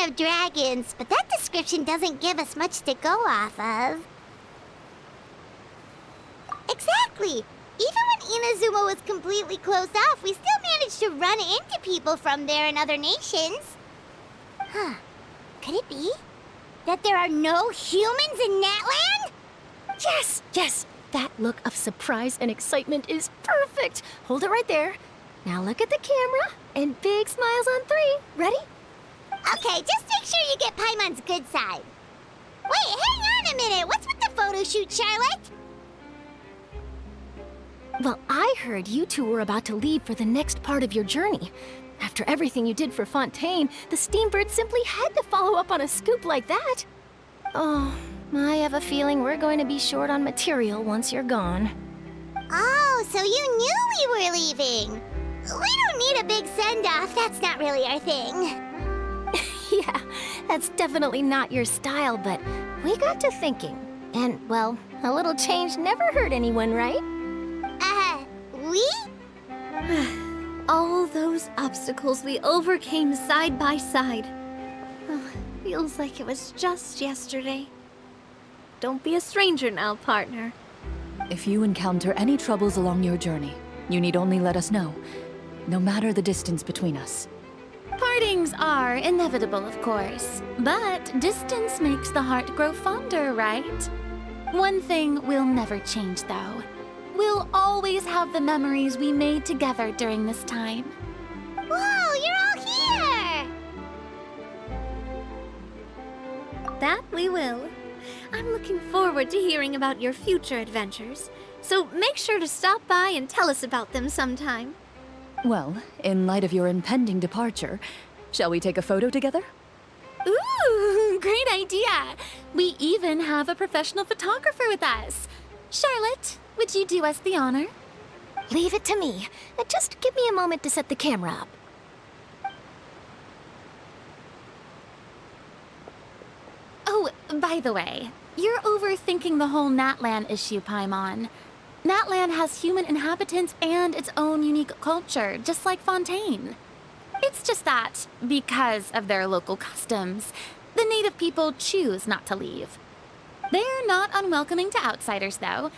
description of dragons, but that description doesn't give us much to go off of. Exactly! Even when Inazuma was completely closed off, we still managed to run into people from there in other nations. Huh. Could it be that there are no humans in Natland? Yes, yes! That look of surprise and excitement is perfect! Hold it right there. Now look at the camera, and big smiles on 3. Ready? Okay, just make sure you get Paimon's good side. Wait, hang on a minute! What's with the photo shoot, Charlotte? Well, I heard you two were about to leave for the next part of your journey. After everything you did for Fontaine, the Steambird simply had to follow up on a scoop like that. Oh, I have a feeling we're going to be short on material once you're gone. Oh, so you knew we were leaving. We don't need a big send-off. That's not really our thing. Yeah, that's definitely not your style, but we got to thinking. And, well, a little change never hurt anyone, right? We? All those obstacles we overcame side by side. Oh, feels like it was just yesterday. Don't be a stranger now, partner. If you encounter any troubles along your journey, you need only let us know, no matter the distance between us. Partings are inevitable, of course, but distance makes the heart grow fonder, right? One thing will never change, though. We'll always have the memories we made together during this time. Whoa, you're all here! That we will. I'm looking forward to hearing about your future adventures, so make sure to stop by and tell us about them sometime. Well, in light of your impending departure, shall we take a photo together? Ooh, great idea! We even have a professional photographer with us. Charlotte, would you do us the honor? Leave it to me. Just give me a moment to set the camera up. Oh, by the way, you're overthinking the whole Natlan issue, Paimon. Natlan has human inhabitants and its own unique culture, just like Fontaine. It's just that, because of their local customs, the native people choose not to leave. They're not unwelcoming to outsiders, though.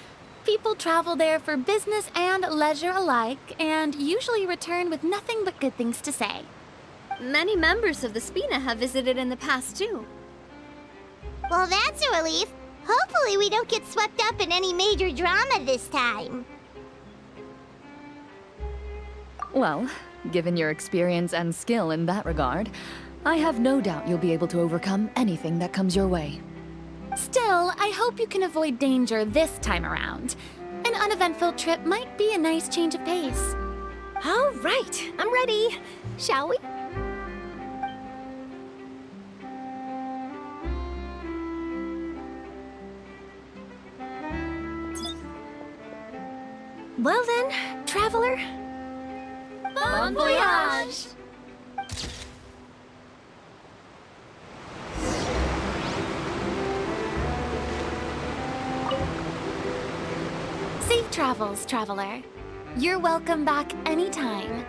People travel there for business and leisure alike, and usually return with nothing but good things to say. Many members of the Spina have visited in the past, too. Well, that's a relief. Hopefully we don't get swept up in any major drama this time. Well, given your experience and skill in that regard, I have no doubt you'll be able to overcome anything that comes your way. Still, I hope you can avoid danger this time around. An uneventful trip might be a nice change of pace. All right, I'm ready. Shall we? Well then, traveler. Bon voyage! Safe travels, traveler. You're welcome back anytime.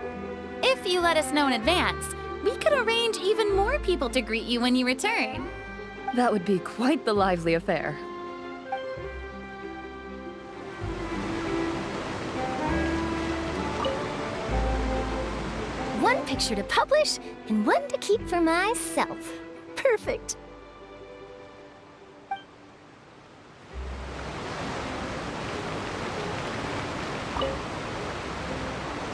If you let us know in advance, we could arrange even more people to greet you when you return. That would be quite the lively affair. One picture to publish and one to keep for myself. Perfect.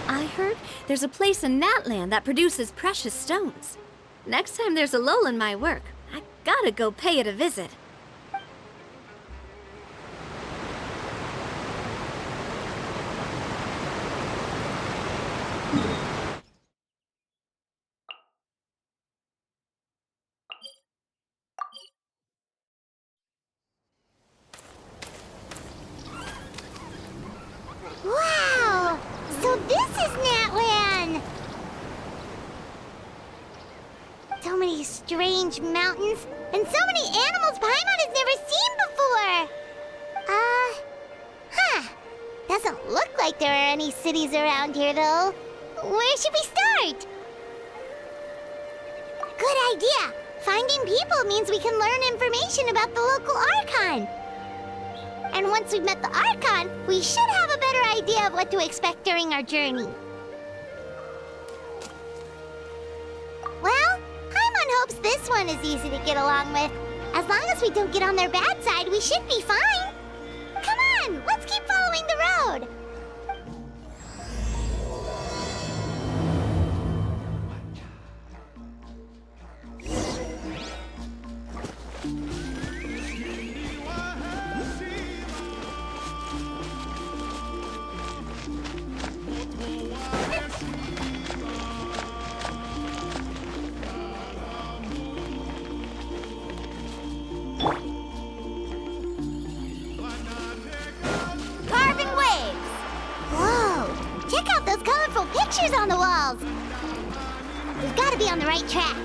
I heard there's a place in Natland that produces precious stones. Next time there's a lull in my work, I gotta go pay it a visit. Wow! So this is Natlan! So many strange mountains, and so many animals Paimon has never seen before! Doesn't look like there are any cities around here, though. Where should we start? Good idea! Finding people means we can learn information about the local Archon. And once we've met the Archon, we should have a better idea of what to expect during our journey. Well, Paimon hopes this one is easy to get along with. As long as we don't get on their bad side, we should be fine. Come on, let's keep following the road. Carving waves! Whoa! Check out those colorful pictures on the walls! We've got to be on the right track.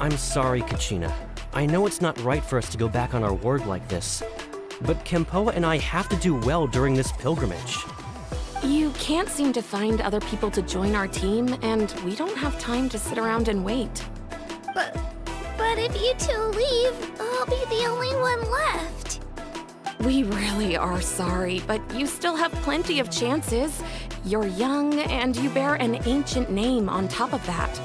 I'm sorry, Kachina. I know it's not right for us to go back on our word like this, but Kempoa and I have to do well during this pilgrimage. You can't seem to find other people to join our team, and we don't have time to sit around and wait. But if you two leave, I'll be the only one left. We really are sorry, but you still have plenty of chances. You're young, and you bear an ancient name on top of that.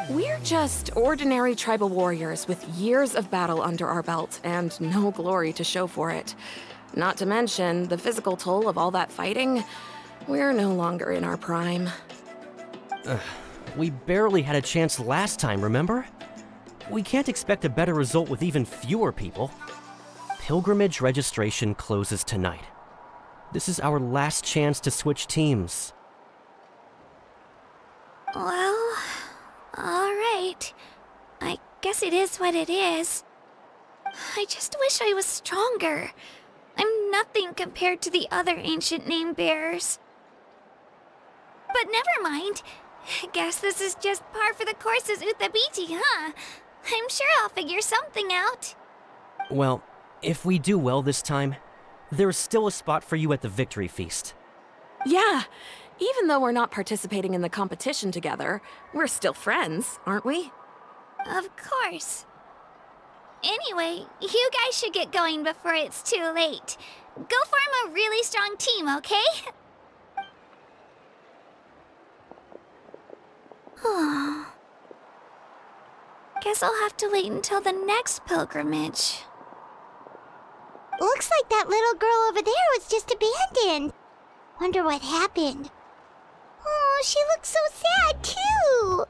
We're just ordinary tribal warriors with years of battle under our belt and no glory to show for it. Not to mention the physical toll of all that fighting. We're no longer in our prime. We barely had a chance last time, remember? We can't expect a better result with even fewer people. Pilgrimage registration closes tonight. This is our last chance to switch teams. Well, all right. I guess it is what it is. I just wish I was stronger. I'm nothing compared to the other ancient name bearers. But never mind. Guess this is just par for the course as Uthabiti, huh? I'm sure I'll figure something out. Well, if we do well this time, there's still a spot for you at the Victory Feast. Yeah, even though we're not participating in the competition together, we're still friends, aren't we? Of course. Anyway, you guys should get going before it's too late. Go form a really strong team, okay? Guess I'll have to wait until the next pilgrimage. Looks like that little girl over there was just abandoned. Wonder what happened. Oh, she looks so sad, too.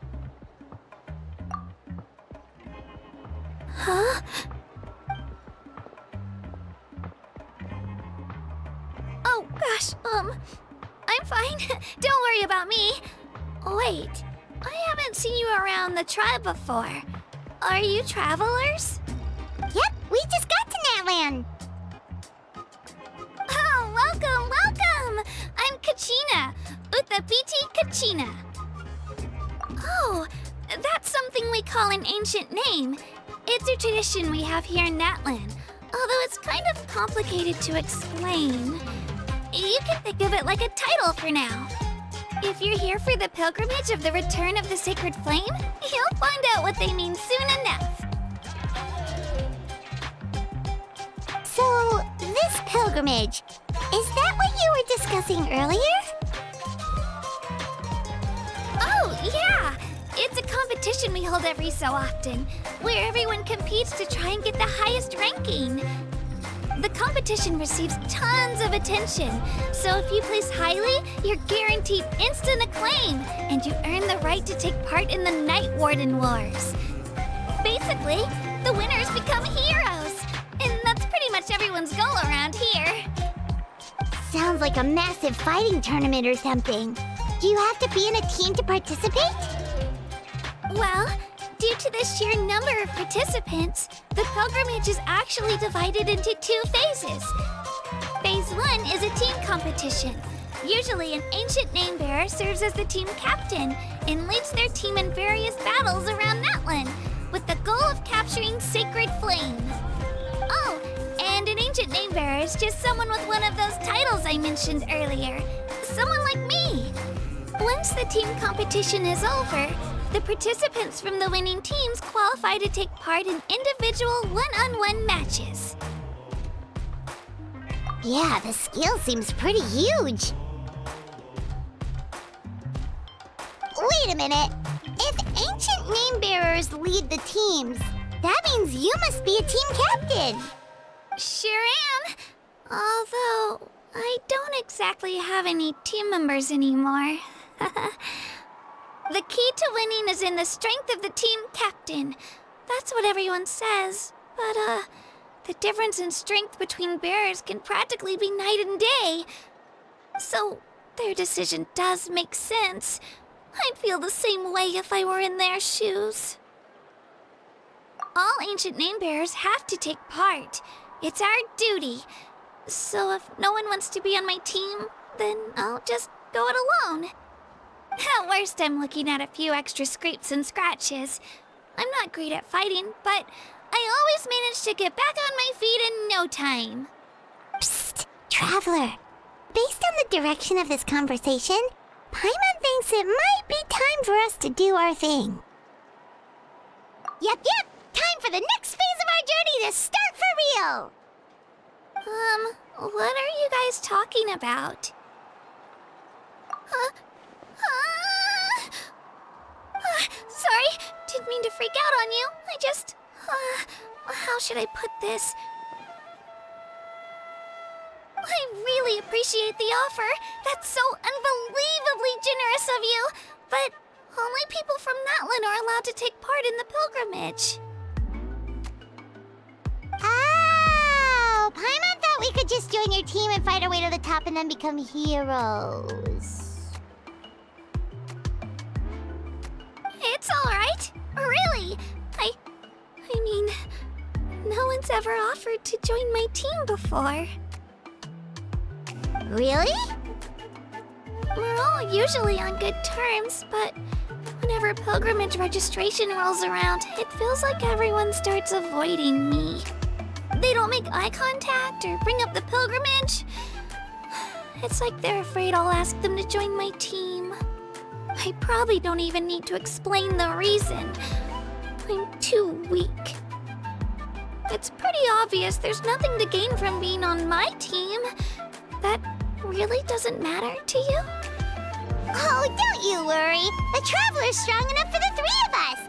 Huh? Oh, gosh, I'm fine. Don't worry about me. Wait, I haven't seen you around the tribe before. Are you travelers? Yep, we just got to Natlan. Oh, welcome, welcome! I'm Kachina, Uthabiti Kachina. Oh, that's something we call an ancient name. It's a tradition we have here in Natlan, although it's kind of complicated to explain. You can think of it like a title for now. If you're here for the pilgrimage of the return of the sacred flame, you'll find out what they mean soon enough. So, this pilgrimage, is that what you were discussing earlier? Oh, yeah! It's a competition we hold every so often, where everyone competes to try and get the highest ranking. The competition receives tons of attention, so if you place highly, you're guaranteed instant acclaim, and you earn the right to take part in the Night Warden Wars. Basically, the winners become heroes, and that's pretty much everyone's goal around here. Sounds like a massive fighting tournament or something. Do you have to be in a team to participate? Well, due to the sheer number of participants, The pilgrimage is actually divided into 2 phases. Phase 1 is a team competition. Usually, an ancient name bearer serves as the team captain and leads their team in various battles around Natlan, with the goal of capturing Sacred Flame. Oh, and an ancient name bearer is just someone with one of those titles I mentioned earlier. Someone like me. Once the team competition is over, the participants from the winning teams qualify to take part in individual one-on-one matches. Yeah, the scale seems pretty huge. Wait a minute. If ancient name bearers lead the teams, that means you must be a team captain. Sure am. Although, I don't exactly have any team members anymore. The key to winning is in the strength of the team captain. That's what everyone says. But, the difference in strength between bearers can practically be night and day. So, their decision does make sense. I'd feel the same way if I were in their shoes. All ancient name bearers have to take part. It's our duty. So if no one wants to be on my team, then I'll just go it alone. At worst, I'm looking at a few extra scrapes and scratches. I'm not great at fighting, but I always manage to get back on my feet in no time. Psst, Traveler. Based on the direction of this conversation, Paimon thinks it might be time for us to do our thing. Yep. Time for the next phase of our journey to start for real. What are you guys talking about? Sorry, didn't mean to freak out on you. I just, how should I put this? I really appreciate the offer. That's so unbelievably generous of you. But only people from Natlan are allowed to take part in the pilgrimage. Oh, Paimon thought we could just join your team and fight our way to the top and then become heroes. It's all right. Really. I mean, no one's ever offered to join my team before. Really? We're all usually on good terms, but whenever pilgrimage registration rolls around, it feels like everyone starts avoiding me. They don't make eye contact or bring up the pilgrimage. It's like they're afraid I'll ask them to join my team. I probably don't even need to explain the reason. I'm too weak. It's pretty obvious there's nothing to gain from being on my team. That really doesn't matter to you? Oh, don't you worry. The Traveler's strong enough for the 3 of us.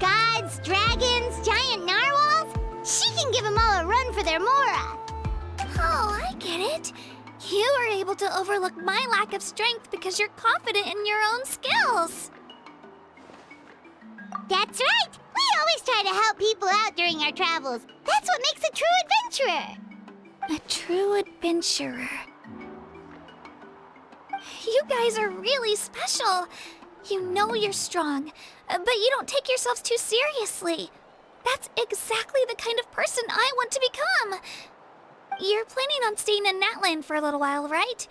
Gods, dragons, giant narwhals. She can give them all a run for their Mora. Oh, I get it. You were able to overlook my lack of strength because you're confident in your own skills. That's right. We always try to help people out during our travels. That's what makes a true adventurer. A true adventurer. You guys are really special. You know you're strong, but you don't take yourselves too seriously. That's exactly the kind of person I want to become. You're planning on staying in Natlan for a little while, right?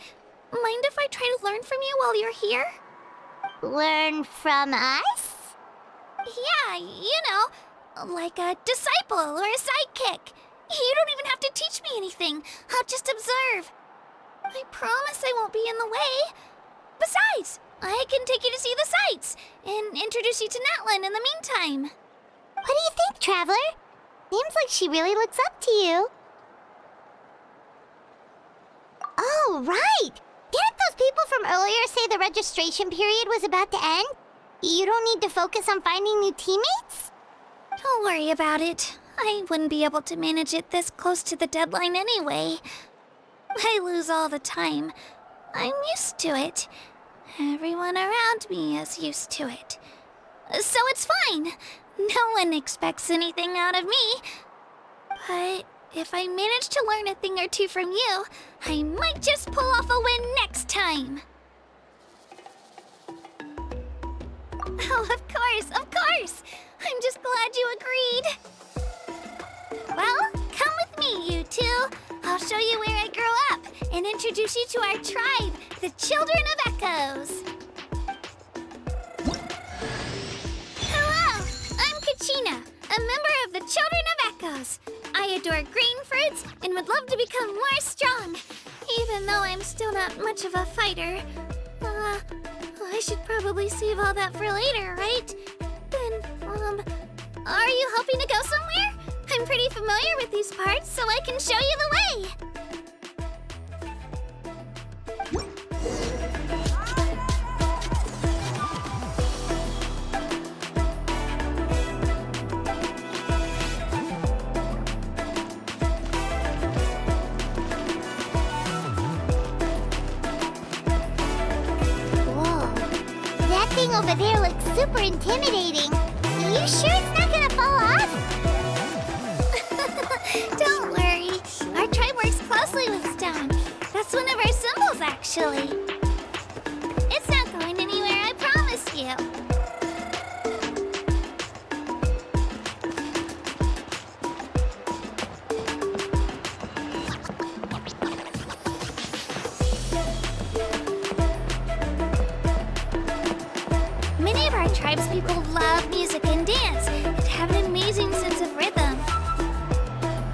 Mind if I try to learn from you while you're here? Learn from us? Yeah, you know, like a disciple or a sidekick. You don't even have to teach me anything. I'll just observe. I promise I won't be in the way. Besides, I can take you to see the sights and introduce you to Natlan in the meantime. What do you think, Traveler? Seems like she really looks up to you. Oh, right! Didn't those people from earlier say the registration period was about to end? You don't need to focus on finding new teammates? Don't worry about it. I wouldn't be able to manage it this close to the deadline anyway. I lose all the time. I'm used to it. Everyone around me is used to it. So it's fine. No one expects anything out of me. But if I manage to learn a thing or two from you, I might just pull off a win next time. Oh, of course, of course! I'm just glad you agreed. Well, come with me, you two. I'll show you where I grew up and introduce you to our tribe, the Children of Echoes. Hello, I'm Kachina, a member of the Children of Echoes. I adore green fruits and would love to become more strong, even though I'm still not much of a fighter. I should probably save all that for later, right? Then, are you hoping to go somewhere? I'm pretty familiar with these parts, so I can show you the way. Over there looks super intimidating. You sure it's not gonna fall off? Don't worry. Our tribe works closely with stone. That's one of our symbols, actually. It's not going anywhere, I promise you. Tribespeople love music and dance and have an amazing sense of rhythm.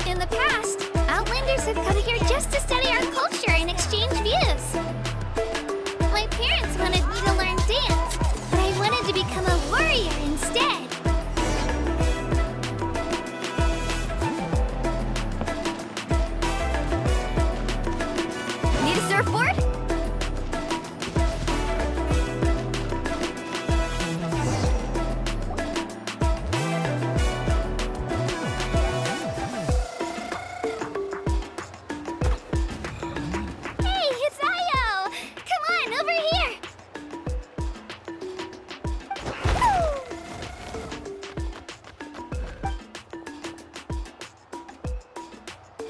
In the past, Outlanders have come here just to study our culture and exchange views. My parents wanted me to learn dance, but I wanted to become a warrior instead. Need a surfboard?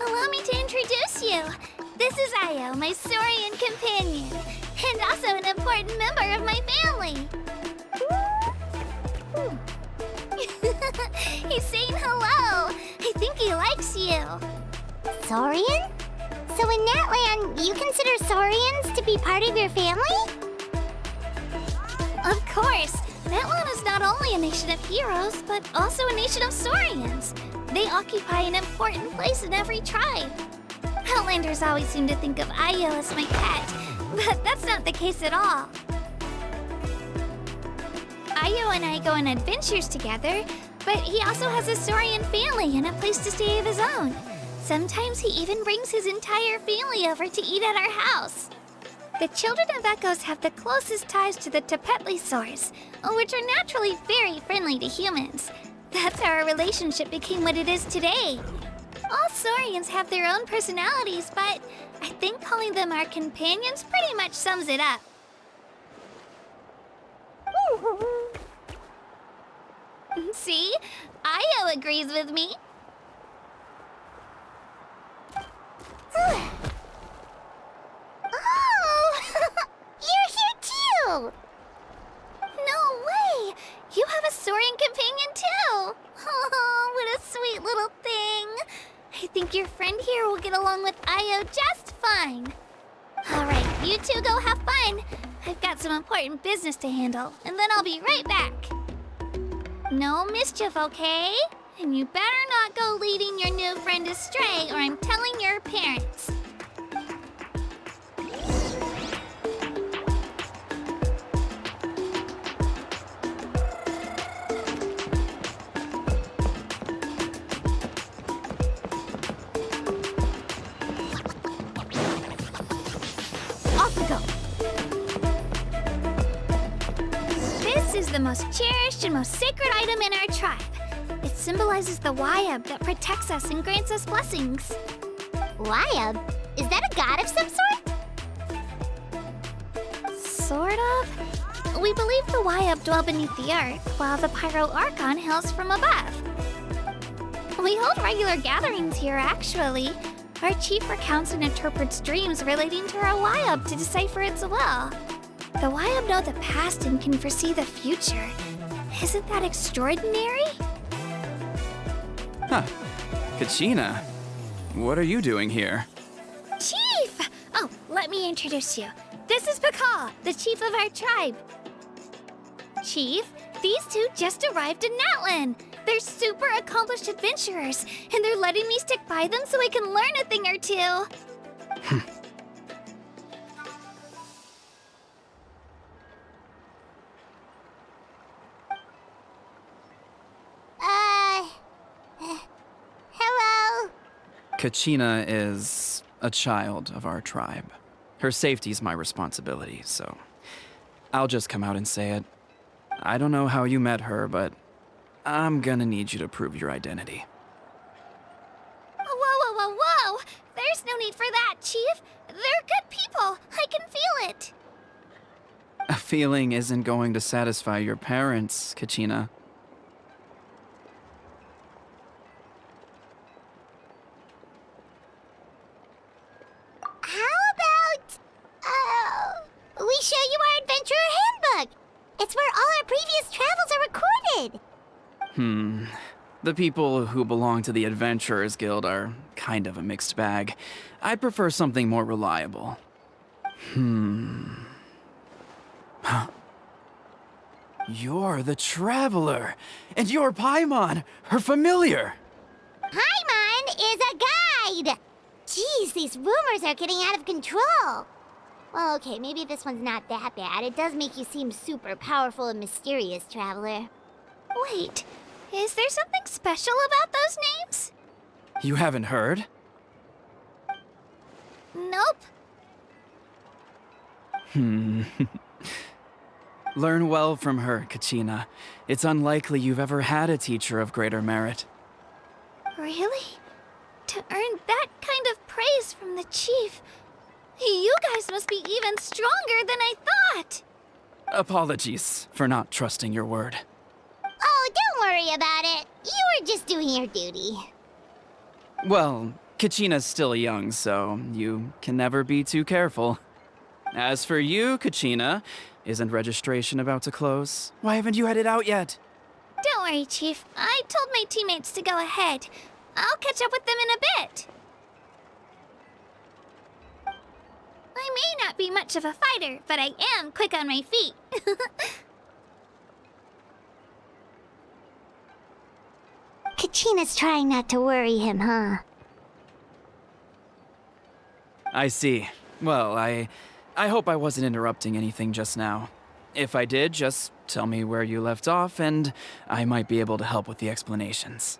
Allow me to introduce you. This is Io, my Saurian companion, and also an important member of my family. He's saying hello. I think he likes you. Saurian? So in Natland, you consider Saurians to be part of your family? Of course. Natland is not only a nation of heroes, but also a nation of Saurians. They occupy an important place in every tribe. Outlanders always seem to think of Io as my pet, but that's not the case at all. Io and I go on adventures together, but he also has a Saurian family and a place to stay of his own. Sometimes he even brings his entire family over to eat at our house. The Children of Echoes have the closest ties to the Tepetlisaurs, which are naturally very friendly to humans. That's how our relationship became what it is today. All Saurians have their own personalities, but I think calling them our companions pretty much sums it up. See? Io agrees with me. Oh! You're here too! No way! You have a Saurian companion too! Oh, what a sweet little thing! I think your friend here will get along with Io just fine. Alright, you two go have fun. I've got some important business to handle, and then I'll be right back. No mischief, okay? And you better not go leading your new friend astray, or I'm telling your parents. This is the most cherished and most sacred item in our tribe. It symbolizes the Wayab that protects us and grants us blessings. Wayab? Is that a god of some sort? Sort of. We believe the Wayab dwell beneath the earth, while the Pyro Archon hails from above. We hold regular gatherings here, actually. Our chief recounts and interprets dreams relating to our Wayab to decipher its will. The Wayab know the past and can foresee the future. Isn't that extraordinary? Huh. Kachina, what are you doing here? Chief! Oh, let me introduce you. This is Pakal, the chief of our tribe. Chief, these two just arrived in Natlan. They're super accomplished adventurers, and they're letting me stick by them so I can learn a thing or two. Hello? Kachina is a child of our tribe. Her safety's my responsibility, so I'll just come out and say it. I don't know how you met her, but I'm gonna need you to prove your identity. Whoa! There's no need for that, Chief. They're good people. I can feel it. A feeling isn't going to satisfy your parents, Kachina. How about, we show you our adventurer handbook? It's where all our previous travels are recorded. The people who belong to the Adventurers Guild are kind of a mixed bag. I'd prefer something more reliable. You're the Traveler, and you're Paimon, her familiar. Paimon is a guide! Jeez, these rumors are getting out of control. Well, okay, maybe this one's not that bad. It does make you seem super powerful and mysterious, Traveler. Wait, is there something special about those names? You haven't heard? Nope. Learn well from her, Kachina. It's unlikely you've ever had a teacher of greater merit. Really? To earn that kind of praise from the chief, you guys must be even stronger than I thought. Apologies for not trusting your word. Oh, don't worry about it. You were just doing your duty. Well, Kachina's still young, so you can never be too careful. As for you, Kachina, isn't registration about to close? Why haven't you headed out yet? Don't worry, Chief. I told my teammates to go ahead. I'll catch up with them in a bit. I may not be much of a fighter, but I am quick on my feet. Kachina's trying not to worry him, huh? I see. Well, I hope I wasn't interrupting anything just now. If I did, just tell me where you left off, and I might be able to help with the explanations.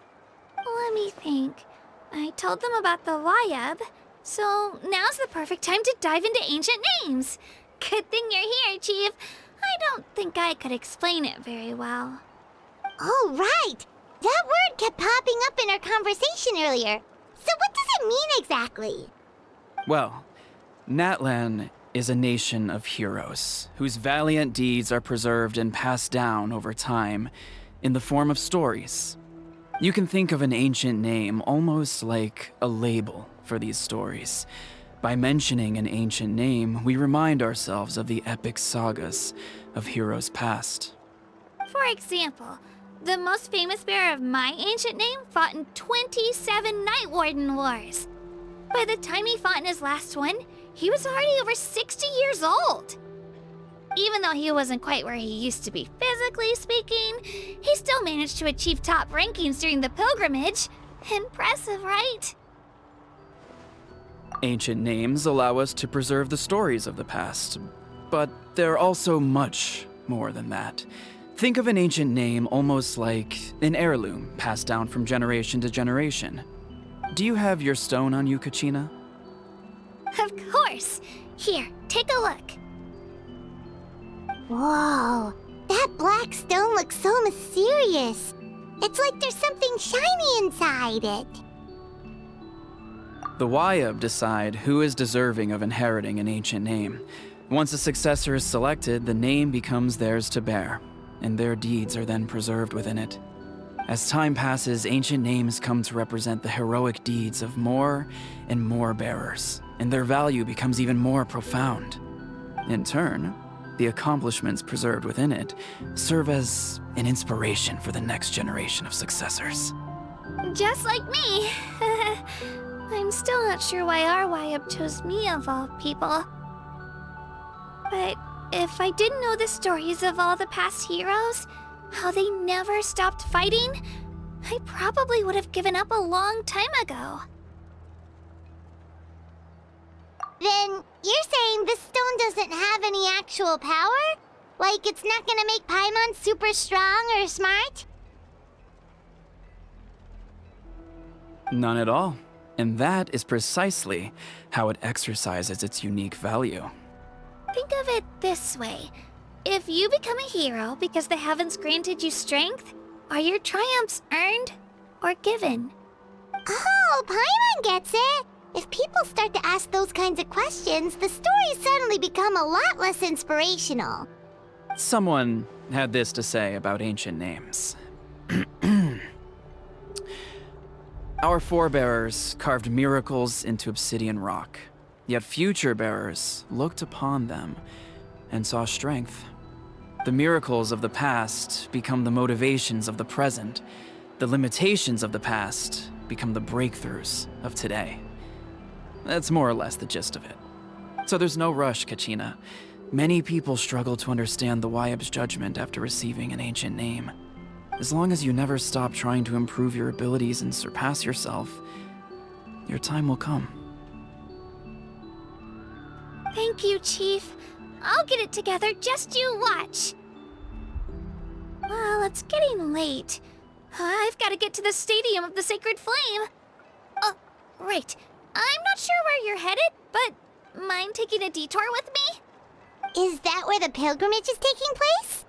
Let me think. I told them about the Wayab, so now's the perfect time to dive into ancient names. Good thing you're here, Chief. I don't think I could explain it very well. Oh, right! That word kept popping up in our conversation earlier. So what does it mean exactly? Well, Natlan is a nation of heroes whose valiant deeds are preserved and passed down over time in the form of stories. You can think of an ancient name almost like a label for these stories. By mentioning an ancient name, we remind ourselves of the epic sagas of heroes past. For example, the most famous bearer of my ancient name fought in 27 Night Warden Wars. By the time he fought in his last one, he was already over 60 years old. Even though he wasn't quite where he used to be physically speaking, he still managed to achieve top rankings during the pilgrimage. Impressive, right? Ancient names allow us to preserve the stories of the past, but they're also much more than that. Think of an ancient name almost like an heirloom passed down from generation to generation. Do you have your stone on you, Kachina? Of course. Here, take a look. Whoa, that black stone looks so mysterious. It's like there's something shiny inside it. The Wayab decide who is deserving of inheriting an ancient name. Once a successor is selected, the name becomes theirs to bear, and their deeds are then preserved within it. As time passes, ancient names come to represent the heroic deeds of more and more bearers, and their value becomes even more profound. In turn, the accomplishments preserved within it serve as an inspiration for the next generation of successors. Just like me. I'm still not sure why our YUB chose me of all people. But if I didn't know the stories of all the past heroes, how they never stopped fighting, I probably would have given up a long time ago. Then you're saying this stone doesn't have any actual power? Like it's not gonna make Paimon super strong or smart? None at all. And that is precisely how it exercises its unique value. Think of it this way. If you become a hero because the heavens granted you strength, are your triumphs earned or given? Oh, Paimon gets it! If people start to ask those kinds of questions, the stories suddenly become a lot less inspirational. Someone had this to say about ancient names. Our forebears carved miracles into obsidian rock, yet future bearers looked upon them and saw strength. The miracles of the past become the motivations of the present. The limitations of the past become the breakthroughs of today. That's more or less the gist of it. So there's no rush, Kachina. Many people struggle to understand the YUB's judgment after receiving an ancient name. As long as you never stop trying to improve your abilities and surpass yourself, your time will come. Thank you, Chief. I'll get it together, just you watch. Well, it's getting late. I've got to get to the Stadium of the Sacred Flame. Oh, right. I'm not sure where you're headed, but mind taking a detour with me? Is that where the pilgrimage is taking place?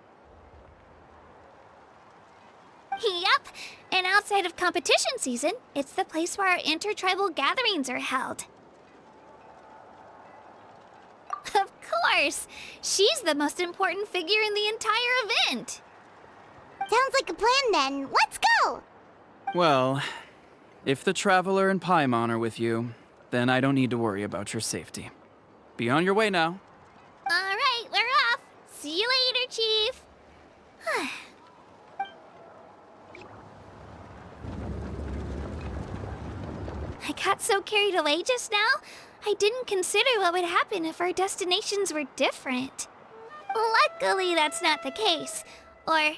Yup, and outside of competition season, it's the place where our intertribal gatherings are held. Of course! She's the most important figure in the entire event! Sounds like a plan then. Let's go! Well, if the Traveler and Paimon are with you, then I don't need to worry about your safety. Be on your way now. Alright, we're off! See you later, Chief! I got so carried away just now, I didn't consider what would happen if our destinations were different. Luckily, that's not the case. Or,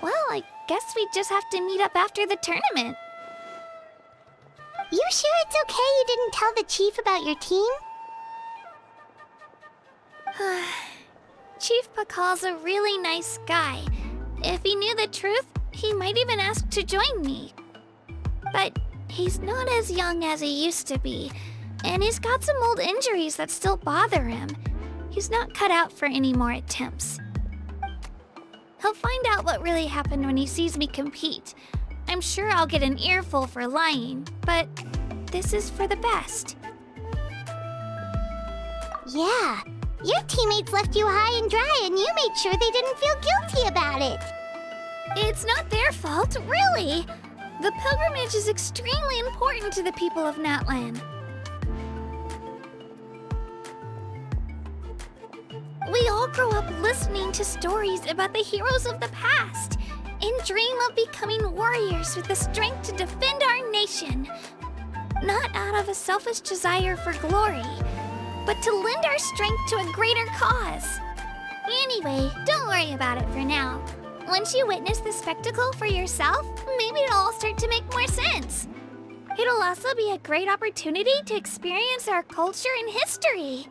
well, I guess we just have to meet up after the tournament. You sure it's okay you didn't tell the chief about your team? Chief Pakal's a really nice guy. If he knew the truth, he might even ask to join me. But he's not as young as he used to be, and he's got some old injuries that still bother him. He's not cut out for any more attempts. He'll find out what really happened when he sees me compete. I'm sure I'll get an earful for lying, but this is for the best. Yeah, your teammates left you high and dry and you made sure they didn't feel guilty about it. It's not their fault, really. The pilgrimage is extremely important to the people of Natlan. We all grow up listening to stories about the heroes of the past and dream of becoming warriors with the strength to defend our nation. Not out of a selfish desire for glory, but to lend our strength to a greater cause. Anyway, don't worry about it for now. Once you witness the spectacle for yourself, maybe it'll all start to make more sense. It'll also be a great opportunity to experience our culture and history.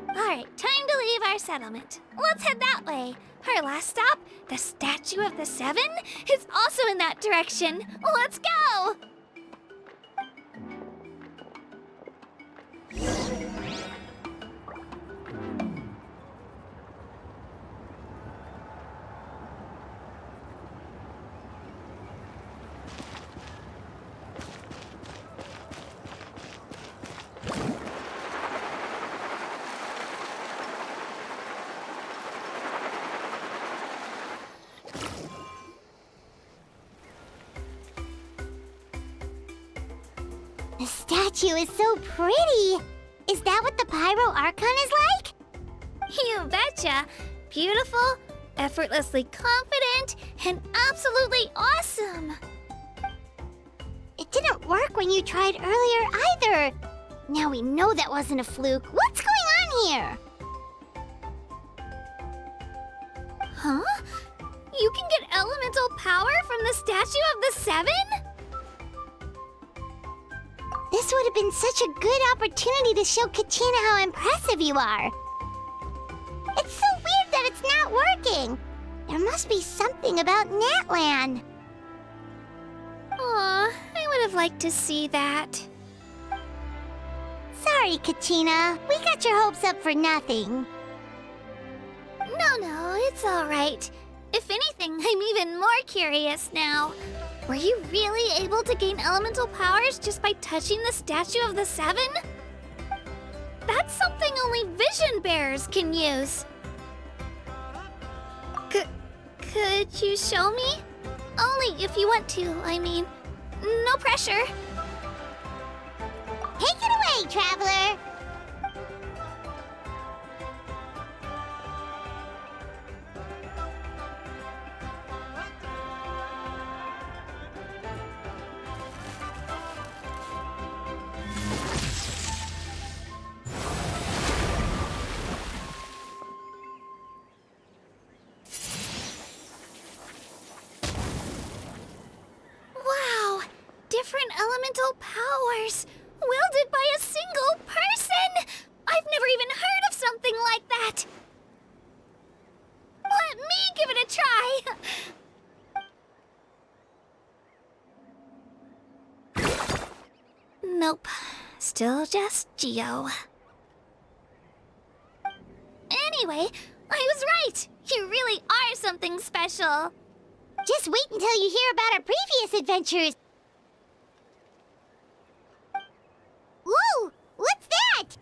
Alright, time to leave our settlement. Let's head that way. Our last stop, the Statue of the Seven, is also in that direction. Let's go! The statue is so pretty. Is that what the Pyro Archon is like? You betcha! Beautiful, effortlessly confident, and absolutely awesome! didn't work when you tried earlier either. Now we know that wasn't a fluke. What's going on here? Huh? You can get elemental power from the Statue of the Seven? This would have been such a good opportunity to show Katina how impressive you are. It's so weird that it's not working. There must be something about Natlan. Aw, I would have liked to see that. Sorry, Katina. We got your hopes up for nothing. No, it's all right. If anything, I'm even more curious now. Were you really able to gain elemental powers just by touching the Statue of the Seven? That's something only vision bearers can use. Could you show me? Only if you want to, I mean. No pressure. Take it away, Traveler. Wow! Different elemental powers! Wielded by a single person! I've never even heard of something like that! Let me give it a try! Nope. Still just Geo. Anyway, I was right! You really are something special! Just wait until you hear about our previous adventures. Whoa! What's that?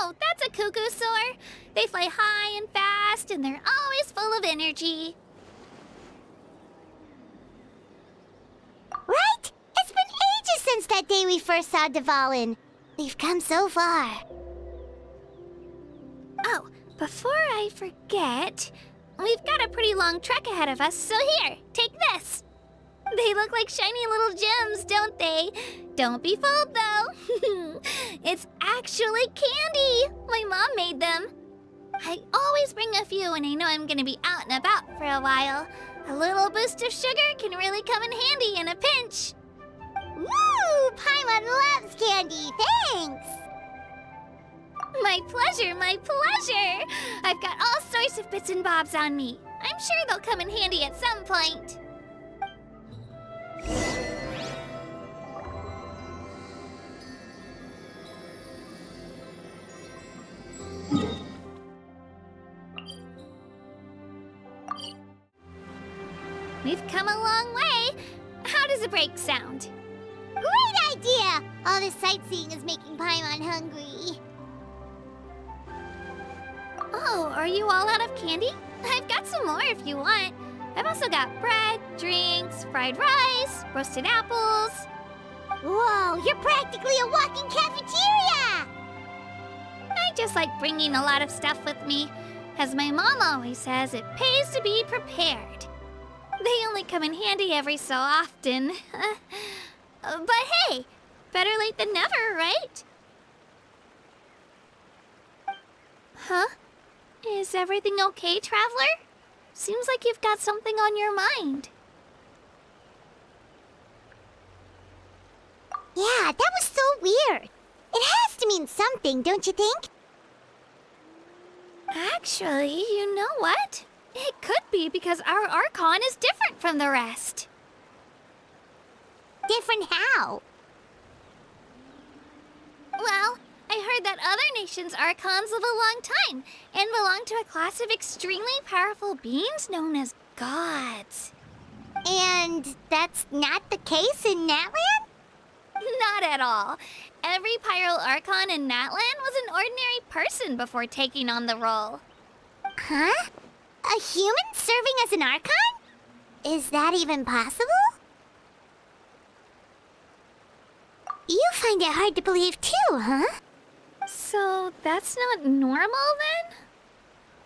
Oh, that's a cuckoo soar. They fly high and fast, and they're always full of energy. Right? It's been ages since that day we first saw Dvalin. We've come so far. Oh, before I forget, we've got a pretty long trek ahead of us, so here, take this. They look like shiny little gems, don't they? Don't be fooled, though. It's actually candy. My mom made them. I always bring a few when I know I'm gonna be out and about for a while. A little boost of sugar can really come in handy in a pinch. Woo! Paimon loves candy. Thanks. My pleasure, my pleasure. I've got all sorts of bits and bobs on me. I'm sure they'll come in handy at some point. We've come a long way. How does a break sound? Great idea! All this sightseeing is making Paimon hungry. Oh, are you all out of candy? I've got some more if you want. I've also got bread, drinks, fried rice, roasted apples. Whoa, you're practically a walking cafeteria! I just like bringing a lot of stuff with me. As my mom always says, it pays to be prepared. They only come in handy every so often. But hey, better late than never, right? Huh? Is everything okay, Traveler? Seems like you've got something on your mind. Yeah, that was so weird. It has to mean something, don't you think? Actually, you know what? It could be because our Archon is different from the rest. Different how? Well, I heard that other nations' Archons live a long time and belong to a class of extremely powerful beings known as gods. And that's not the case in Natlan? Not at all. Every Pyral Archon in Natlan was an ordinary person before taking on the role. Huh? A human serving as an Archon? Is that even possible? find it hard to believe too, huh? So that's not normal then?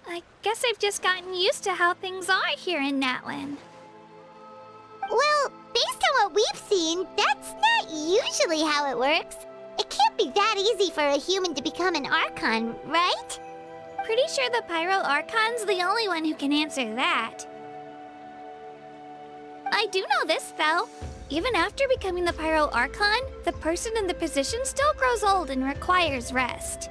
I guess I've just gotten used to how things are here in Natlan. Well, based on what we've seen, that's not usually how it works. It can't be that easy for a human to become an Archon, right? Pretty sure the Pyro Archon's the only one who can answer that. I do know this, though. Even after becoming the Pyro Archon, the person in the position still grows old and requires rest.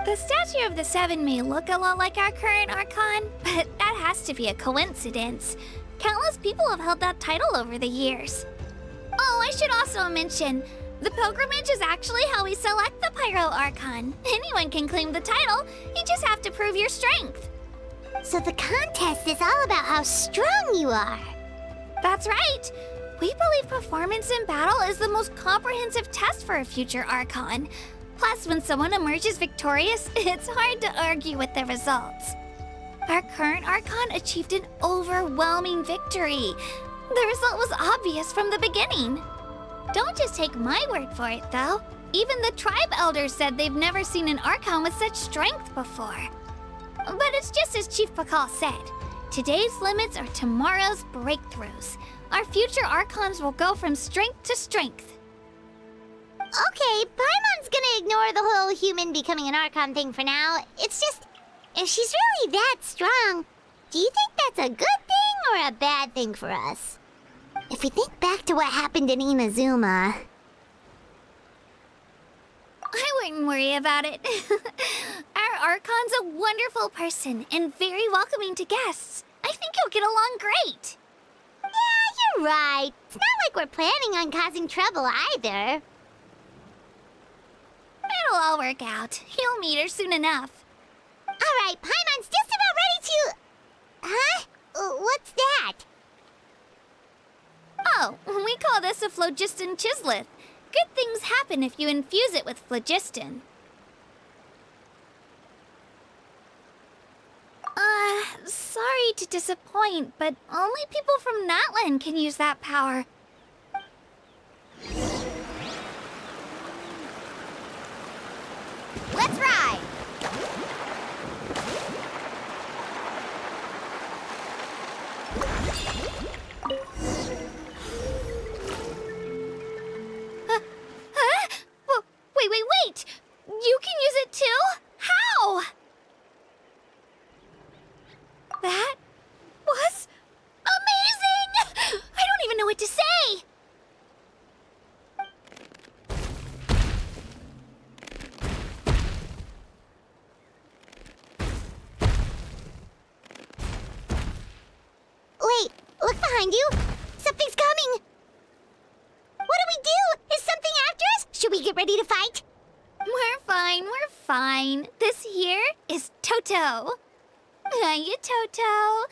The statue of the Seven may look a lot like our current Archon, but that has to be a coincidence. Countless people have held that title over the years. Oh, I should also mention, the pilgrimage is actually how we select the Pyro Archon. Anyone can claim the title, you just have to prove your strength. So the contest is all about how strong you are. That's right. We believe performance in battle is the most comprehensive test for a future Archon. Plus, when someone emerges victorious, it's hard to argue with the results. Our current Archon achieved an overwhelming victory. The result was obvious from the beginning. Don't just take my word for it, though. Even the tribe elders said they've never seen an Archon with such strength before. But it's just as Chief Pakal said. Today's limits are tomorrow's breakthroughs. Our future Archons will go from strength to strength. Okay, Paimon's gonna ignore the whole human becoming an Archon thing for now. It's just, if she's really that strong, do you think that's a good thing or a bad thing for us? If we think back to what happened in Inazuma... I wouldn't worry about it. Our Archon's a wonderful person and very welcoming to guests. I think you'll get along great. Yeah, you're right. It's not like we're planning on causing trouble either. It'll all work out. You'll meet her soon enough. All right, Paimon's just about ready to... Huh? What's that? Oh, we call this a phlogiston chisleth. Good things happen if you infuse it with phlogiston. Sorry to disappoint, but only people from Natlan can use that power. Let's ride! Wait! You can use it too? How? That was amazing! I don't even know what to say! Wait, look behind you! Something's coming! What do we do? Is something after us? Should we get ready to fight? We're fine. This here is Toto. Hiya, Toto.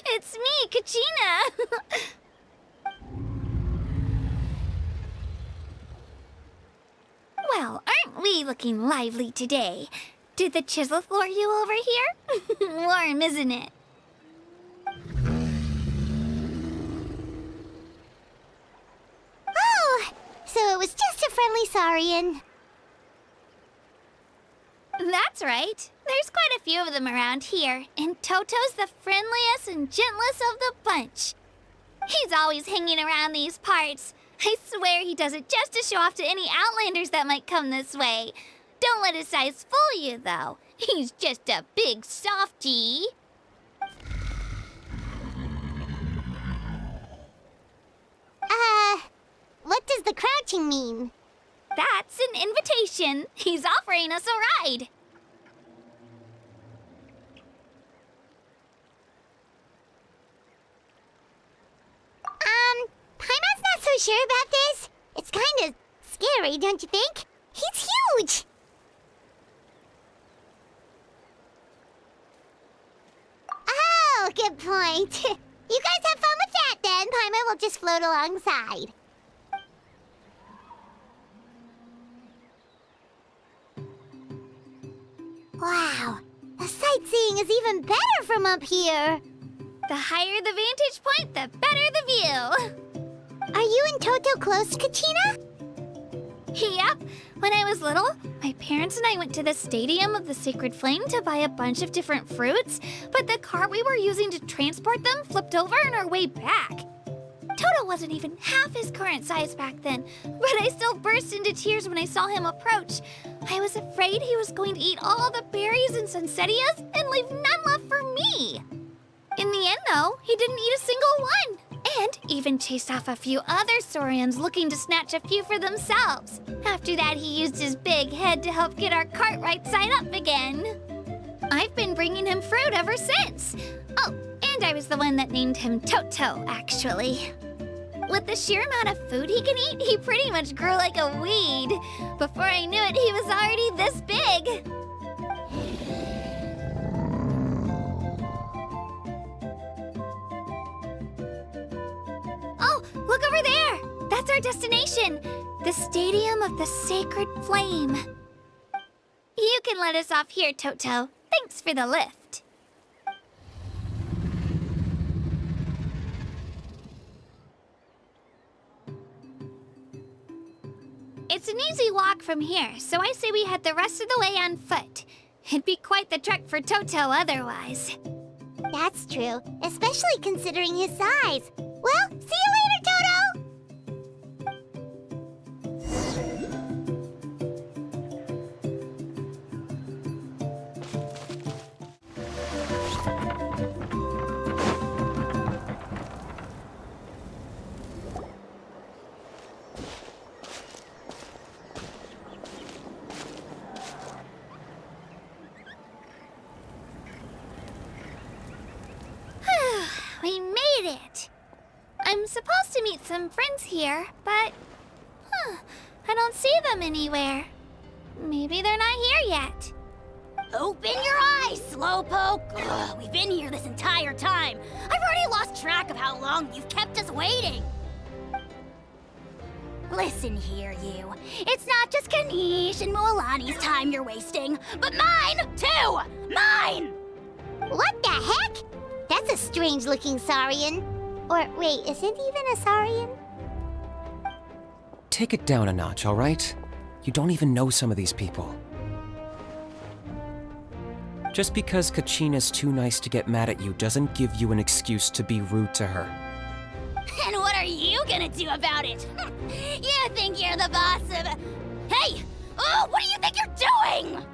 It's me, Kachina. Well, aren't we looking lively today? Did the chisel lure you over here? Warm, isn't it? Oh, so it was just a friendly Saurian. That's right. There's quite a few of them around here, and Toto's the friendliest and gentlest of the bunch. He's always hanging around these parts. I swear he does it just to show off to any Outlanders that might come this way. Don't let his size fool you, though. He's just a big softie. What does the crouching mean? That's an invitation. He's offering us a ride. Paimon's not so sure about this. It's kind of scary, don't you think? He's huge! Oh, good point. You guys have fun with that then. Paimon will just float alongside. Wow, the sightseeing is even better from up here. The higher the vantage point, the better the view. Are you and Toto close, Kachina? When I was little, my parents and I went to the Stadium of the Sacred Flame to buy a bunch of different fruits, but the cart we were using to transport them flipped over on our way back. Toto wasn't even half his current size back then, but I still burst into tears when I saw him approach. I was afraid he was going to eat all the berries and sunsettias and leave none left for me. In the end, though, he didn't eat a single one, and even chased off a few other Saurians looking to snatch a few for themselves. After that, he used his big head to help get our cart right side up again. I've been bringing him fruit ever since. Oh, and I was the one that named him Toto, actually. With the sheer amount of food he can eat, he pretty much grew like a weed. Before I knew it, he was already this big. Oh, look over there! That's our destination, the Stadium of the Sacred Flame. You can let us off here, Toto. Thanks for the lift. It's an easy walk from here, so I say we head the rest of the way on foot. It'd be quite the trek for Toto otherwise. That's true, especially considering his size. Well, see you later, Toto! We made it! I'm supposed to meet some friends here, but... I don't see them anywhere. Maybe they're not here yet. Open your eyes, Slowpoke! Ugh, we've been here this entire time. I've already lost track of how long you've kept us waiting. Listen here, you. It's not just Kanish and Moalani's time you're wasting, but mine, too! Mine! What the heck? That's a strange-looking Saurian. Or, wait, is it even a Saurian? Take it down a notch, all right? You don't even know some of these people. Just because Kachina's too nice to get mad at you doesn't give you an excuse to be rude to her. And what are you gonna do about it? You think you're the boss of... Hey! Oh, what do you think you're doing?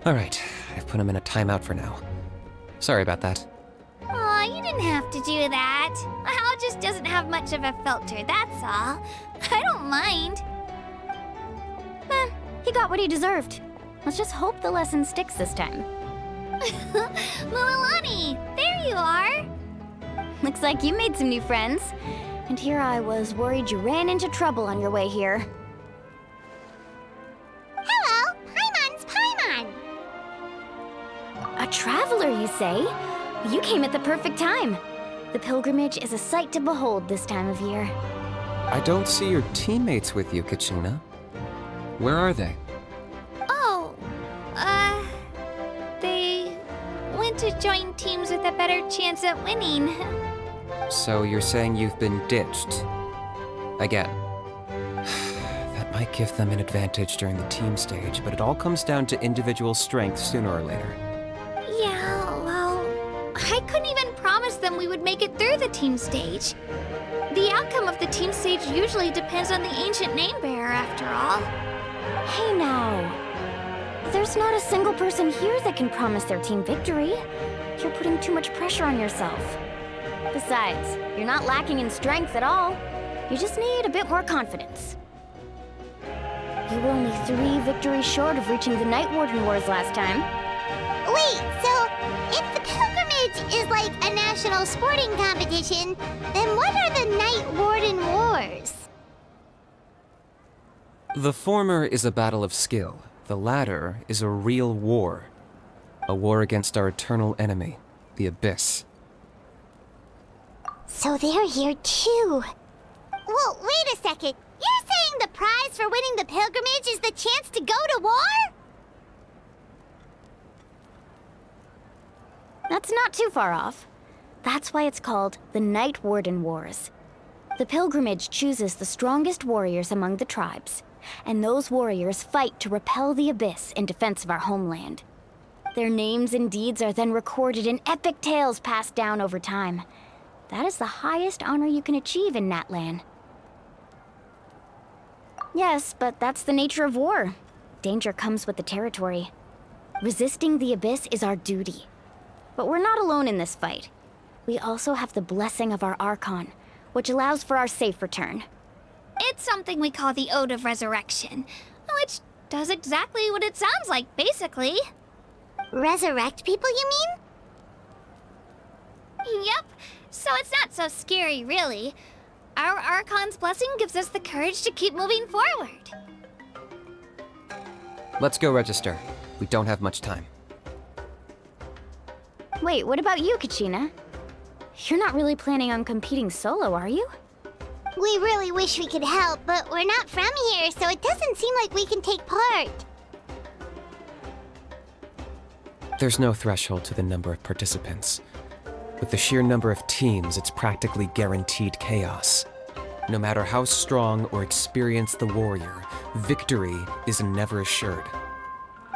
All right, I've put him in a timeout for now. Sorry about that. Aw, you didn't have to do that. Hal just doesn't have much of a filter, that's all. I don't mind. He got what he deserved. Let's just hope the lesson sticks this time. Mualani, there you are. Looks like you made some new friends. And here I was worried you ran into trouble on your way here. Hello, Paimon's Paimon. A traveler, you say? You came at the perfect time. The pilgrimage is a sight to behold this time of year. I don't see your teammates with you, Kachina. Where are they? Oh, they went to join teams with a better chance at winning. So you're saying you've been ditched? Again. That might give them an advantage during the team stage, but it all comes down to individual strength sooner or later. Yeah, well, I couldn't even promise them we would make it through the team stage. The outcome of the team stage usually depends on the ancient name bearer, after all. Hey now. There's not a single person here that can promise their team victory. You're putting too much pressure on yourself. Besides, you're not lacking in strength at all. You just need a bit more confidence. You were only 3 victories short of reaching the Night Warden Wars last time. Wait, so if the pilgrimage is like a national sporting competition, then what are the Night Warden Wars? The former is a battle of skill. The latter is a real war. A war against our eternal enemy, the Abyss. So they're here too. Well, wait a second. You're saying the prize for winning the pilgrimage is the chance to go to war? That's not too far off. That's why it's called the Night Warden Wars. The pilgrimage chooses the strongest warriors among the tribes, and those warriors fight to repel the abyss in defense of our homeland. Their names and deeds are then recorded in epic tales passed down over time. That is the highest honor you can achieve in Natlan. Yes, but that's the nature of war. Danger comes with the territory. Resisting the abyss is our duty. But we're not alone in this fight. We also have the blessing of our Archon, which allows for our safe return. It's something we call the Ode of Resurrection, which does exactly what it sounds like, basically. Resurrect people, you mean? Yep, so it's not so scary, really. Our Archon's blessing gives us the courage to keep moving forward. Let's go register. We don't have much time. Wait, what about you, Kachina? You're not really planning on competing solo, are you? We really wish we could help, but we're not from here, so it doesn't seem like we can take part. There's no threshold to the number of participants. With the sheer number of teams, it's practically guaranteed chaos. No matter how strong or experienced the warrior, victory is never assured.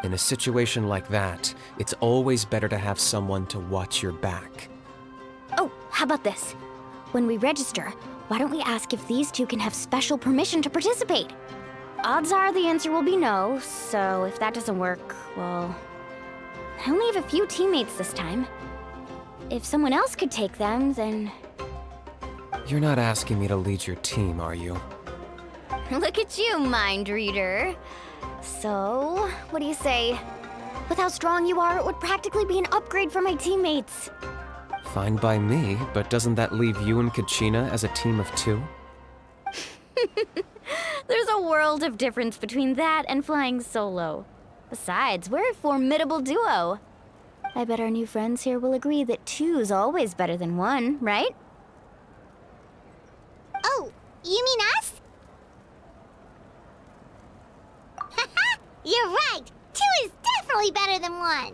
In a situation like that, it's always better to have someone to watch your back. Oh, how about this? When we register, why don't we ask if these two can have special permission to participate? Odds are the answer will be no, so if that doesn't work, well... I only have a few teammates this time. If someone else could take them, then... You're not asking me to lead your team, are you? Look at you, mind reader. So, what do you say? With how strong you are, it would practically be an upgrade for my teammates. Fine by me, but doesn't that leave you and Kachina as a team of two? There's a world of difference between that and flying solo. Besides, we're a formidable duo. I bet our new friends here will agree that two's always better than one, right? Oh, you mean us? Haha, you're right! 2 is definitely better than 1!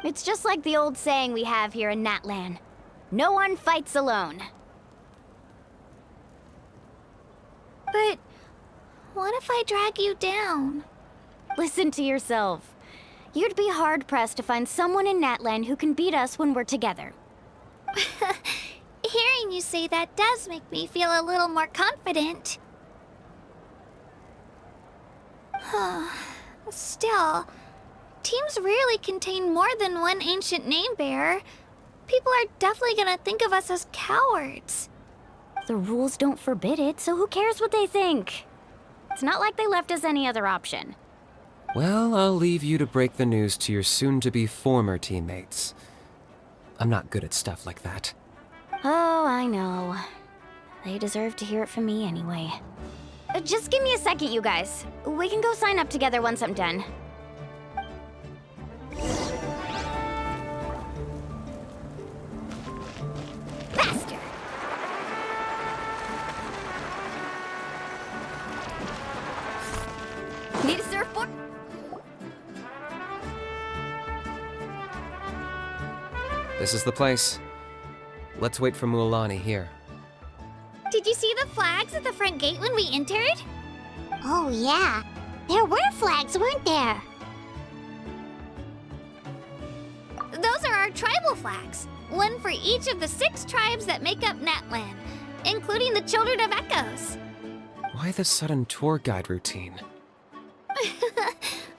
It's just like the old saying we have here in Natlan. No one fights alone. But what if I drag you down? Listen to yourself. You'd be hard-pressed to find someone in Natlan who can beat us when we're together. Hearing you say that does make me feel a little more confident. Still, teams rarely contain more than one ancient name bearer. People are definitely gonna think of us as cowards. The rules don't forbid it, so who cares what they think? It's not like they left us any other option. Well, I'll leave you to break the news to your soon-to-be former teammates. I'm not good at stuff like that. Oh, I know. They deserve to hear it from me anyway. Just give me a second, you guys. We can go sign up together once I'm done. Faster! Need a surfboard? This is the place. Let's wait for Mualani here. Did you see the flags at the front gate when we entered? Oh yeah, there were flags, weren't there? Those are our tribal flags. One for each of the 6 tribes that make up Natlan, including the Children of Echoes. Why the sudden tour guide routine?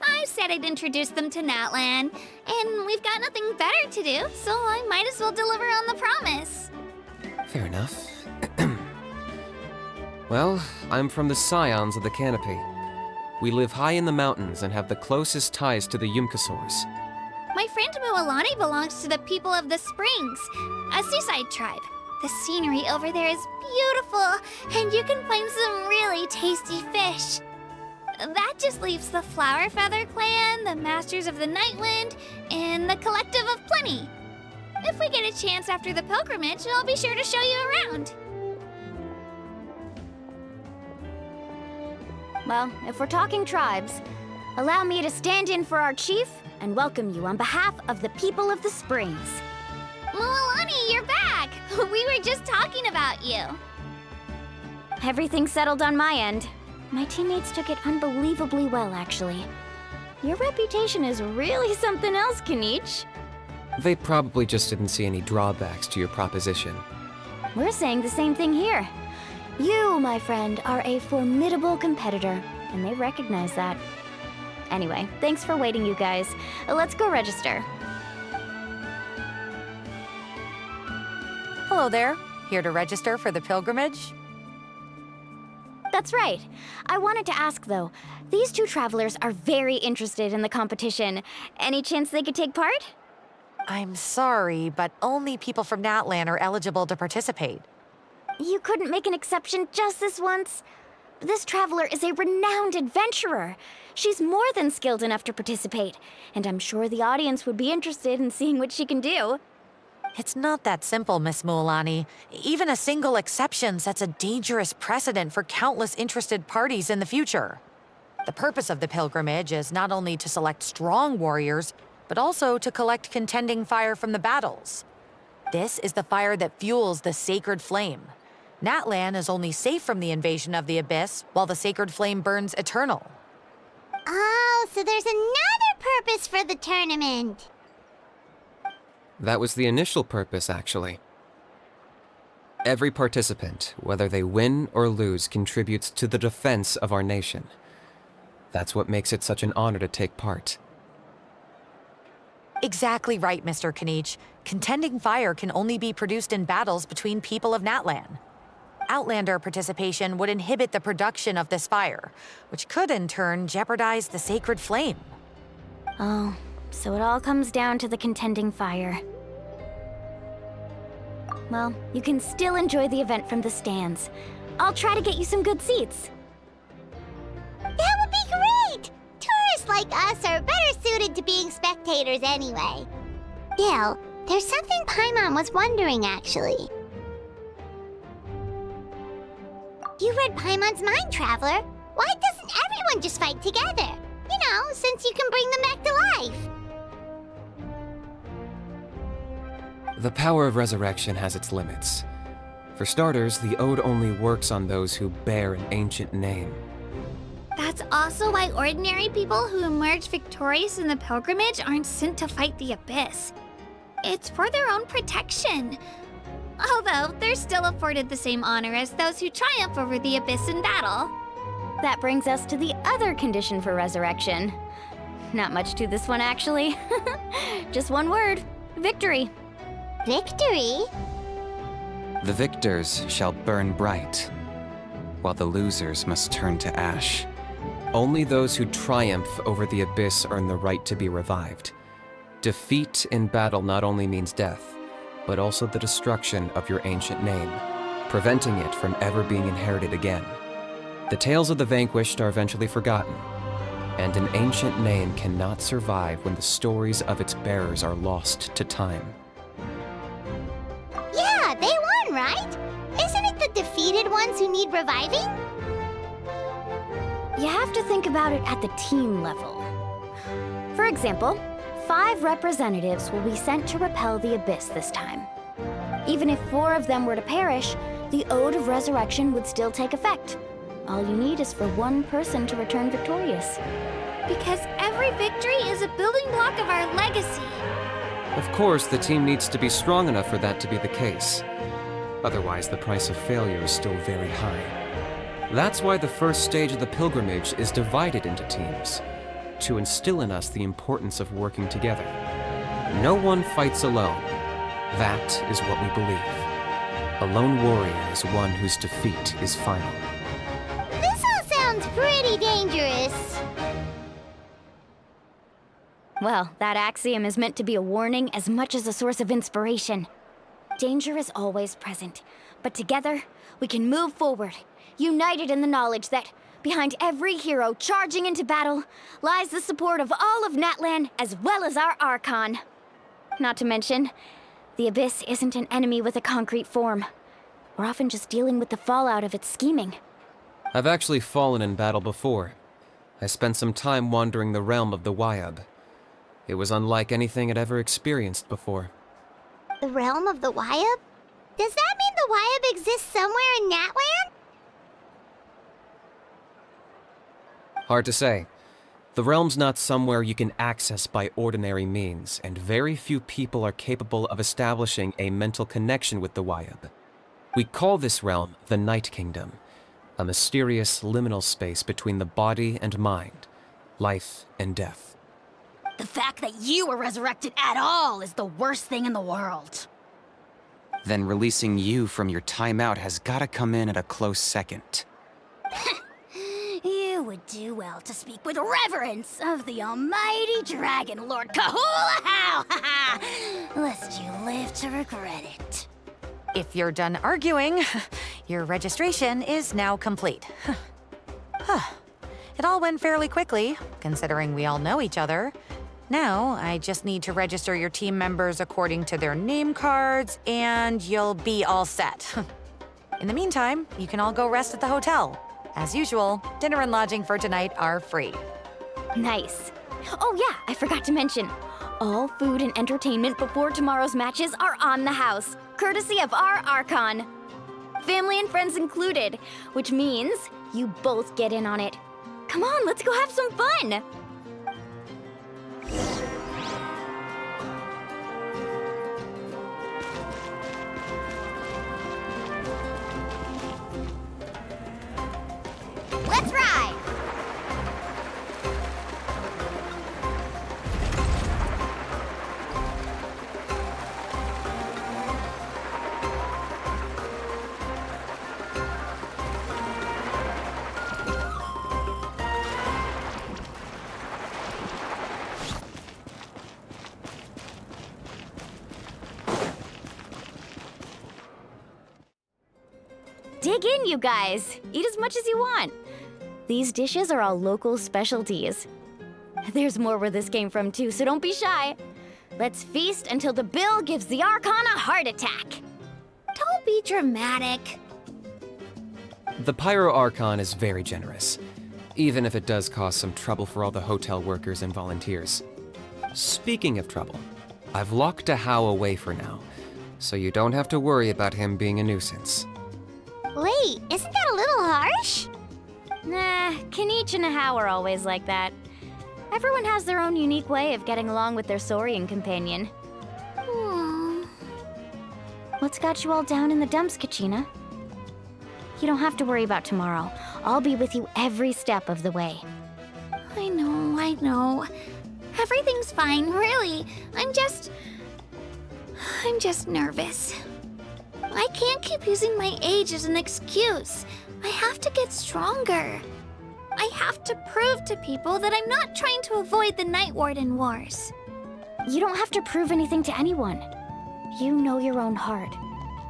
I said I'd introduce them to Natlan, and we've got nothing better to do, so I might as well deliver on the promise. Fair enough. Well, I'm from the Scions of the Canopy. We live high in the mountains and have the closest ties to the Yumkasaurs. My friend Mualani belongs to the people of the Springs, a seaside tribe. The scenery over there is beautiful, and you can find some really tasty fish. That just leaves the Flower Feather Clan, the Masters of the Nightwind, and the Collective of Plenty. If we get a chance after the pilgrimage, I'll be sure to show you around. Well, if we're talking tribes, allow me to stand in for our chief and welcome you on behalf of the people of the Springs. Mualani, you're back! We were just talking about you. Everything's settled on my end. My teammates took it unbelievably well, actually. Your reputation is really something else, Kanich. They probably just didn't see any drawbacks to your proposition. We're saying the same thing here. You, my friend, are a formidable competitor, and they recognize that. Anyway, thanks for waiting, you guys. Let's go register. Hello there. Here to register for the pilgrimage? That's right. I wanted to ask, though. These two travelers are very interested in the competition. Any chance they could take part? I'm sorry, but only people from Natlan are eligible to participate. You couldn't make an exception just this once? This traveler is a renowned adventurer. She's more than skilled enough to participate, and I'm sure the audience would be interested in seeing what she can do. It's not that simple, Miss Mualani. Even a single exception sets a dangerous precedent for countless interested parties in the future. The purpose of the pilgrimage is not only to select strong warriors, but also to collect contending fire from the battles. This is the fire that fuels the sacred flame. Natlan is only safe from the invasion of the Abyss, while the sacred flame burns eternal. Oh, so there's another purpose for the tournament. That was the initial purpose, actually. Every participant, whether they win or lose, contributes to the defense of our nation. That's what makes it such an honor to take part. Exactly right, Mr. Kanich. Contending fire can only be produced in battles between people of Natlan. Outlander participation would inhibit the production of this fire, which could in turn jeopardize the sacred flame. Oh, so it all comes down to the contending fire. Well, you can still enjoy the event from the stands. I'll try to get you some good seats. That would be great! Tourists like us are better suited to being spectators anyway. Still, there's something Paimon was wondering, actually. You read Paimon's mind, Traveler. Why doesn't everyone just fight together? You know, since you can bring them back to life. The power of resurrection has its limits. For starters, the Ode only works on those who bear an ancient name. That's also why ordinary people who emerge victorious in the pilgrimage aren't sent to fight the Abyss. It's for their own protection. Although, they're still afforded the same honor as those who triumph over the Abyss in battle. That brings us to the other condition for resurrection. Not much to this one, actually. Just one word: victory. Victory? The victors shall burn bright, while the losers must turn to ash. Only those who triumph over the Abyss earn the right to be revived. Defeat in battle not only means death, but also the destruction of your ancient name, preventing it from ever being inherited again. The tales of the vanquished are eventually forgotten, and an ancient name cannot survive when the stories of its bearers are lost to time. Yeah, they won, right? Isn't it the defeated ones who need reviving? You have to think about it at the team level. For example, 5 representatives will be sent to repel the Abyss this time. Even if 4 of them were to perish, the Ode of Resurrection would still take effect. All you need is for 1 person to return victorious. Because every victory is a building block of our legacy. Of course, the team needs to be strong enough for that to be the case. Otherwise, the price of failure is still very high. That's why the first stage of the pilgrimage is divided into teams, to instill in us the importance of working together. No one fights alone. That is what we believe. A lone warrior is one whose defeat is final. This all sounds pretty dangerous. Well, that axiom is meant to be a warning as much as a source of inspiration. Danger is always present, but together, we can move forward, united in the knowledge that behind every hero charging into battle lies the support of all of Natlan as well as our Archon. Not to mention, the Abyss isn't an enemy with a concrete form. We're often just dealing with the fallout of its scheming. I've actually fallen in battle before. I spent some time wandering the realm of the Wyab. It was unlike anything I'd ever experienced before. The realm of the Wyab? Does that mean the Wyab exists somewhere in Natland? Hard to say. The realm's not somewhere you can access by ordinary means, and very few people are capable of establishing a mental connection with the Wyab. We call this realm the Night Kingdom, a mysterious liminal space between the body and mind, life and death. The fact that you were resurrected at all is the worst thing in the world. Then releasing you from your timeout has gotta come in at a close second. You would do well to speak with reverence of the almighty Dragon Lord Kahula-How! Lest you live to regret it. If you're done arguing, your registration is now complete. It all went fairly quickly, considering we all know each other. Now, I just need to register your team members according to their name cards, and you'll be all set. In the meantime, you can all go rest at the hotel. As usual, dinner and lodging for tonight are free. Nice. Oh yeah, I forgot to mention. All food and entertainment before tomorrow's matches are on the house, courtesy of our Archon. Family and friends included, which means you both get in on it. Come on, let's go have some fun! Let's ride! Dig in, you guys. Eat as much as you want. These dishes are all local specialties. There's more where this came from too, so don't be shy. Let's feast until the bill gives the Archon a heart attack. Don't be dramatic. The Pyro Archon is very generous, even if it does cause some trouble for all the hotel workers and volunteers. Speaking of trouble, I've locked a How away for now, so you don't have to worry about him being a nuisance. Wait, isn't that a little harsh? Nah, Kanich and How are always like that. Everyone has their own unique way of getting along with their Saurian companion. What's got you all down in the dumps, Kachina? You don't have to worry about tomorrow. I'll be with you every step of the way. I know. Everything's fine, really. I'm just nervous. I can't keep using my age as an excuse. I have to get stronger. I have to prove to people that I'm not trying to avoid the Night Warden Wars. You don't have to prove anything to anyone. You know your own heart.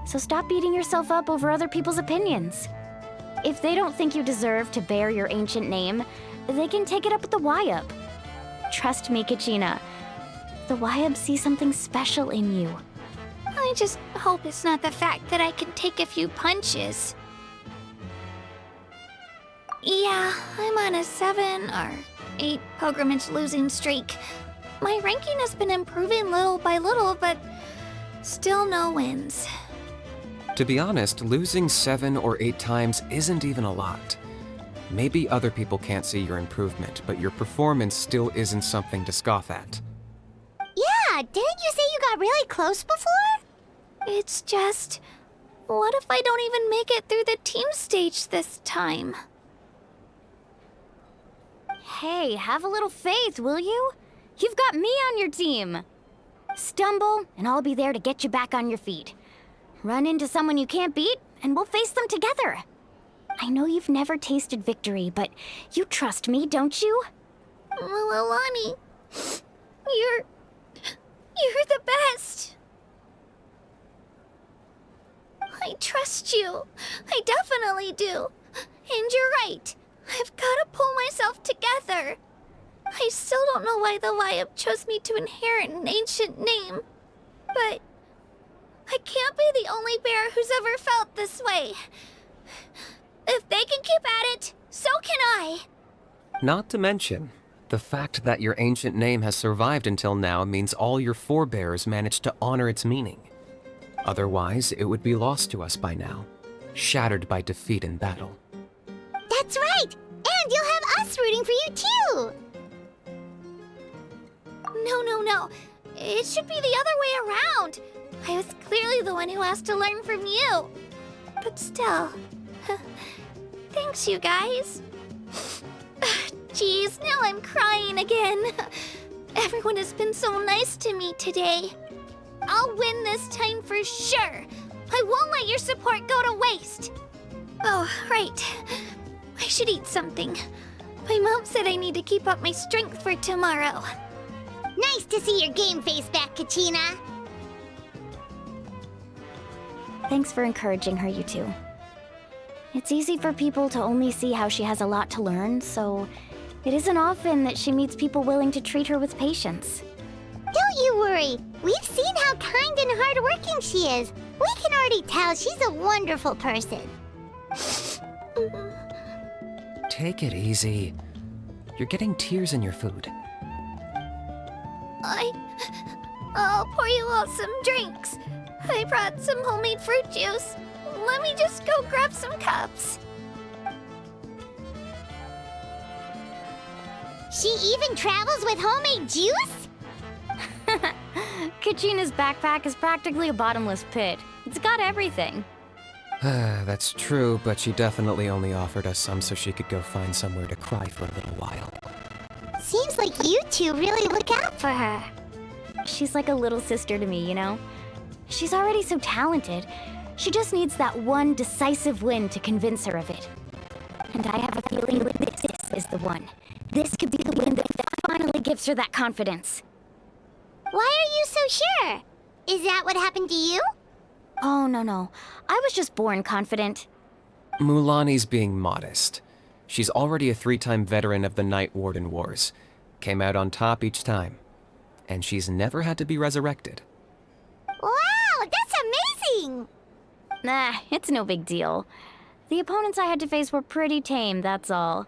So stop beating yourself up over other people's opinions. If they don't think you deserve to bear your ancient name, they can take it up with the Wyab. Trust me, Kachina. The Wyab see something special in you. I just hope it's not the fact that I can take a few punches. Yeah, I'm on a 7 or 8 pilgrimage losing streak. My ranking has been improving little by little, but still no wins. To be honest, losing 7 or 8 times isn't even a lot. Maybe other people can't see your improvement, but your performance still isn't something to scoff at. Yeah, didn't you say you got really close before? It's just, what if I don't even make it through the team stage this time? Hey, have a little faith, will you? You've got me on your team. Stumble, and I'll be there to get you back on your feet. Run into someone you can't beat, and we'll face them together. I know you've never tasted victory, but you trust me, don't you? Alani, you're the best. I trust you. I definitely do. And you're right. I've got to pull myself together. I still don't know why the Wyab chose me to inherit an ancient name. But I can't be the only bear who's ever felt this way. If they can keep at it, so can I. Not to mention, the fact that your ancient name has survived until now means all your forebears managed to honor its meaning. Otherwise, it would be lost to us by now, shattered by defeat in battle. That's right! And you'll have us rooting for you too! No. It should be the other way around. I was clearly the one who asked to learn from you. But still, thanks, you guys. Geez, now I'm crying again. Everyone has been so nice to me today. I'll win this time for sure. I won't let your support go to waste. Oh, right. I should eat something. My mom said I need to keep up my strength for tomorrow. Nice to see your game face back, Kachina. Thanks for encouraging her, you two. It's easy for people to only see how she has a lot to learn, so it isn't often that she meets people willing to treat her with patience. Don't you worry. We've seen how kind and hardworking she is. We can already tell she's a wonderful person. Take it easy. You're getting tears in your food. I'll pour you all some drinks. I brought some homemade fruit juice. Let me just go grab some cups. She even travels with homemade juice? Kachina's backpack is practically a bottomless pit. It's got everything. That's true, but she definitely only offered us some so she could go find somewhere to cry for a little while. Seems like you two really look out for her. She's like a little sister to me, you know? She's already so talented. She just needs that one decisive win to convince her of it. And I have a feeling that this is the one. This could be the win that finally gives her that confidence. Why are you so sure? Is that what happened to you? Oh, no. I was just born confident. Mulani's being modest. She's already a 3-time veteran of the Night Warden Wars. Came out on top each time. And she's never had to be resurrected. Wow, that's amazing! Nah, it's no big deal. The opponents I had to face were pretty tame, that's all.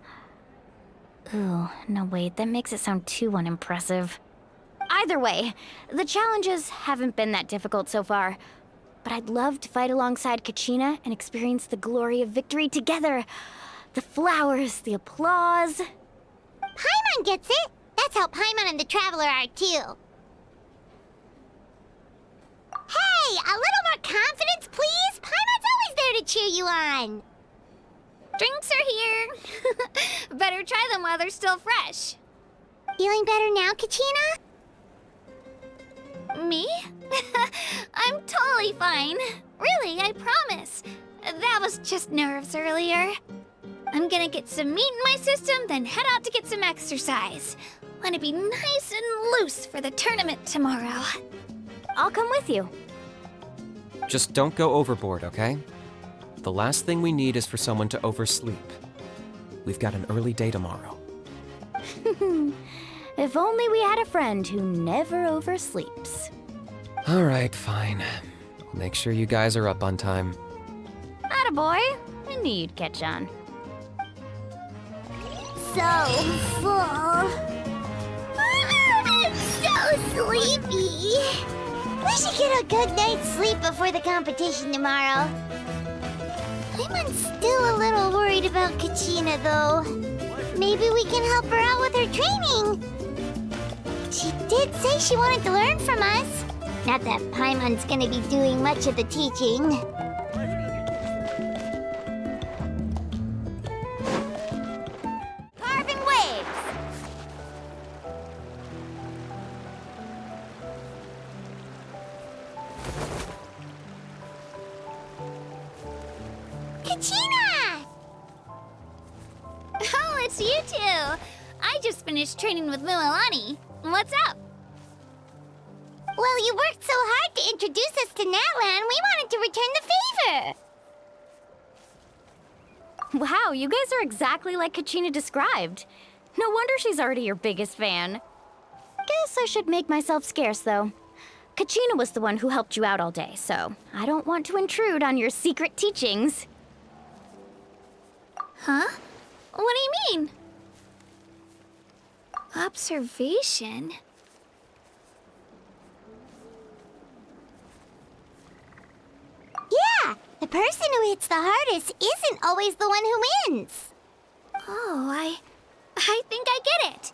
Ooh, no wait, that makes it sound too unimpressive. Either way, the challenges haven't been that difficult so far. But I'd love to fight alongside Kachina and experience the glory of victory together. The flowers, the applause. Paimon gets it! That's how Paimon and the Traveler are too. Hey, a little more confidence, please! Paimon's always there to cheer you on! Drinks are here. Better try them while they're still fresh. Feeling better now, Kachina? Me? I'm totally fine. Really, I promise. That was just nerves earlier. I'm gonna get some meat in my system, then head out to get some exercise. Want to be nice and loose for the tournament tomorrow. I'll come with you. Just don't go overboard, okay? The last thing we need is for someone to oversleep. We've got an early day tomorrow. If only we had a friend who never oversleeps. All right, fine. I'll make sure you guys are up on time. Attaboy. I knew you'd catch on. So full. I'm so sleepy. We should get a good night's sleep before the competition tomorrow. I'm still a little worried about Kachina, though. Maybe we can help her out with her training. She did say she wanted to learn from us. Not that Paimon's gonna be doing much of the teaching. Carving waves! Kachina! Oh, it's you two. I just finished training with Mulani. What's up? Well, you worked so hard to introduce us to Natlan, we wanted to return the favor. Wow, you guys are exactly like Kachina described. No wonder she's already your biggest fan. Guess I should make myself scarce, though. Kachina was the one who helped you out all day, so I don't want to intrude on your secret teachings. Huh? What do you mean? Observation? person who hits the hardest isn't always the one who wins. Oh, I think I get it.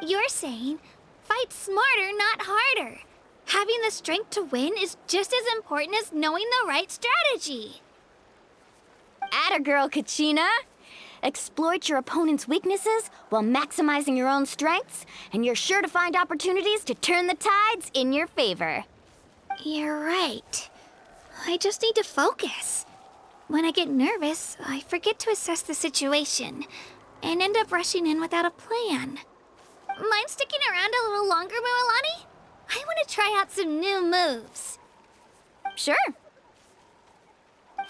You're saying fight smarter, not harder. Having the strength to win is just as important as knowing the right strategy. Atta girl, Kachina! Exploit your opponent's weaknesses while maximizing your own strengths, and you're sure to find opportunities to turn the tides in your favor. You're right. I just need to focus. When I get nervous, I forget to assess the situation and end up rushing in without a plan. Mind sticking around a little longer, Mualani? I want to try out some new moves. Sure.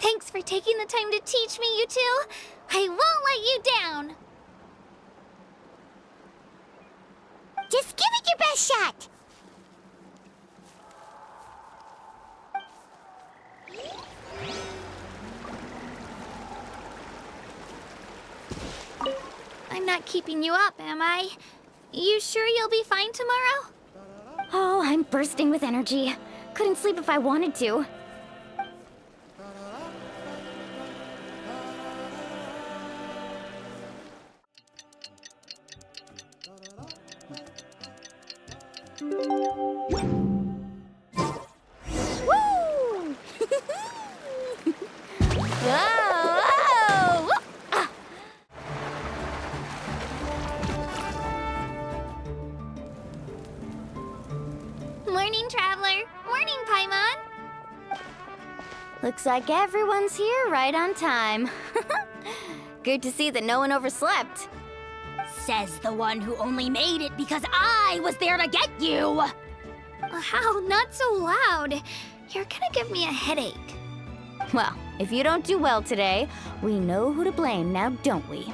Thanks for taking the time to teach me, you two. I won't let you down. Just give it your best shot. I'm not keeping you up, am I? You sure you'll be fine tomorrow? Oh, I'm bursting with energy. Couldn't sleep if I wanted to. Woo! Whoa! Ah. Morning, Traveler. Morning, Paimon. Looks like everyone's here right on time. Good to see that no one overslept. Says the one who only made it because I was there to get you. How? Not so loud. You're gonna give me a headache. Well, if you don't do well today, we know who to blame now, don't we?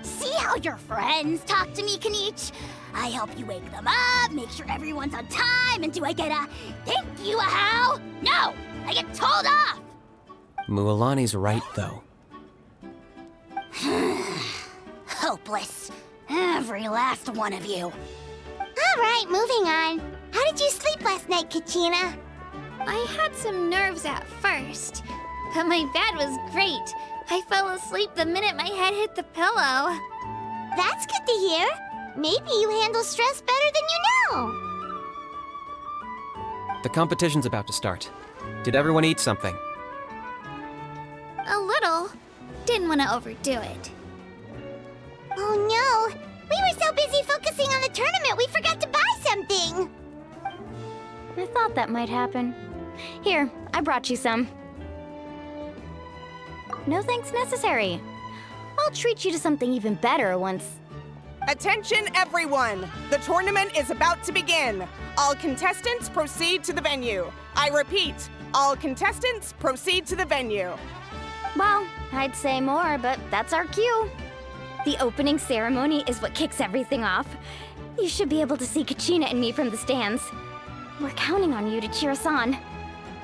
See how your friends talk to me, Kanich? I help you wake them up, make sure everyone's on time, and do I get a thank you, a how? No! I get told off! Mualani's right, though. Hopeless. Every last one of you. All right, moving on. How did you sleep last night, Kachina? I had some nerves at first, but my bed was great. I fell asleep the minute my head hit the pillow. That's good to hear. Maybe you handle stress better than you know. The competition's about to start. Did everyone eat something? A little. Didn't want to overdo it. Oh no! We were so busy focusing on the tournament we forgot to buy something! I thought that might happen. Here, I brought you some. No thanks necessary. I'll treat you to something even better once... Attention everyone! The tournament is about to begin. All contestants proceed to the venue. I repeat, all contestants proceed to the venue. Well, I'd say more, but that's our cue. The opening ceremony is what kicks everything off. You should be able to see Kachina and me from the stands. We're counting on you to cheer us on.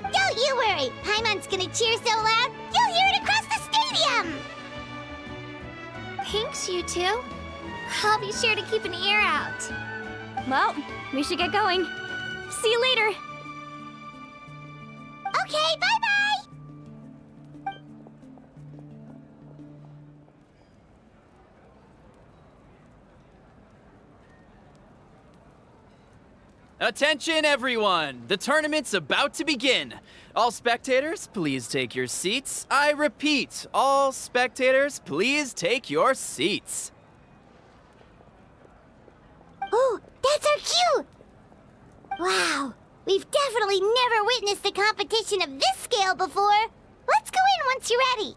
Don't you worry! Paimon's gonna cheer so loud, you'll hear it across the stadium! Thanks, you two. I'll be sure to keep an ear out. Well, we should get going. See you later. Okay, bye-bye! Attention, everyone! The tournament's about to begin. All spectators, please take your seats. I repeat, all spectators, please take your seats. Oh, that's our cue! Wow, we've definitely never witnessed a competition of this scale before. Let's go in once you're ready.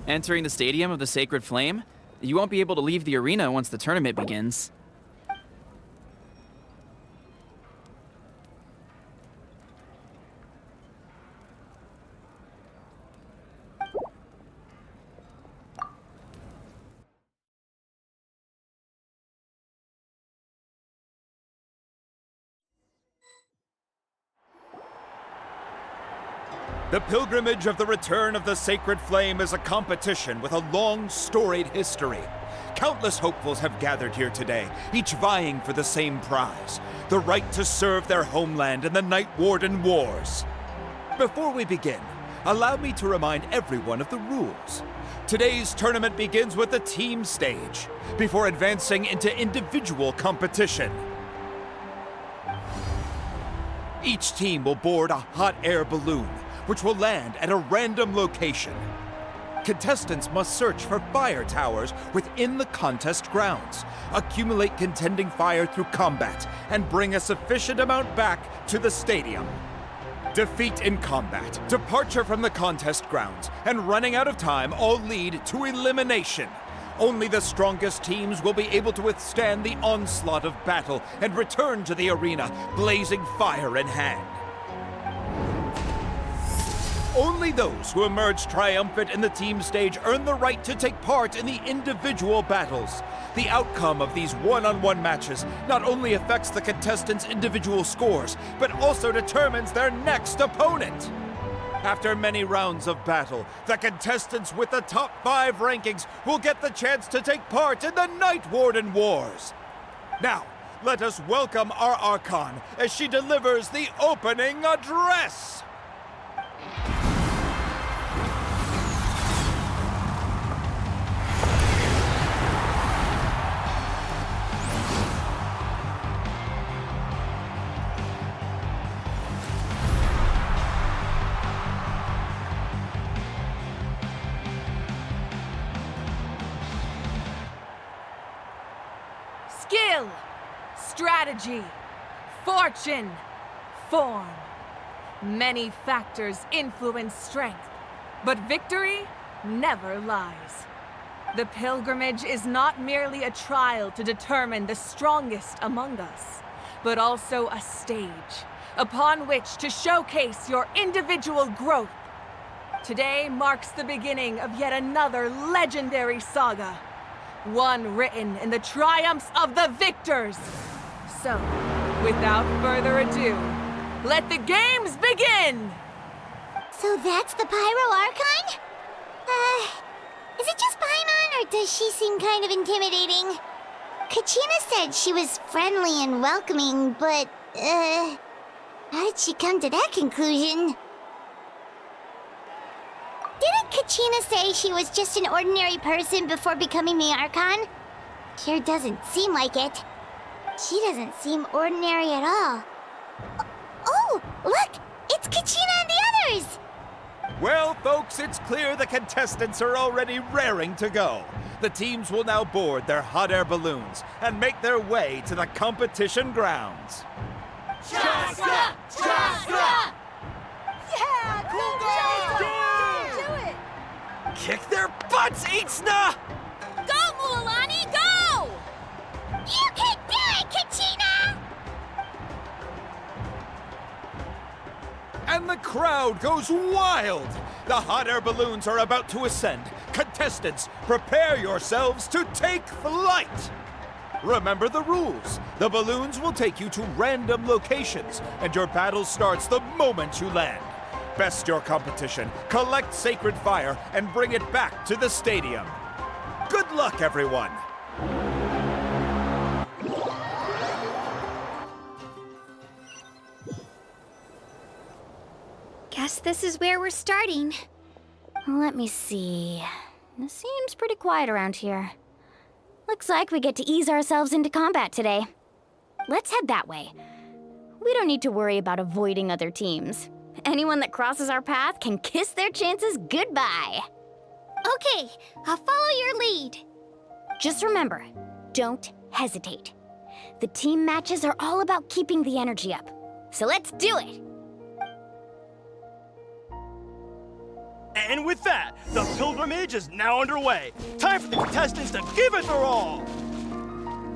Entering the Stadium of the Sacred Flame, you won't be able to leave the arena once the tournament begins. The pilgrimage of the return of the Sacred Flame is a competition with a long, storied history. Countless hopefuls have gathered here today, each vying for the same prize, the right to serve their homeland in the Night Warden Wars. Before we begin, allow me to remind everyone of the rules. Today's tournament begins with the team stage, before advancing into individual competition. Each team will board a hot air balloon, which will land at a random location. Contestants must search for fire towers within the contest grounds, accumulate contending fire through combat, and bring a sufficient amount back to the stadium. Defeat in combat, departure from the contest grounds, and running out of time all lead to elimination. Only the strongest teams will be able to withstand the onslaught of battle and return to the arena, blazing fire in hand. Only those who emerge triumphant in the team stage earn the right to take part in the individual battles. The outcome of these one-on-one matches not only affects the contestants' individual scores, but also determines their next opponent. After many rounds of battle, the contestants with the top 5 rankings will get the chance to take part in the Night Warden Wars. Now, let us welcome our Archon as she delivers the opening address. Skill, strategy, fortune, form. Many factors influence strength, but victory never lies. The pilgrimage is not merely a trial to determine the strongest among us, but also a stage upon which to showcase your individual growth. Today marks the beginning of yet another legendary saga. One written in the triumphs of the victors. So, without further ado, let the games begin! So that's the Pyro Archon? Is it just Paimon, or does she seem kind of intimidating? Kachina said she was friendly and welcoming, but, how did she come to that conclusion? Didn't Kachina say she was just an ordinary person before becoming the Archon? Sure doesn't seem like it. She doesn't seem ordinary at all. Oh, look! It's Kachina and the others! Well, folks, it's clear the contestants are already raring to go. The teams will now board their hot air balloons and make their way to the competition grounds. Chaska! Chaska! Yeah, cool guys! Kick their butts, Itzna! Go, Mualani, go! You can do it, Kachina! And the crowd goes wild! The hot air balloons are about to ascend. Contestants, prepare yourselves to take flight! Remember the rules. The balloons will take you to random locations, and your battle starts the moment you land. Best your competition, collect sacred fire, and bring it back to the stadium. Good luck, everyone! Guess this is where we're starting. Let me see. It seems pretty quiet around here. Looks like we get to ease ourselves into combat today. Let's head that way. We don't need to worry about avoiding other teams. Anyone that crosses our path can kiss their chances goodbye. Okay, I'll follow your lead. Just remember, don't hesitate. The team matches are all about keeping the energy up. So let's do it! And with that, the pilgrimage is now underway. Time for the contestants to give it their all!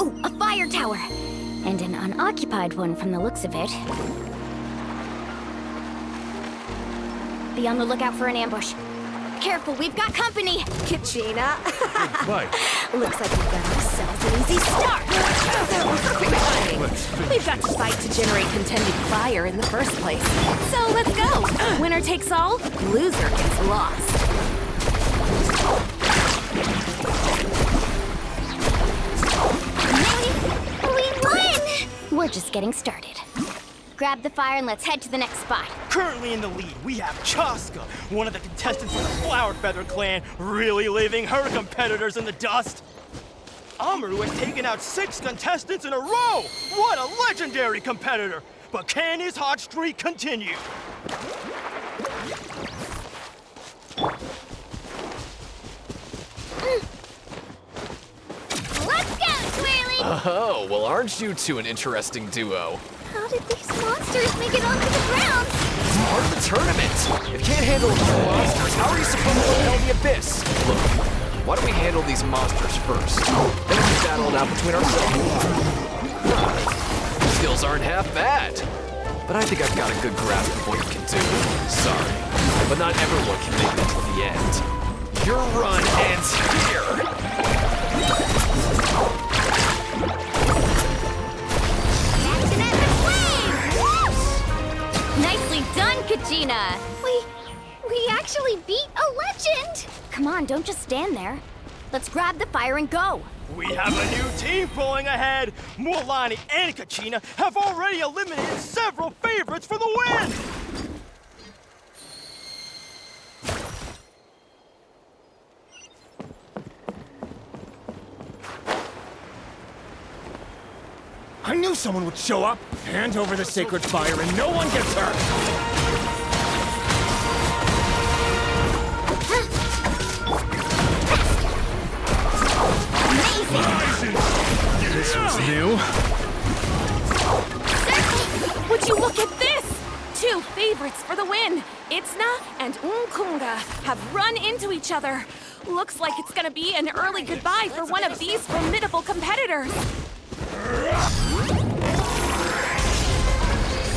Ooh, a fire tower! And an unoccupied one from the looks of it. Be on the lookout for an ambush. Careful, we've got company! Kachina. Looks like we've got ourselves an easy start! Perfect timing. We've got to fight to generate contending fire in the first place. So let's go! Winner takes all, loser gets lost. we're just getting started. Grab the fire and let's head to the next spot. Currently in the lead, we have Chaska, one of the contestants from the Flower Feather clan, really leaving her competitors in the dust. Amaru has taken out 6 contestants in a row! What a legendary competitor! But can his hot streak continue? Let's go, Swirly! Oh, well, aren't you two an interesting duo? How did these monsters make it onto the ground? It's part of the tournament. If you can't handle a few monsters, how are you supposed to repel the abyss? Look, why don't we handle these monsters first? Then we can battle it out between ourselves. Skills aren't half bad. But I think I've got a good grasp of what you can do. Sorry, but not everyone can make it to the end. Your run ends here! Nicely done, Kachina! We actually beat a legend! Come on, don't just stand there. Let's grab the fire and go. We have a new team pulling ahead. Mualani and Kachina have already eliminated several favorites for the win. I knew someone would show up. Hand over the sacred fire and no one gets hurt. This was new. Would you look at this? 2 favorites for the win. Itzna and Unkunga have run into each other. Looks like it's gonna be an early goodbye for one of these formidable competitors.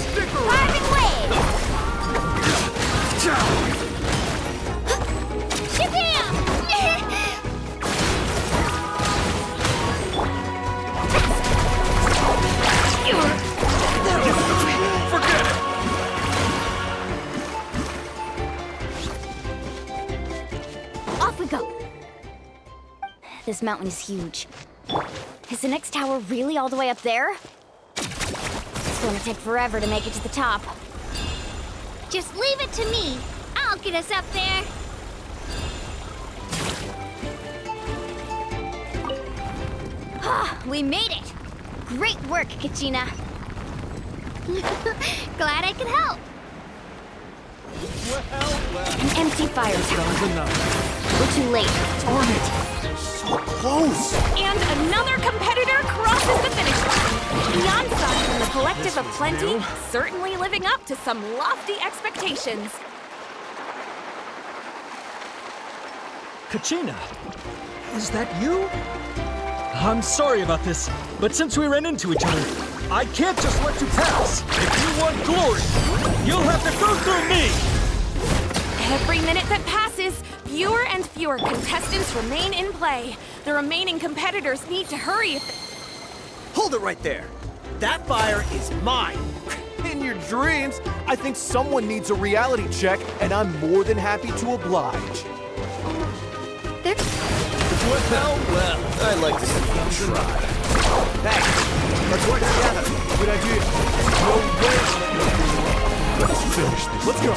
Stick around! Forget it! Off we go. This mountain is huge. Is the next tower really all the way up there? It's gonna take forever to make it to the top. Just leave it to me. I'll get us up there. Ah, we made it! Great work, Kachina. Glad I could help. An empty fire tower. We're too late. Darn it. So close! And another competitor crosses the finish line. Beyonce from the Collective of Plenty, certainly living up to some lofty expectations. Kachina, is that you? I'm sorry about this, but since we ran into each other, I can't just let you pass. If you want glory, you'll have to go through me! Every minute that passes, fewer and fewer contestants remain in play. The remaining competitors need to hurry. Hold it right there. That fire is mine. In your dreams, I think someone needs a reality check, and I'm more than happy to oblige. Well, I'd like to see you try. Hey, let's work together. Good idea. No way. Let's finish this. Let's go.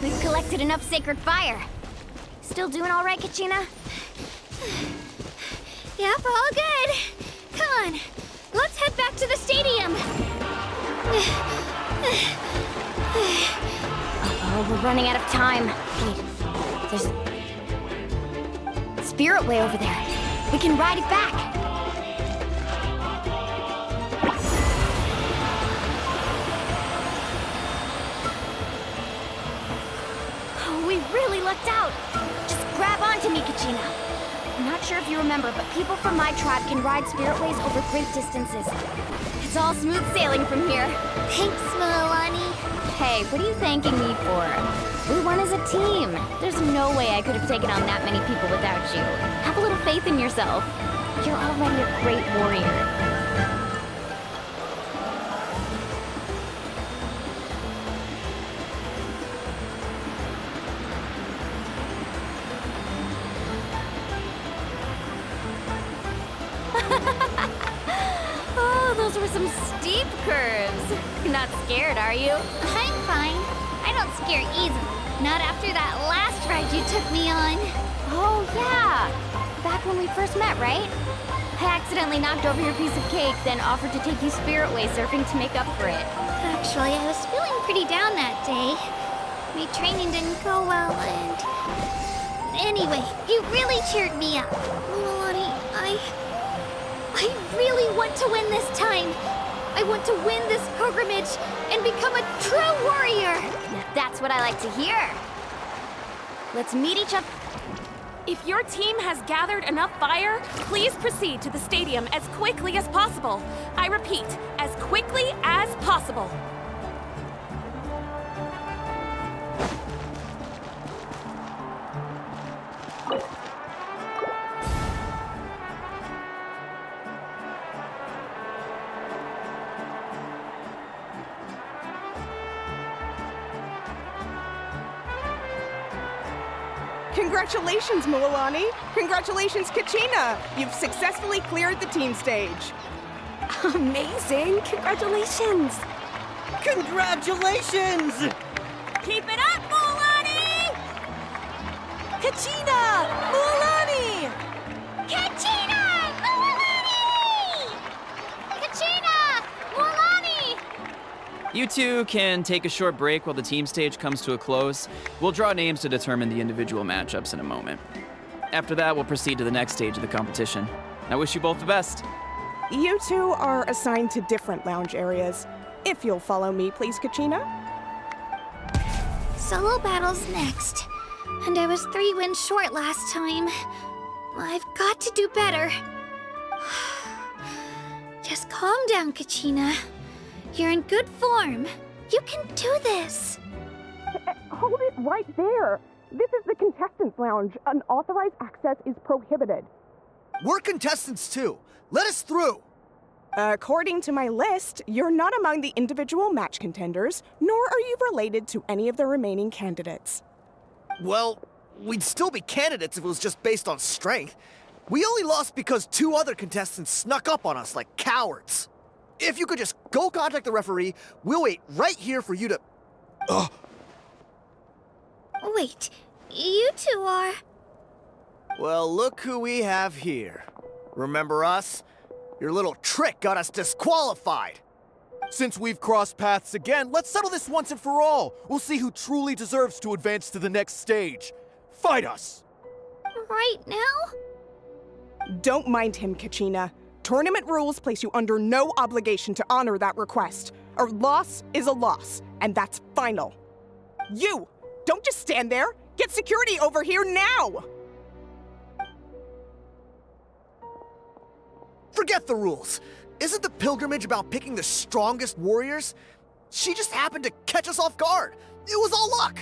We've collected enough sacred fire. Still doing all right, Kachina? Yep, all good. Come on, let's head back to the stadium. Oh, we're running out of time. Wait, there's a spirit way over there. We can ride it back. Oh, we really lucked out. Just grab onto me, Kachina. I'm not sure if you remember, but people from my tribe can ride spiritways over great distances. It's all smooth sailing from here. Thanks, Mualani. Hey, what are you thanking me for? We won as a team. There's no way I could have taken on that many people without you. Have a little faith in yourself. You're already a great warrior. Those were some steep curves. You're not scared, are you? I'm fine. I don't scare easily. Not after that last ride you took me on. Oh, yeah. Back when we first met, right? I accidentally knocked over your piece of cake, then offered to take you spirit way surfing to make up for it. Actually, I was feeling pretty down that day. My training didn't go well, and... Anyway, you really cheered me up. Milani, I really want to win this time. I want to win this pilgrimage and become a true warrior. That's what I like to hear. Let's meet each other. If your team has gathered enough fire, please proceed to the stadium as quickly as possible. I repeat, as quickly as possible. Congratulations, Milani! Congratulations, Kachina! You've successfully cleared the team stage. Amazing! Congratulations! Congratulations! Keep it up, Milani! Kachina! Milani! Kachina! Milani! Kachina! Milani! You two can take a short break while the team stage comes to a close. We'll draw names to determine the individual matchups in a moment. After that, we'll proceed to the next stage of the competition. I wish you both the best. You two are assigned to different lounge areas. If you'll follow me, please, Kachina. Solo battle's next. And I was 3 wins short last time. I've got to do better. Just calm down, Kachina. You're in good form. You can do this. Hold it right there. This is the contestants' lounge. Unauthorized access is prohibited. We're contestants too. Let us through. According to my list, you're not among the individual match contenders, nor are you related to any of the remaining candidates. Well, we'd still be candidates if it was just based on strength. We only lost because 2 other contestants snuck up on us like cowards. If you could just go contact the referee, we'll wait right here for you to... Ugh. Wait, you two are... Well, look who we have here. Remember us? Your little trick got us disqualified. Since we've crossed paths again, let's settle this once and for all. We'll see who truly deserves to advance to the next stage. Fight us! Right now? Don't mind him, Kachina. Tournament rules place you under no obligation to honor that request. A loss is a loss, and that's final. You! Don't just stand there! Get security over here now! Forget the rules. Isn't the pilgrimage about picking the strongest warriors? She just happened to catch us off guard. It was all luck.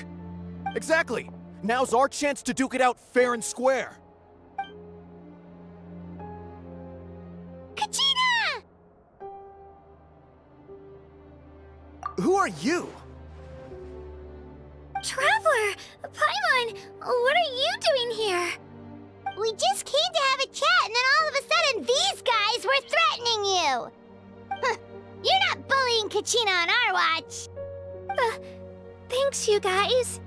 Exactly. Now's our chance to duke it out fair and square. Kachina! Who are you? Traveler! Paimon! What are you doing here? We just came to have a chat, and then all of a sudden these guys were threatening you! Huh. You're not bullying Kachina on our watch! Thanks, you guys.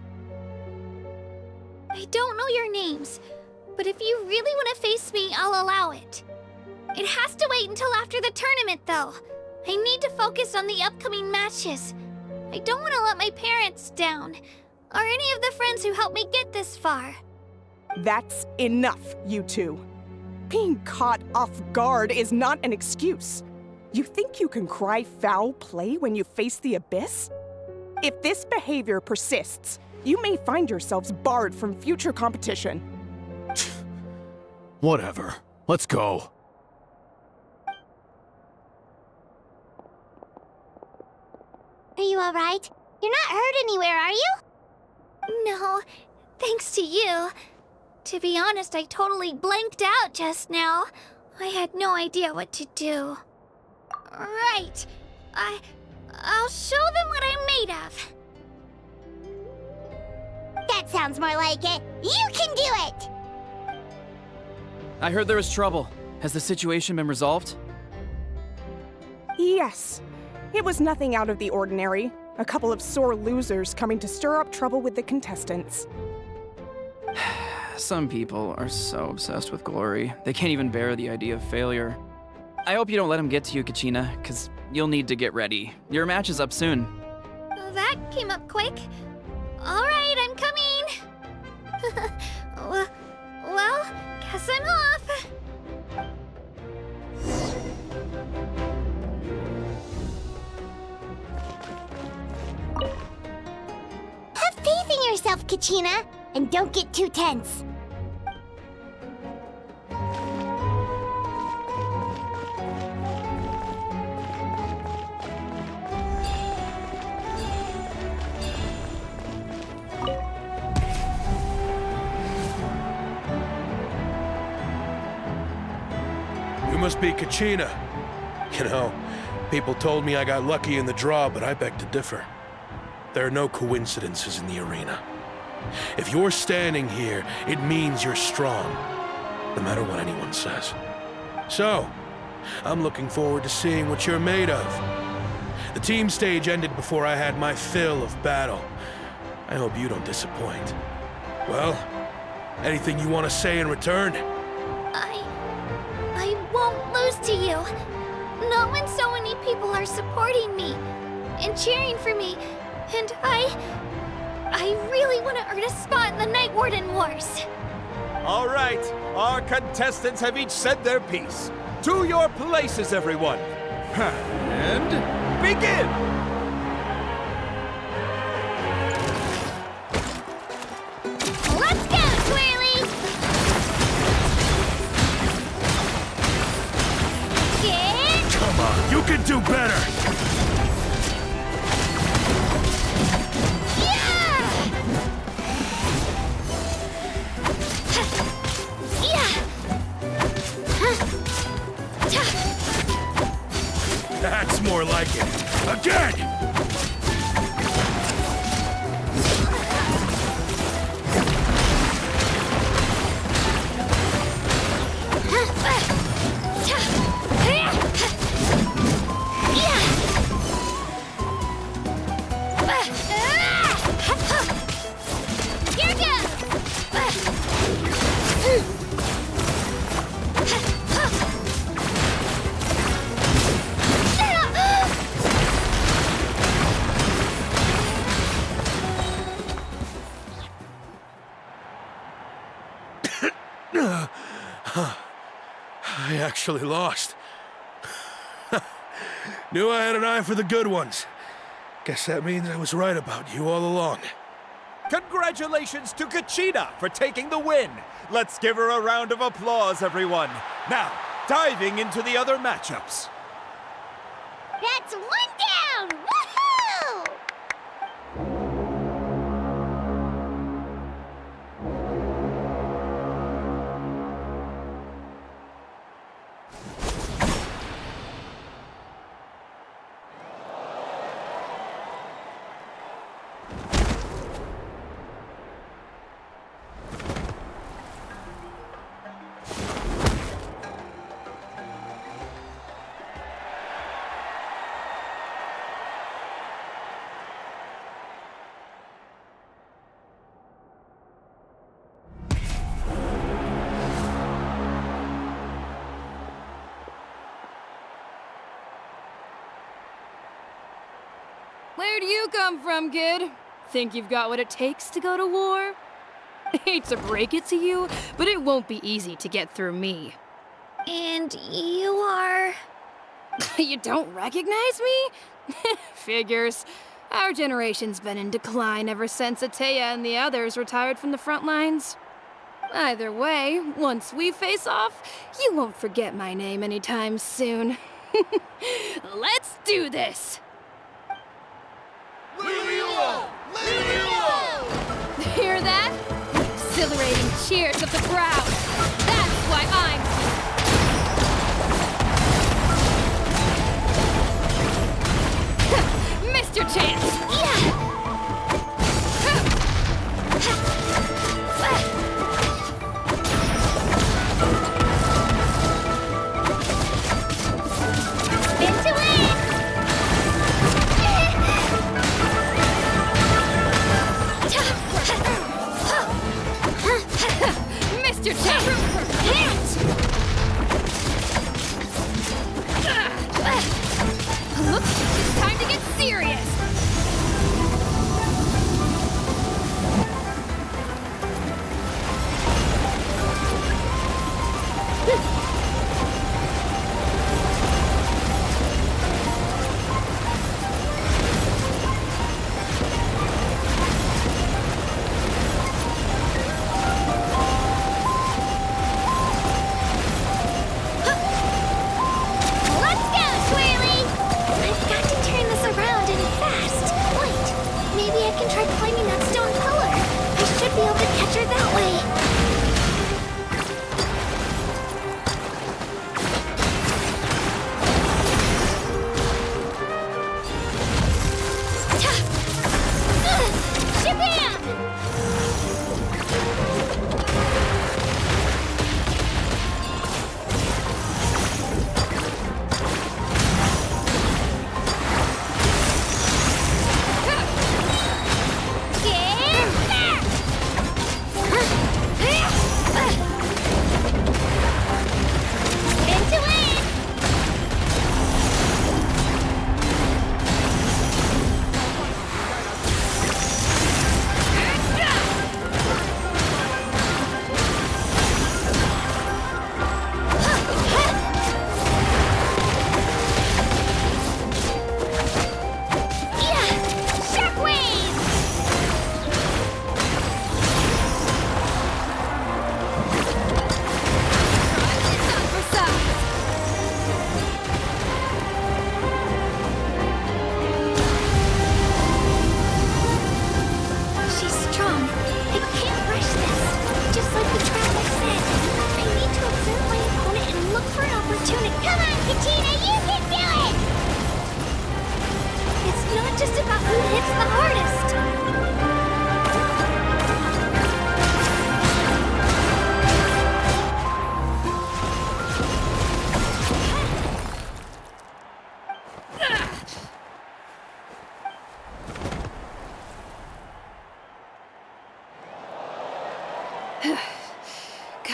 I don't know your names, but if you really want to face me, I'll allow it. It has to wait until after the tournament, though. I need to focus on the upcoming matches. I don't want to let my parents down, or any of the friends who helped me get this far. That's enough, you two. Being caught off guard is not an excuse. You think you can cry foul play when you face the abyss? If this behavior persists, you may find yourselves barred from future competition. Whatever. Let's go. Are you alright? You're not hurt anywhere, are you? No, thanks to you. To be honest, I totally blanked out just now. I had no idea what to do. Right. I'll show them what I'm made of. That sounds more like it. You can do it! I heard there was trouble. Has the situation been resolved? Yes. It was nothing out of the ordinary. A couple of sore losers coming to stir up trouble with the contestants. Some people are so obsessed with glory, they can't even bear the idea of failure. I hope you don't let them get to you, Kachina, because you'll need to get ready. Your match is up soon. That came up quick. All right, I'm coming. Well, guess I'm off. Have faith in yourself, Kachina, and don't get too tense. You must be Kachina. You know, people told me I got lucky in the draw, but I beg to differ. There are no coincidences in the arena. If you're standing here, it means you're strong, no matter what anyone says. So, I'm looking forward to seeing what you're made of. The team stage ended before I had my fill of battle. I hope you don't disappoint. Well, anything you want to say in return? I won't lose to you. Not when so many people are supporting me and cheering for me, and I really want to earn a spot in the Night Warden Wars. All right, our contestants have each said their piece. To your places, everyone. And begin! Let's go, Twirly! Come on, you can do better! That's more like it. Again! Here goes! I actually lost. Knew I had an eye for the good ones. Guess that means I was right about you all along. Congratulations to Kachina for taking the win. Let's give her a round of applause, everyone. Now, diving into the other matchups. That's one down! Woohoo! Where'd you come from, kid? Think you've got what it takes to go to war? Hate to break it to you, but it won't be easy to get through me. And you are... You don't recognize me? Figures. Our generation's been in decline ever since Ateya and the others retired from the front lines. Either way, once we face off, you won't forget my name anytime soon. Let's do this! Hear that? Exhilarating cheers of the proud. That's why I'm... Mr. Chance! Spin to win! Missed your chance! It's time to get serious!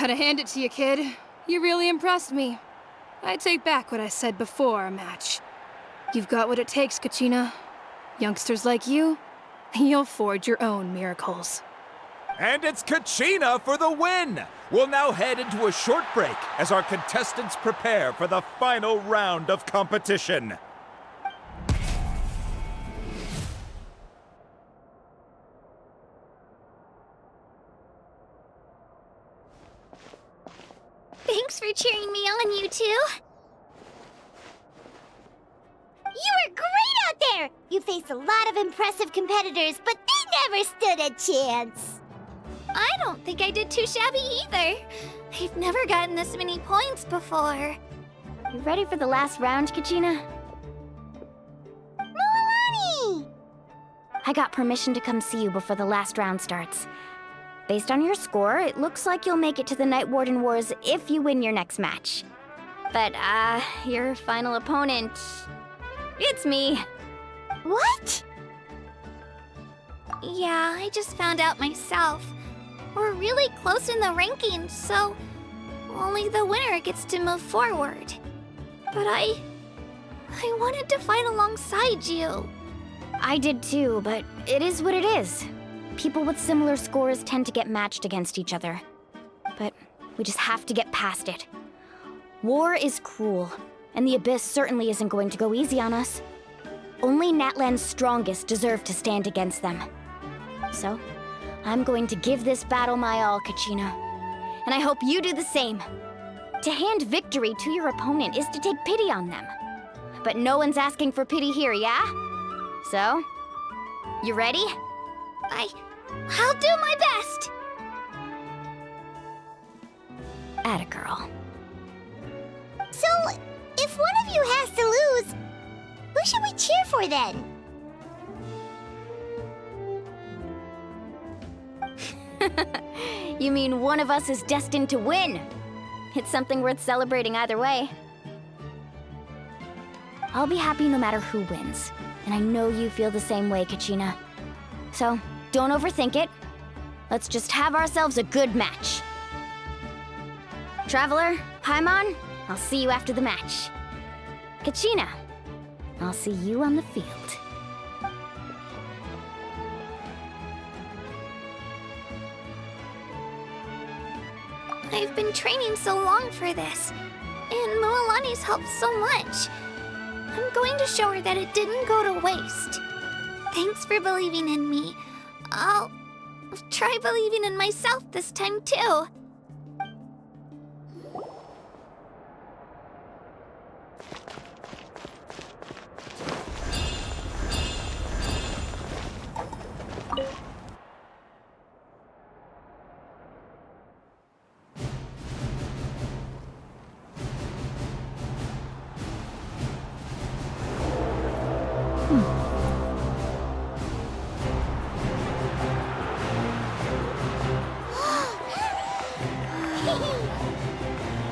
Gotta hand it to you, kid. You really impressed me. I take back what I said before our match. You've got what it takes, Kachina. Youngsters like you, you'll forge your own miracles. And it's Kachina for the win! We'll now head into a short break as our contestants prepare for the final round of competition. Thanks for cheering me on, you two. You were great out there! You faced a lot of impressive competitors, but they never stood a chance. I don't think I did too shabby either. I've never gotten this many points before. You ready for the last round, Kachina? Milani! I got permission to come see you before the last round starts. Based on your score, it looks like you'll make it to the Night Warden Wars if you win your next match. But, your final opponent... it's me. What? Yeah, I just found out myself. We're really close in the rankings, so only the winner gets to move forward. But I wanted to fight alongside you. I did too, but it is what it is. People with similar scores tend to get matched against each other. But we just have to get past it. War is cruel, and the Abyss certainly isn't going to go easy on us. Only Natlan's strongest deserve to stand against them. So, I'm going to give this battle my all, Kachina. And I hope you do the same. To hand victory to your opponent is to take pity on them. But no one's asking for pity here, yeah? So, you ready? I'll do my best! Atta girl. So, if one of you has to lose, who should we cheer for then? You mean one of us is destined to win? It's something worth celebrating either way. I'll be happy no matter who wins. And I know you feel the same way, Kachina. So, don't overthink it. Let's just have ourselves a good match. Traveler, Paimon, I'll see you after the match. Kachina, I'll see you on the field. I've been training so long for this, and Mualani's helped so much. I'm going to show her that it didn't go to waste. Thanks for believing in me. I'll try believing in myself this time too.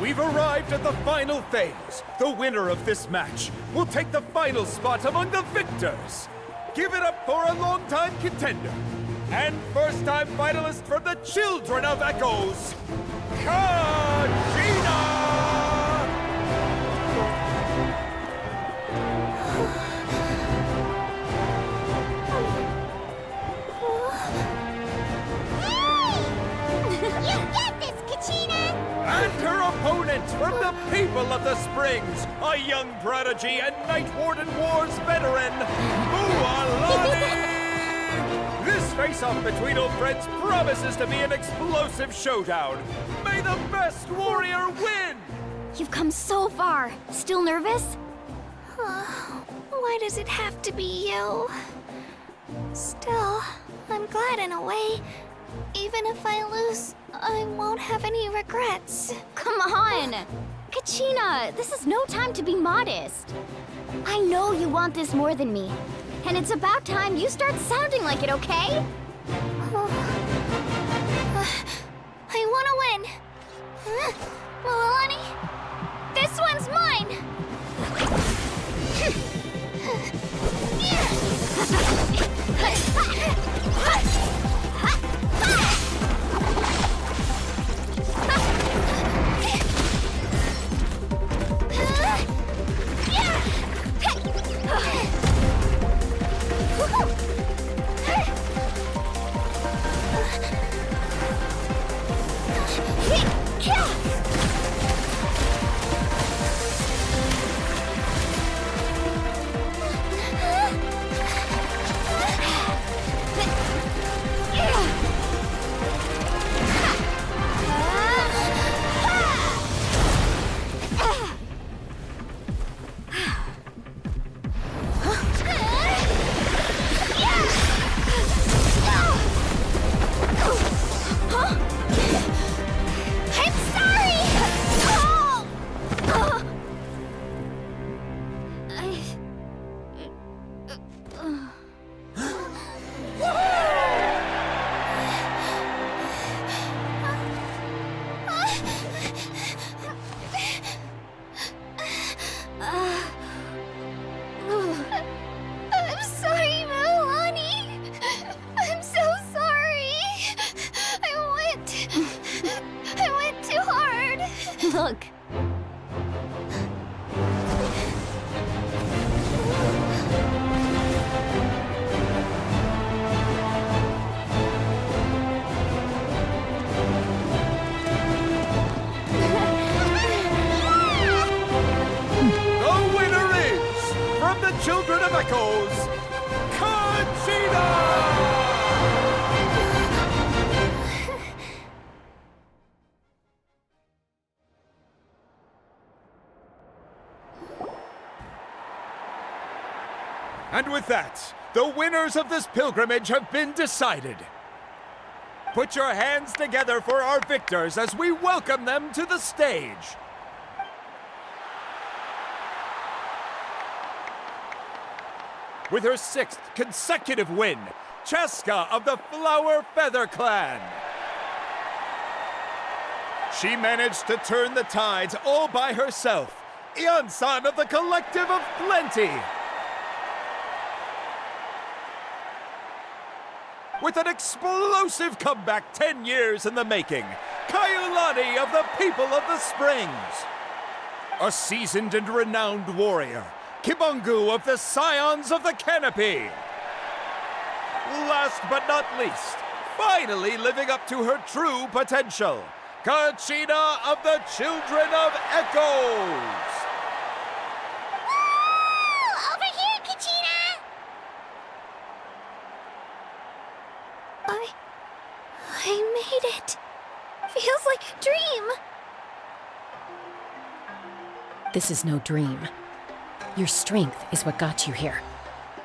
We've arrived at the final phase. The winner of this match will take the final spot among the victors. Give it up for a longtime contender and first-time finalist from the Children of Echoes, Kachina! You get this, Kachina! And her opponent from the People of the Springs, a young prodigy and Night Warden Wars veteran, Mualani! This face-off between old friends promises to be an explosive showdown. May the best warrior win! You've come so far. Still nervous? Why does it have to be you? Still, I'm glad in a way. Even if I lose, I won't have any regrets. Come on! Kachina, this is no time to be modest. I know you want this more than me. And it's about time you start sounding like it, okay? I want to win. Mualani, this one's mine. Look. The winner is, from the Children of Echoes, Kachina! And with that, the winners of this pilgrimage have been decided. Put your hands together for our victors as we welcome them to the stage. With her 6th consecutive win, Cheska of the Flower Feather Clan. She managed to turn the tides all by herself. Ian-san of the Collective of Plenty. with an explosive comeback 10 years in the making, Kaiulani of the People of the Springs. A seasoned and renowned warrior, Kibungu of the Scions of the Canopy. Last but not least, finally living up to her true potential, Kachina of the Children of Echoes. Woo! Over here, Kachina! I made it. Feels like a dream. This is no dream. Your strength is what got you here.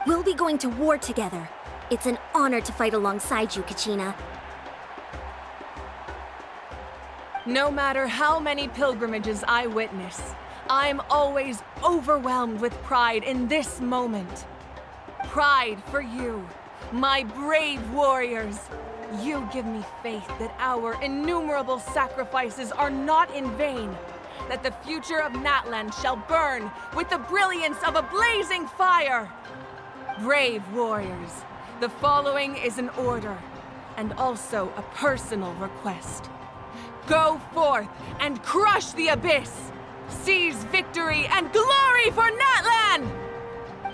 We'll be going to war together. It's an honor to fight alongside you, Kachina. No matter how many pilgrimages I witness, I'm always overwhelmed with pride in this moment. Pride for you, my brave warriors. You give me faith that our innumerable sacrifices are not in vain, that the future of Natlan shall burn with the brilliance of a blazing fire. Brave warriors, the following is an order, and also a personal request. Go forth and crush the abyss! Seize victory and glory for Natlan!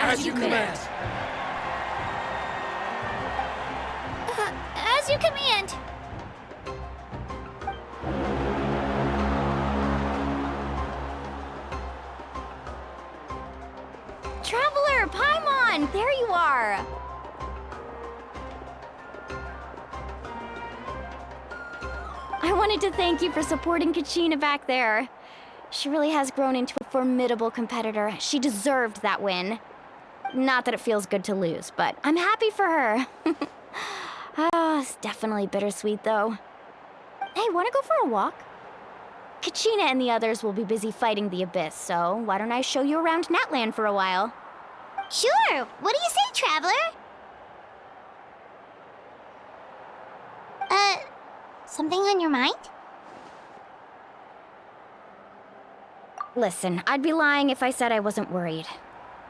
As you command. As you command. Traveler, Paimon, there you are! I wanted to thank you for supporting Kachina back there. She really has grown into a formidable competitor. She deserved that win. Not that it feels good to lose, but I'm happy for her. It's definitely bittersweet, though. Hey, wanna go for a walk? Kachina and the others will be busy fighting the Abyss, so why don't I show you around Natlan for a while? Sure. What do you say, Traveler? Something on your mind? Listen, I'd be lying if I said I wasn't worried.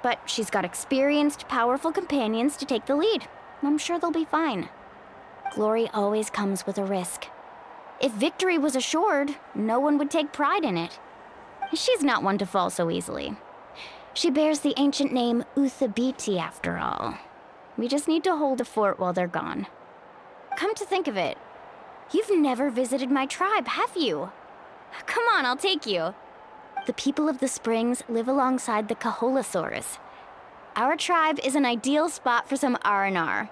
But she's got experienced, powerful companions to take the lead. I'm sure they'll be fine. Glory always comes with a risk. If victory was assured, no one would take pride in it. She's not one to fall so easily. She bears the ancient name Uthabiti, after all. We just need to hold the fort while they're gone. Come to think of it, you've never visited my tribe, have you? Come on, I'll take you. The people of the Springs live alongside the Kaholasaurus. Our tribe is an ideal spot for some R&R.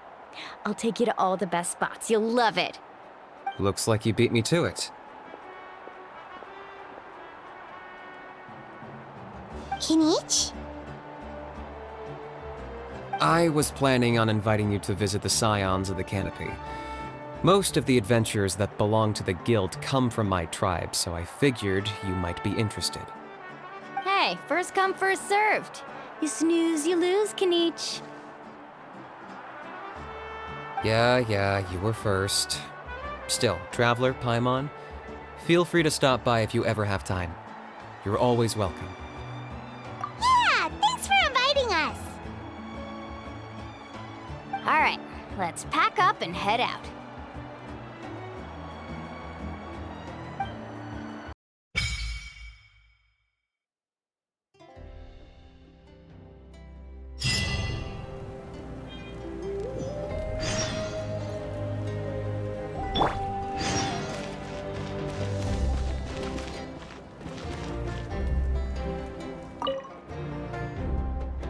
I'll take you to all the best spots. You'll love it. Looks like you beat me to it. Kinich? I was planning on inviting you to visit the Scions of the Canopy. Most of the adventurers that belong to the guild come from my tribe, so I figured you might be interested. Hey, first come, first served. You snooze, you lose, Kinich. Yeah, you were first. Still, Traveler, Paimon, feel free to stop by if you ever have time. You're always welcome. Yeah, thanks for inviting us. All right, let's pack up and head out.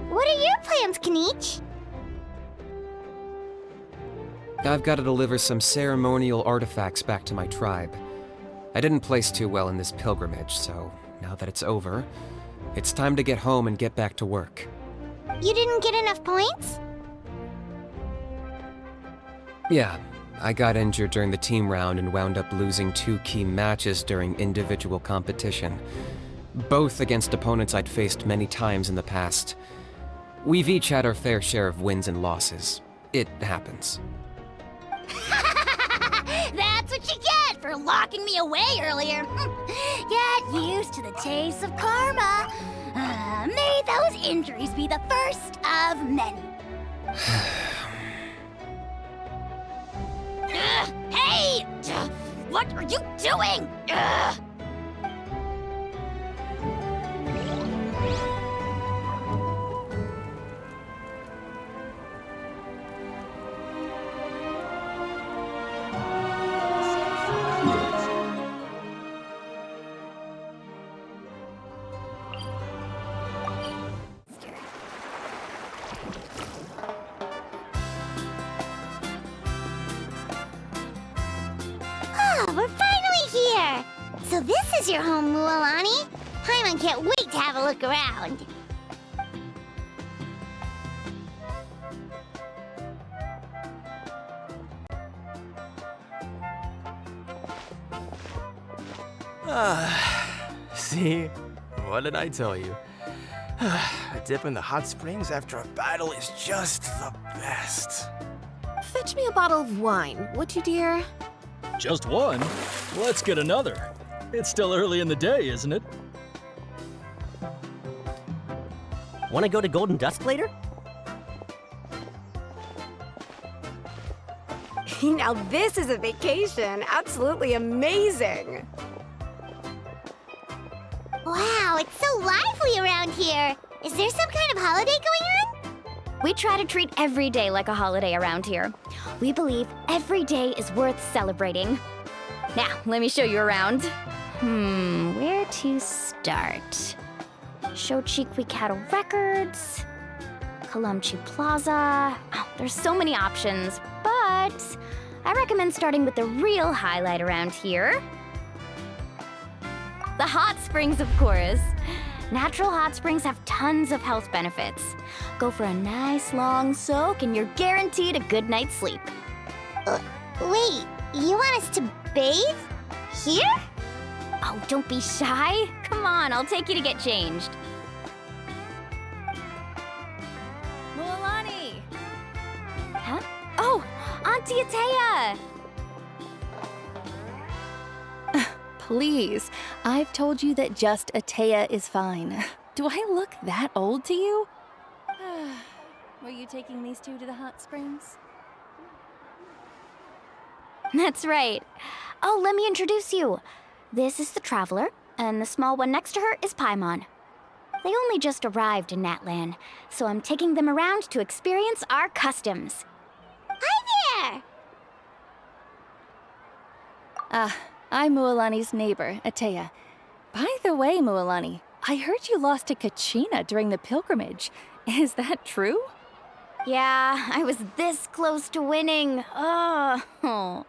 What are your plans, Kinich? I've got to deliver some ceremonial artifacts back to my tribe. I didn't place too well in this pilgrimage, so now that it's over, it's time to get home and get back to work. You didn't get enough points? Yeah, I got injured during the team round and wound up losing 2 key matches during individual competition, both against opponents I'd faced many times in the past. We've each had our fair share of wins and losses. It happens. That's what you get for locking me away earlier. Get used to the taste of karma. May those injuries be the first of many. Hey! What are you doing? Ugh. We're finally here! So this is your home, Mualani? Paimon can't wait to have a look around. See? What did I tell you? A dip in the hot springs after a battle is just the best. Fetch me a bottle of wine, would you, dear? Just one? Let's get another. It's still early in the day, isn't it? Want to go to Golden Dusk later? Now this is a vacation. Absolutely amazing. Wow, it's so lively around here. Is there some kind of holiday going on? We try to treat every day like a holiday around here. We believe every day is worth celebrating. Now, let me show you around. Where to start? Shochiqui Cattle Records, Kalamchi Plaza. Oh, there's so many options, but I recommend starting with the real highlight around here. The hot springs, of course. Natural hot springs have tons of health benefits. Go for a nice long soak and you're guaranteed a good night's sleep. Wait, you want us to bathe? Here? Oh, don't be shy. Come on, I'll take you to get changed. Mualani! Huh? Oh, Auntie Atea! Please, I've told you that just Atea is fine. Do I look that old to you? Were you taking these two to the hot springs? That's right. Oh, let me introduce you. This is the Traveler, and the small one next to her is Paimon. They only just arrived in Natlan, so I'm taking them around to experience our customs. Hi there! I'm Mualani's neighbor, Atea. By the way, Mualani, I heard you lost to Kachina during the pilgrimage. Is that true? Yeah, I was this close to winning. Oh,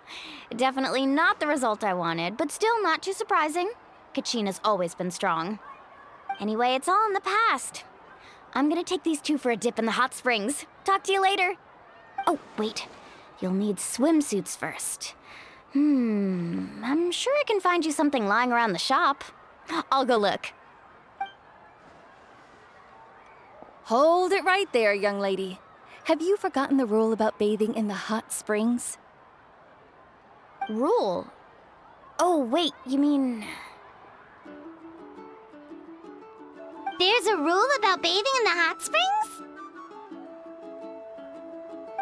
definitely not the result I wanted, but still not too surprising. Kachina's always been strong. Anyway, it's all in the past. I'm gonna take these two for a dip in the hot springs. Talk to you later. Oh, wait. You'll need swimsuits first. I'm sure I can find you something lying around the shop. I'll go look. Hold it right there, young lady. Have you forgotten the rule about bathing in the hot springs? Rule? Oh, wait, you mean... There's a rule about bathing in the hot springs?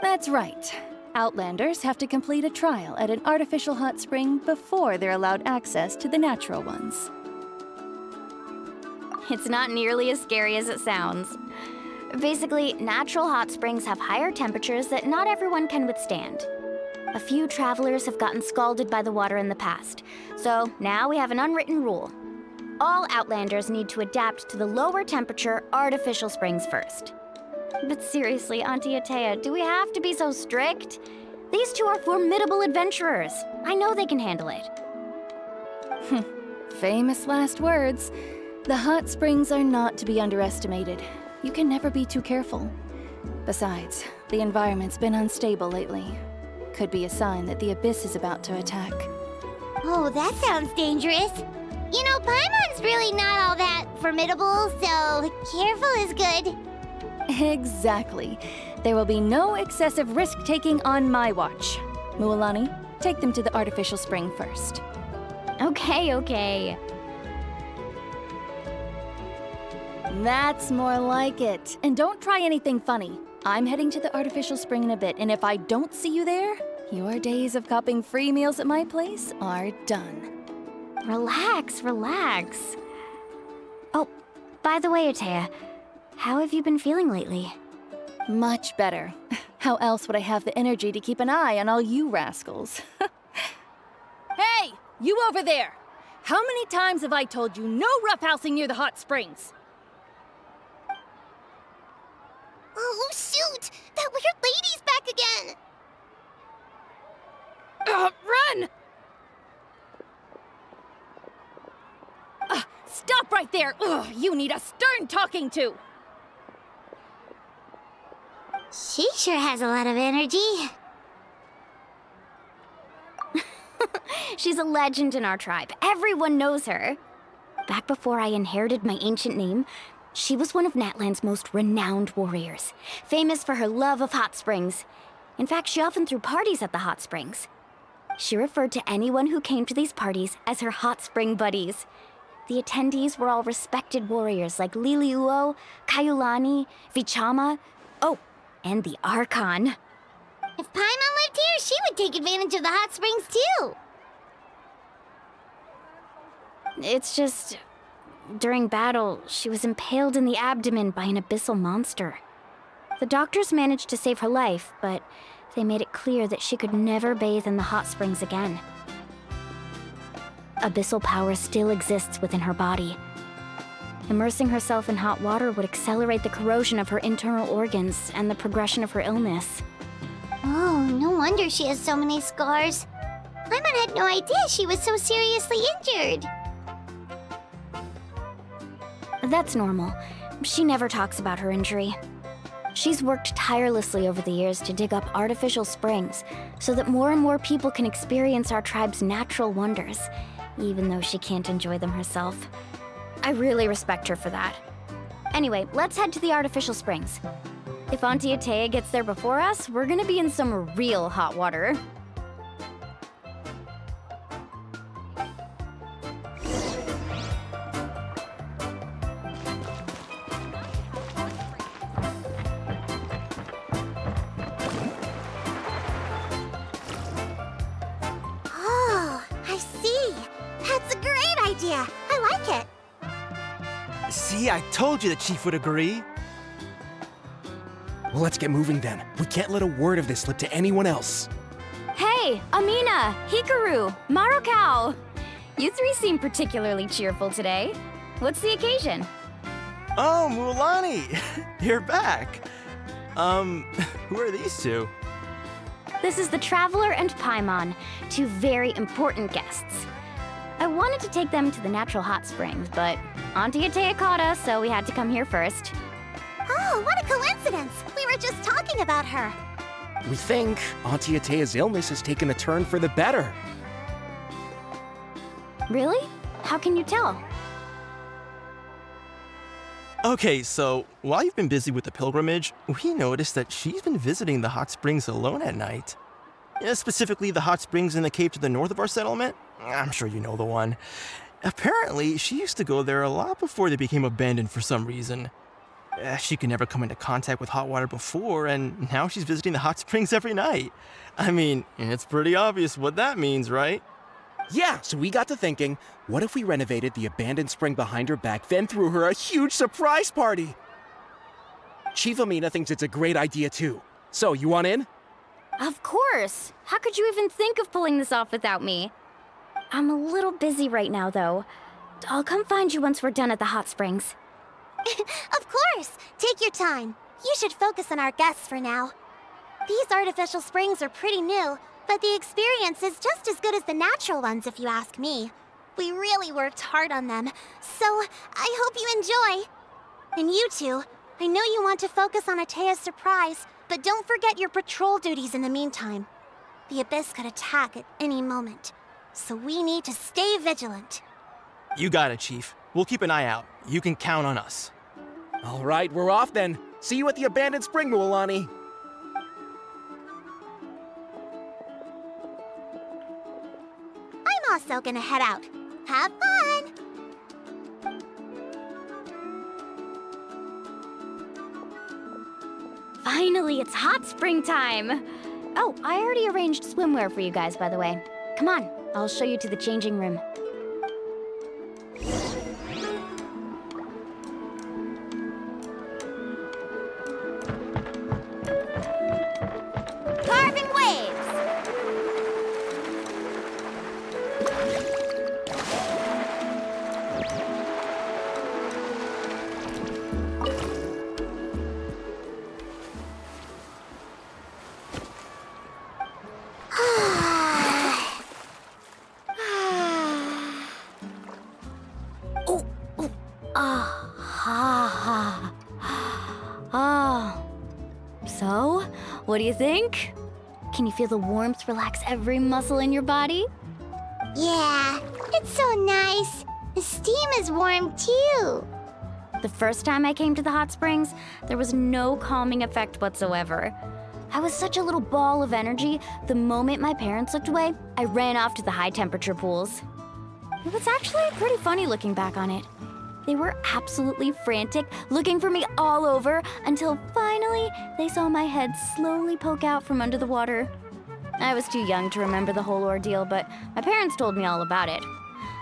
That's right. Outlanders have to complete a trial at an artificial hot spring before they're allowed access to the natural ones. It's not nearly as scary as it sounds. Basically, natural hot springs have higher temperatures that not everyone can withstand. A few travelers have gotten scalded by the water in the past, so now we have an unwritten rule. All Outlanders need to adapt to the lower temperature artificial springs first. But seriously, Auntie Atea, do we have to be so strict? These two are formidable adventurers. I know they can handle it. Famous last words. The hot springs are not to be underestimated. You can never be too careful. Besides, the environment's been unstable lately. Could be a sign that the Abyss is about to attack. Oh, that sounds dangerous. You know, Paimon's really not all that formidable, so careful is good. Exactly. There will be no excessive risk-taking on my watch. Mualani, take them to the artificial spring first. Okay. That's more like it. And don't try anything funny. I'm heading to the artificial spring in a bit, and if I don't see you there, Your days of copping free meals at my place are done. Relax, relax. Oh, by the way, Atea, how have you been feeling lately? Much better. How else would I have the energy to keep an eye on all you rascals? Hey, you over there! How many times have I told you no roughhousing near the hot springs? Oh, shoot! That weird lady's back again! Run! Stop right there! Ugh, you need a stern talking to! She sure has a lot of energy. She's a legend in our tribe. Everyone knows her. Back before I inherited my ancient name, she was one of Natlan's most renowned warriors, famous for her love of hot springs. In fact, she often threw parties at the hot springs. She referred to anyone who came to these parties as her hot spring buddies. The attendees were all respected warriors like Liliuo, Kaiulani, Vichama, oh, and the Archon. If Paimon lived here, she would take advantage of the hot springs too. It's just, during battle, she was impaled in the abdomen by an abyssal monster. The doctors managed to save her life, but they made it clear that she could never bathe in the hot springs again. Abyssal power still exists within her body. Immersing herself in hot water would accelerate the corrosion of her internal organs and the progression of her illness. Oh, no wonder she has so many scars. Paimon had no idea she was so seriously injured. That's normal. She never talks about her injury. She's worked tirelessly over the years to dig up artificial springs so that more and more people can experience our tribe's natural wonders, even though she can't enjoy them herself. I really respect her for that. Anyway, let's head to the artificial springs. If Auntie Atea gets there before us, we're gonna be in some real hot water. Oh, I see. That's a great idea. I like it. See, I told you the chief would agree. Well, let's get moving then. We can't let a word of this slip to anyone else. Hey, Amina, Hikaru, Marukao! You three seem particularly cheerful today. What's the occasion? Oh, Mulani! You're back! Who are these two? This is the Traveler and Paimon, two very important guests. I wanted to take them to the natural hot springs, but Auntie Atea caught us, so we had to come here first. Oh, what a coincidence! We were just talking about her. We think Auntie Atea's illness has taken a turn for the better. Really? How can you tell? Okay, so while you've been busy with the pilgrimage, we noticed that she's been visiting the hot springs alone at night. Specifically, the hot springs in the cave to the north of our settlement. I'm sure you know the one. Apparently, she used to go there a lot before they became abandoned for some reason. She could never come into contact with hot water before, and now she's visiting the hot springs every night. I mean, it's pretty obvious what that means, right? Yeah, so we got to thinking, what if we renovated the abandoned spring behind her back, then threw her a huge surprise party? Chief Amina thinks it's a great idea too. So, you want in? Of course! How could you even think of pulling this off without me? I'm a little busy right now, though. I'll come find you once we're done at the hot springs. Of course! Take your time. You should focus on our guests for now. These artificial springs are pretty new, but the experience is just as good as the natural ones if you ask me. We really worked hard on them, so I hope you enjoy. And you two, I know you want to focus on Atea's surprise, but don't forget your patrol duties in the meantime. The Abyss could attack at any moment, so we need to stay vigilant. You got it, Chief. We'll keep an eye out. You can count on us. All right, we're off then. See you at the abandoned spring, Mulani. I'm also gonna head out. Have fun! Finally, it's hot spring time! Oh, I already arranged swimwear for you guys, by the way. Come on, I'll show you to the changing room. Carving waves! So, what do you think? Can you feel the warmth relax every muscle in your body? Yeah, it's so nice. The steam is warm too. The first time I came to the hot springs, there was no calming effect whatsoever. I was such a little ball of energy, the moment my parents looked away, I ran off to the high temperature pools. It was actually pretty funny looking back on it. They were absolutely frantic, looking for me all over, until finally they saw my head slowly poke out from under the water. I was too young to remember the whole ordeal, but my parents told me all about it.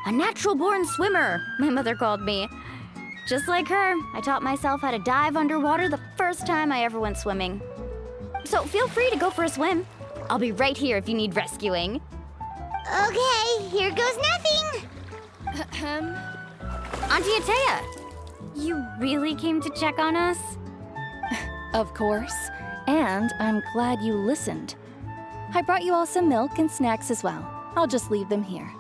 A natural-born swimmer, my mother called me. Just like her, I taught myself how to dive underwater the first time I ever went swimming. So feel free to go for a swim. I'll be right here if you need rescuing. Okay, here goes nothing. Auntie Atea, you really came to check on us? Of course. And I'm glad you listened. I brought you all some milk and snacks as well. I'll just leave them here.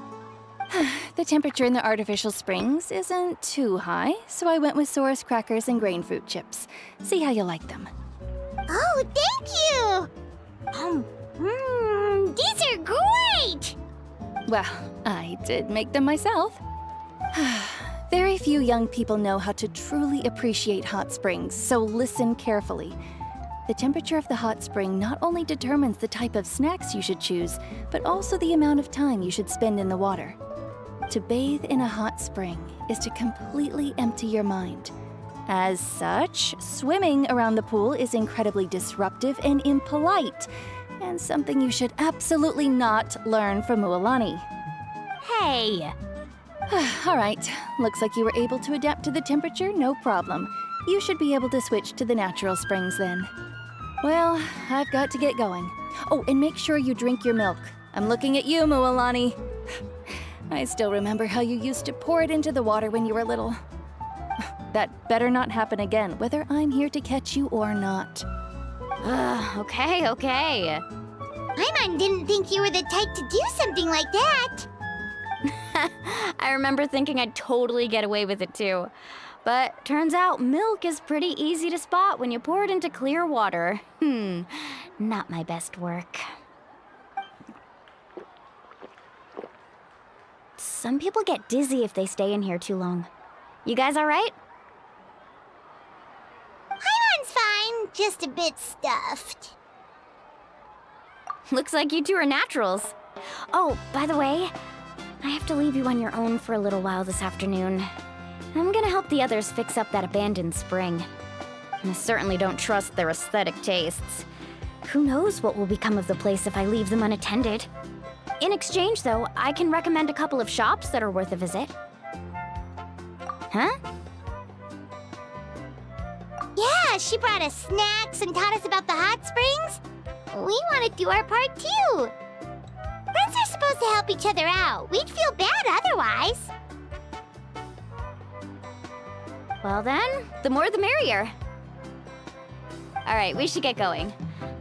The temperature in the artificial springs isn't too high, so I went with Saurus crackers and grain fruit chips. See how you like them. Oh, thank you! These are great! Well, I did make them myself. Very few young people know how to truly appreciate hot springs, so listen carefully. The temperature of the hot spring not only determines the type of snacks you should choose, but also the amount of time you should spend in the water. To bathe in a hot spring is to completely empty your mind. As such, swimming around the pool is incredibly disruptive and impolite, and something you should absolutely not learn from Mualani. Hey! All right, looks like you were able to adapt to the temperature, no problem. You should be able to switch to the natural springs then. Well, I've got to get going. Oh, and make sure you drink your milk. I'm looking at you, Mualani. I still remember how you used to pour it into the water when you were little. That better not happen again, whether I'm here to catch you or not. Okay. Paimon didn't think you were the type to do something like that. I remember thinking I'd totally get away with it too. But turns out milk is pretty easy to spot when you pour it into clear water. Not my best work. Some people get dizzy if they stay in here too long. You guys all right? Paimon's fine, just a bit stuffed. Looks like you two are naturals. Oh, by the way, I have to leave you on your own for a little while this afternoon. I'm gonna help the others fix up that abandoned spring. I certainly don't trust their aesthetic tastes. Who knows what will become of the place if I leave them unattended. In exchange, though, I can recommend a couple of shops that are worth a visit. Huh? Yeah, she brought us snacks and taught us about the hot springs. We want to do our part too. Friends are supposed to help each other out. We'd feel bad otherwise. Well then, the more the merrier. All right, we should get going.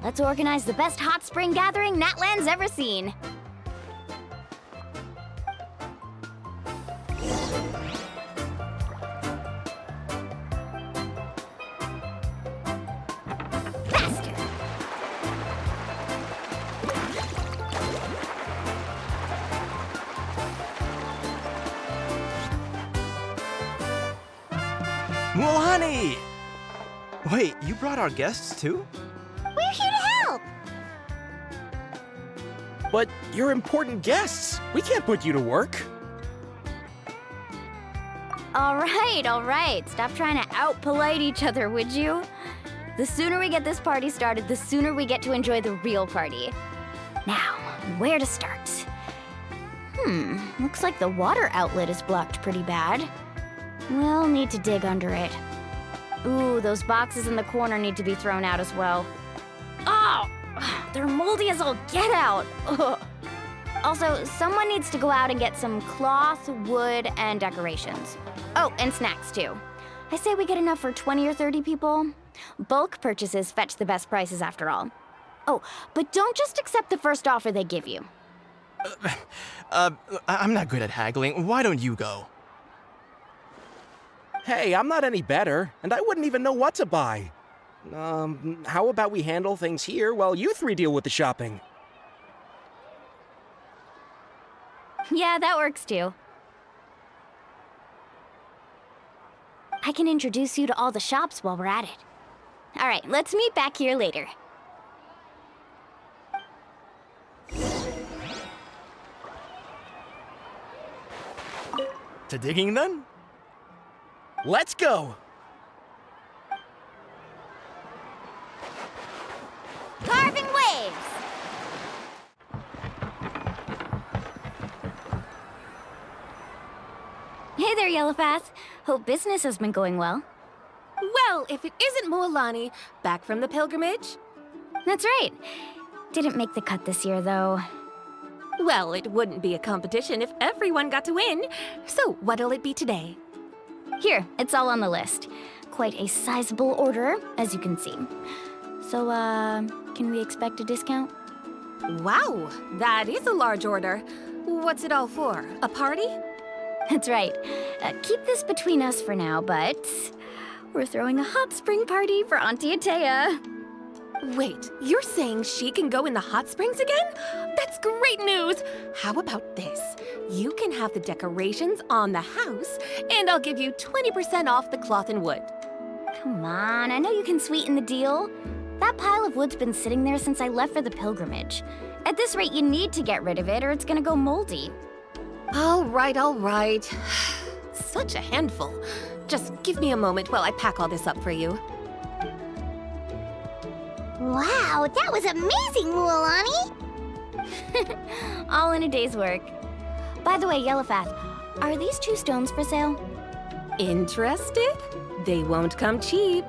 Let's organize the best hot spring gathering Natland's ever seen. Faster! Mualani! Wait, you brought our guests too? We're here to help. But you're important guests. We can't put you to work. All right. Stop trying to out-polite each other, would you? The sooner we get this party started, the sooner we get to enjoy the real party. Now, where to start? Looks like the water outlet is blocked pretty bad. We'll need to dig under it. Ooh, those boxes in the corner need to be thrown out as well. Oh, they're moldy as all get out. Ugh. Also, someone needs to go out and get some cloth, wood, and decorations. Oh, and snacks too. I say we get enough for 20 or 30 people. Bulk purchases fetch the best prices after all. Oh, but don't just accept the first offer they give you. I'm not good at haggling. Why don't you go? Hey, I'm not any better, and I wouldn't even know what to buy. How about we handle things here while you three deal with the shopping? Yeah, that works too. I can introduce you to all the shops while we're at it. All right, let's meet back here later. To digging then? Let's go! Carving waves! Hey there, Yellowfath. Hope business has been going well. Well, if it isn't Mualani, back from the pilgrimage? That's right. Didn't make the cut this year, though. Well, it wouldn't be a competition if everyone got to win. So what'll it be today? Here, it's all on the list. Quite a sizable order, as you can see. So, can we expect a discount? Wow, that is a large order. What's it all for? A party? That's right. Keep this between us for now, but we're throwing a hot spring party for Auntie Atea. Wait, you're saying she can go in the hot springs again? That's great news! How about this? You can have the decorations on the house, and I'll give you 20% off the cloth and wood. Come on, I know you can sweeten the deal. That pile of wood's been sitting there since I left for the pilgrimage. At this rate, you need to get rid of it or it's gonna go moldy. All right. Such a handful. Just give me a moment while I pack all this up for you. Wow, that was amazing, Mualani! All in a day's work. By the way, Yellowfath, are these 2 stones for sale? Interested? They won't come cheap.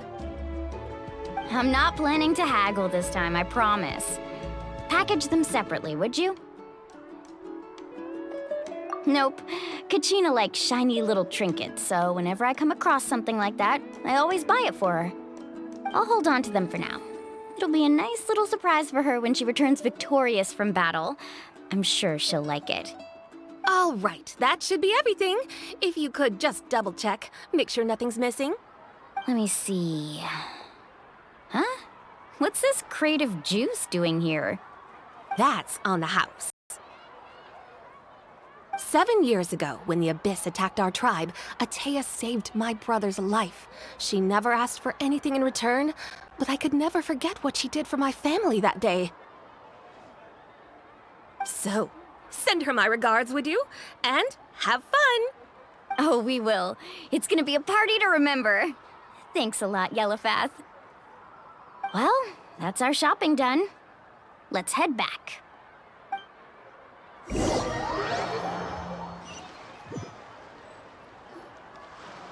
I'm not planning to haggle this time, I promise. Package them separately, would you? Nope. Kachina likes shiny little trinkets, so whenever I come across something like that, I always buy it for her. I'll hold on to them for now. It'll be a nice little surprise for her when she returns victorious from battle. I'm sure she'll like it. All right, that should be everything. If you could just double check, make sure nothing's missing. Let me see. Huh? What's this crate of juice doing here? That's on the house. 7 years ago, when the Abyss attacked our tribe, Atea saved my brother's life. She never asked for anything in return, but I could never forget what she did for my family that day. So, send her my regards, would you? And have fun! Oh, we will. It's gonna be a party to remember. Thanks a lot, Yellowfath. Well, that's our shopping done. Let's head back.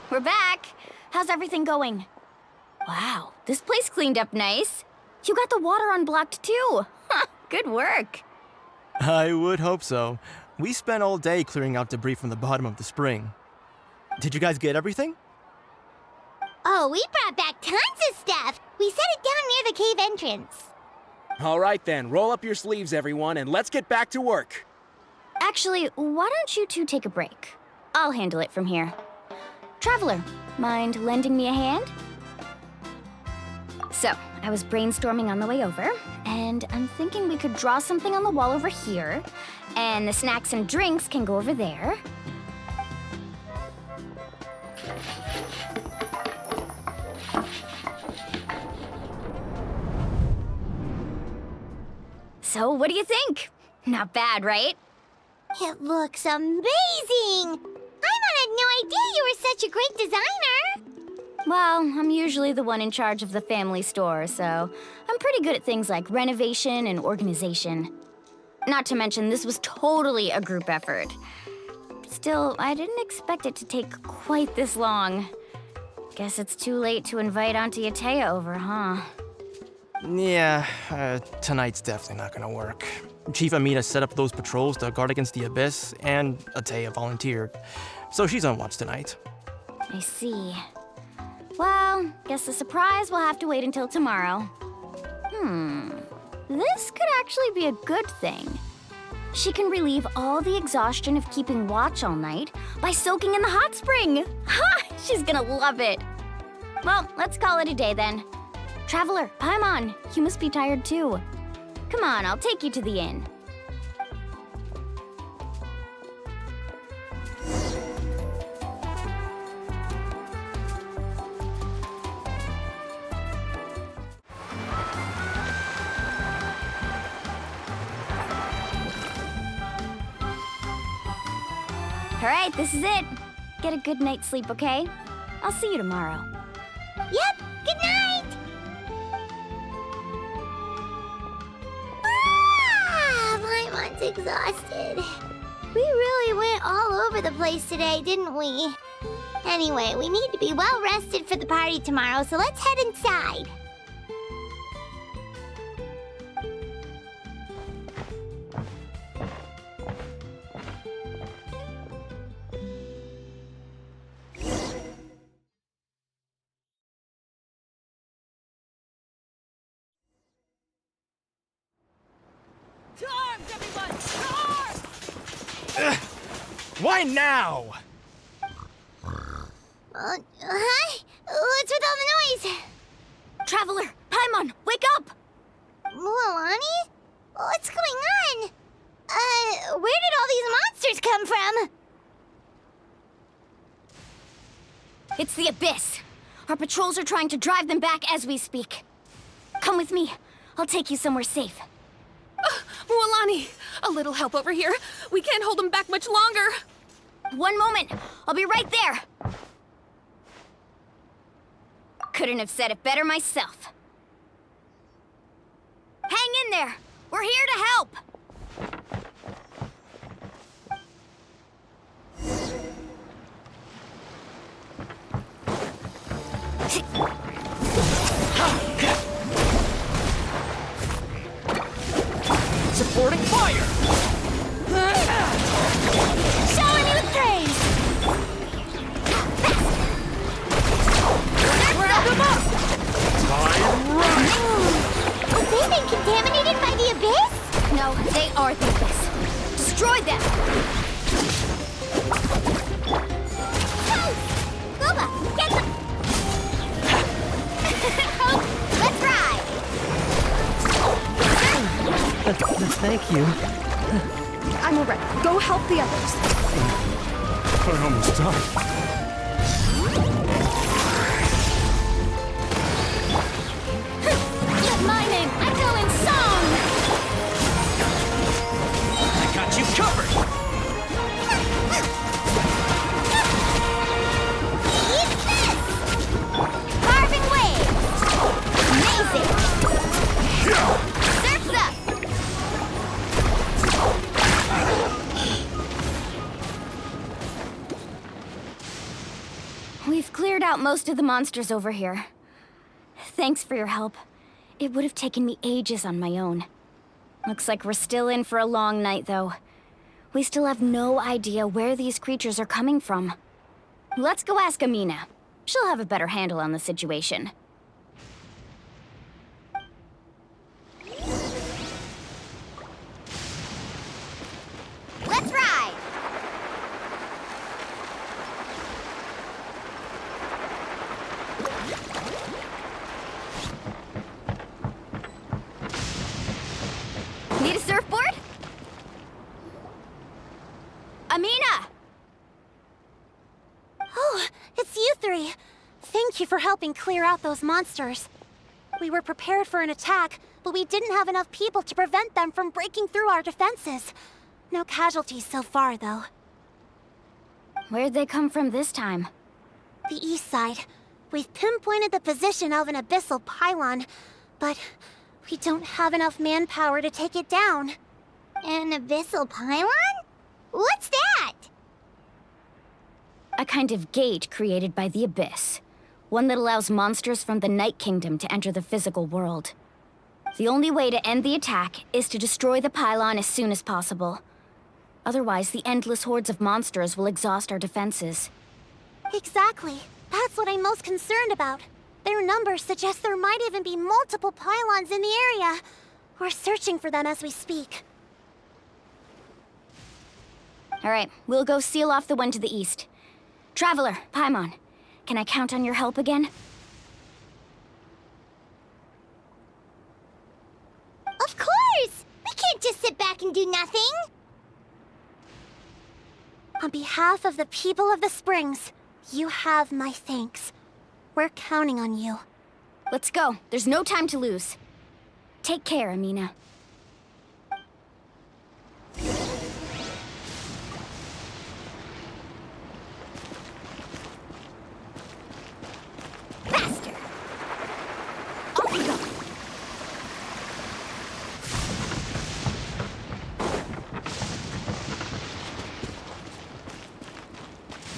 We're back. How's everything going? Wow, this place cleaned up nice. You got the water unblocked too. Good work. I would hope so. We spent all day clearing out debris from the bottom of the spring. Did you guys get everything? Oh, we brought back tons of stuff! We set it down near the cave entrance. All right then, roll up your sleeves, everyone, and let's get back to work. Actually, why don't you 2 take a break? I'll handle it from here. Traveler, mind lending me a hand? So, I was brainstorming on the way over, and I'm thinking we could draw something on the wall over here, and the snacks and drinks can go over there. So, what do you think? Not bad, right? It looks amazing! Paimon had no idea you were such a great designer! Well, I'm usually the one in charge of the family store, so I'm pretty good at things like renovation and organization. Not to mention, this was totally a group effort. Still, I didn't expect it to take quite this long. Guess it's too late to invite Auntie Atea over, huh? Yeah, tonight's definitely not gonna work. Chief Amina set up those patrols to guard against the Abyss, and Atea volunteered. So she's on watch tonight. I see. Well, guess the surprise will have to wait until tomorrow. This could actually be a good thing. She can relieve all the exhaustion of keeping watch all night by soaking in the hot spring. Ha! She's gonna love it. Well, let's call it a day then. Traveler, Paimon, you must be tired too. Come on, I'll take you to the inn. All right, this is it. Get a good night's sleep, okay? I'll see you tomorrow. Yep, good night! Paimon's exhausted. We really went all over the place today, didn't we? Anyway, we need to be well rested for the party tomorrow, so let's head inside. To arms, everyone! To arms! Why now? Hi? What's with all the noise? Traveler, Paimon, wake up! Mualani? What's going on? Where did all these monsters come from? It's the Abyss. Our patrols are trying to drive them back as we speak. Come with me. I'll take you somewhere safe. Mualani, a little help over here. We can't hold them back much longer. One moment. I'll be right there. Couldn't have said it better myself. Hang in there. We're here to help. Supporting fire! Showing you with praise! Grab them up! Time run! Have they been contaminated by the Abyss? No, they are the Abyss. Destroy them! Guba, get them! Let's ride! Thank you. I'm alright. Go help the others. I almost died. Yet my name echo in song! I got you covered! Eat this! Carving waves! Amazing! Surf's up! We've cleared out most of the monsters over here. Thanks for your help. It would have taken me ages on my own. Looks like we're still in for a long night, though. We still have no idea where these creatures are coming from. Let's go ask Amina. She'll have a better handle on the situation. Let's ride! Need a surfboard? Amina! Oh, it's you three. Thank you for helping clear out those monsters. We were prepared for an attack, but we didn't have enough people to prevent them from breaking through our defenses. No casualties so far, though. Where'd they come from this time? The east side. We've pinpointed the position of an abyssal pylon, but we don't have enough manpower to take it down. An abyssal pylon? What's that? A kind of gate created by the Abyss. One that allows monsters from the Night Kingdom to enter the physical world. The only way to end the attack is to destroy the pylon as soon as possible. Otherwise, the endless hordes of monsters will exhaust our defenses. Exactly. That's what I'm most concerned about. Their numbers suggest there might even be multiple pylons in the area. We're searching for them as we speak. All right, we'll go seal off the one to the east. Traveler, Paimon, can I count on your help again? Of course! We can't just sit back and do nothing! On behalf of the people of the Springs, you have my thanks. We're counting on you. Let's go. There's no time to lose. Take care, Amina. Faster! Off we go!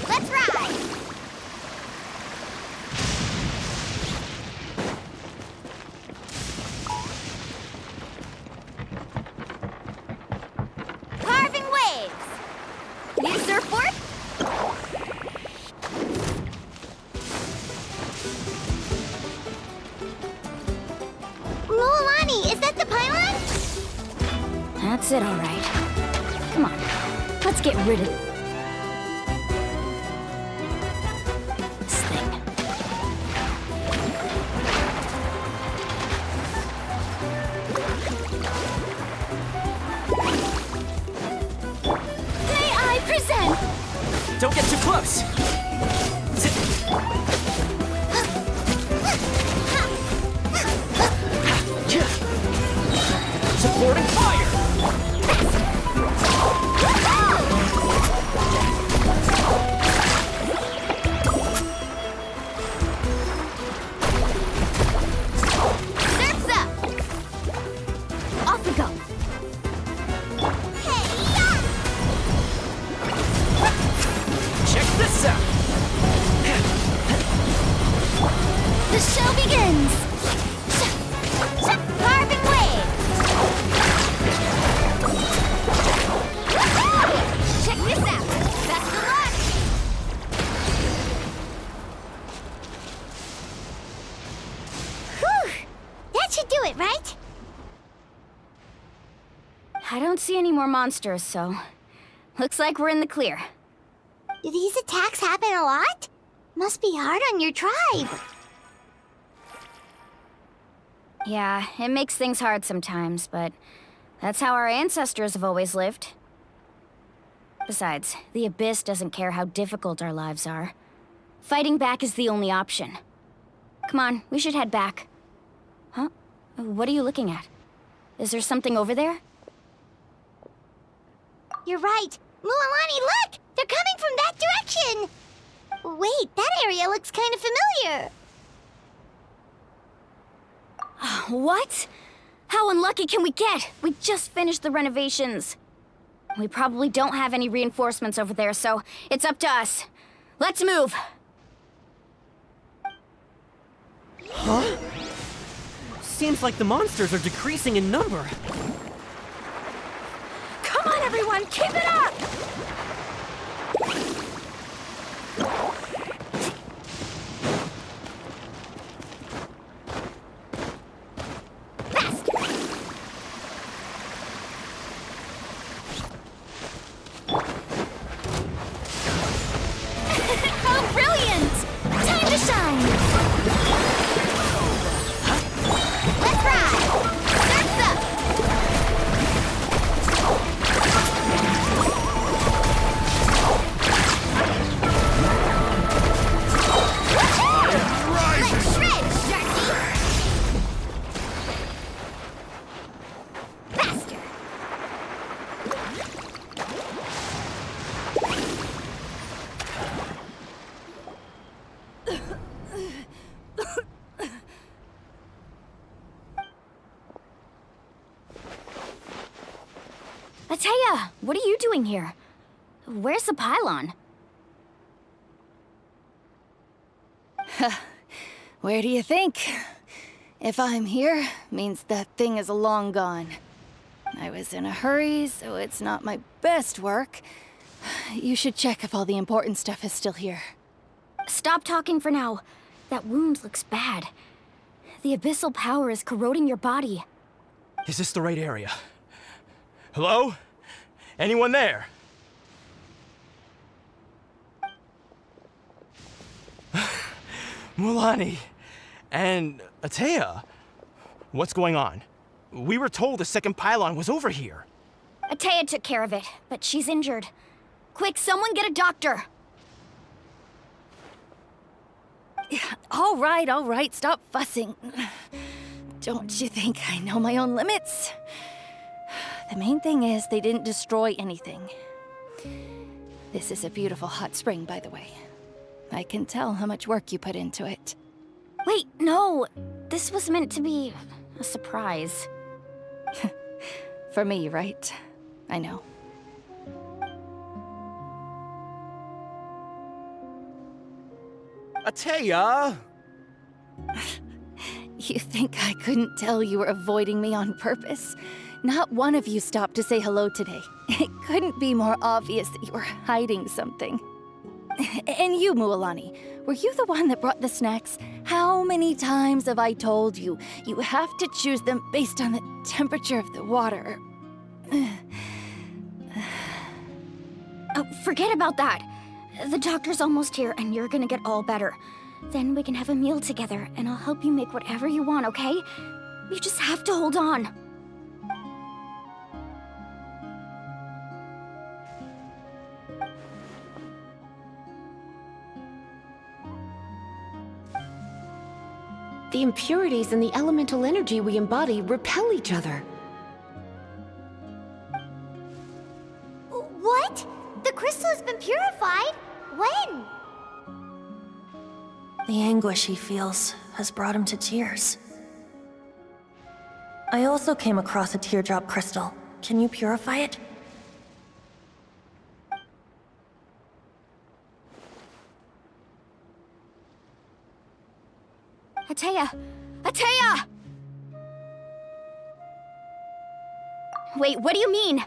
Let's ride! Carving waves! Need a surfboard? Mualani, is that the pylon? That's it, all right. Come on, let's get rid of this thing. May I present? Don't get too close! Supporting fire! Surf's up! Off we go! Check this out! The show begins! Carving waves! Check this out! Best of luck! Whew! That should do it, right? I don't see any more monsters, so looks like we're in the clear. Do these attacks happen a lot? Must be hard on your tribe. Yeah, it makes things hard sometimes, but that's how our ancestors have always lived. Besides, the Abyss doesn't care how difficult our lives are. Fighting back is the only option. Come on, we should head back. Huh? What are you looking at? Is there something over there? You're right. Mualani, look! They're coming from that direction! Wait, that area looks kind of familiar. What? How unlucky can we get? We just finished the renovations. We probably don't have any reinforcements over there, so it's up to us. Let's move! Huh? Seems like the monsters are decreasing in number. Come on, everyone, keep it up! Oh, brilliant! Time to shine! Let's ride! Surf's up! Atea, what are you doing here? Where's the pylon? Where do you think? If I'm here, means that thing is long gone. I was in a hurry, so it's not my best work. You should check if all the important stuff is still here. Stop talking for now. That wound looks bad. The abyssal power is corroding your body. Is this the right area? Hello? Anyone there? Mulani and Atea, what's going on? We were told the second pylon was over here. Atea took care of it, but she's injured. Quick, someone get a doctor! All right, stop fussing. Don't you think I know my own limits? The main thing is they didn't destroy anything. This is a beautiful hot spring, by the way. I can tell how much work you put into it. Wait, no! This was meant to be a surprise. For me, right? I know. Atea! You think I couldn't tell you were avoiding me on purpose? Not one of you stopped to say hello today. It couldn't be more obvious that you were hiding something. And you, Mualani, were you the one that brought the snacks? How many times have I told you, you have to choose them based on the temperature of the water? Oh, forget about that. The doctor's almost here, and you're gonna get all better. Then we can have a meal together, and I'll help you make whatever you want, okay? You just have to hold on. The impurities in the elemental energy we embody repel each other. What? The crystal has been purified? When? The anguish he feels has brought him to tears. I also came across a teardrop crystal. Can you purify it? Atea! Atea! Wait, what do you mean?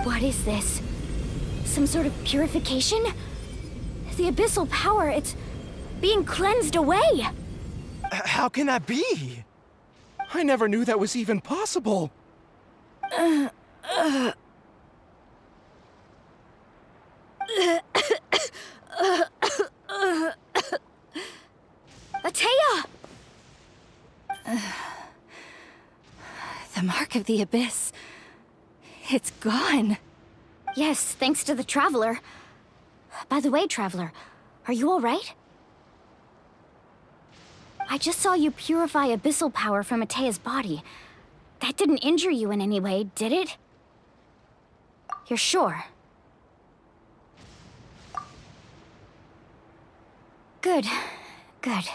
What is this? Some sort of purification? The abyssal power, it's being cleansed away! How can that be? I never knew that was even possible. Atea! The mark of the abyss. It's gone. Yes, thanks to the Traveler. By the way, Traveler, are you all right? I just saw you purify abyssal power from Atea's body. That didn't injure you in any way, did it? You're sure? Good. Good.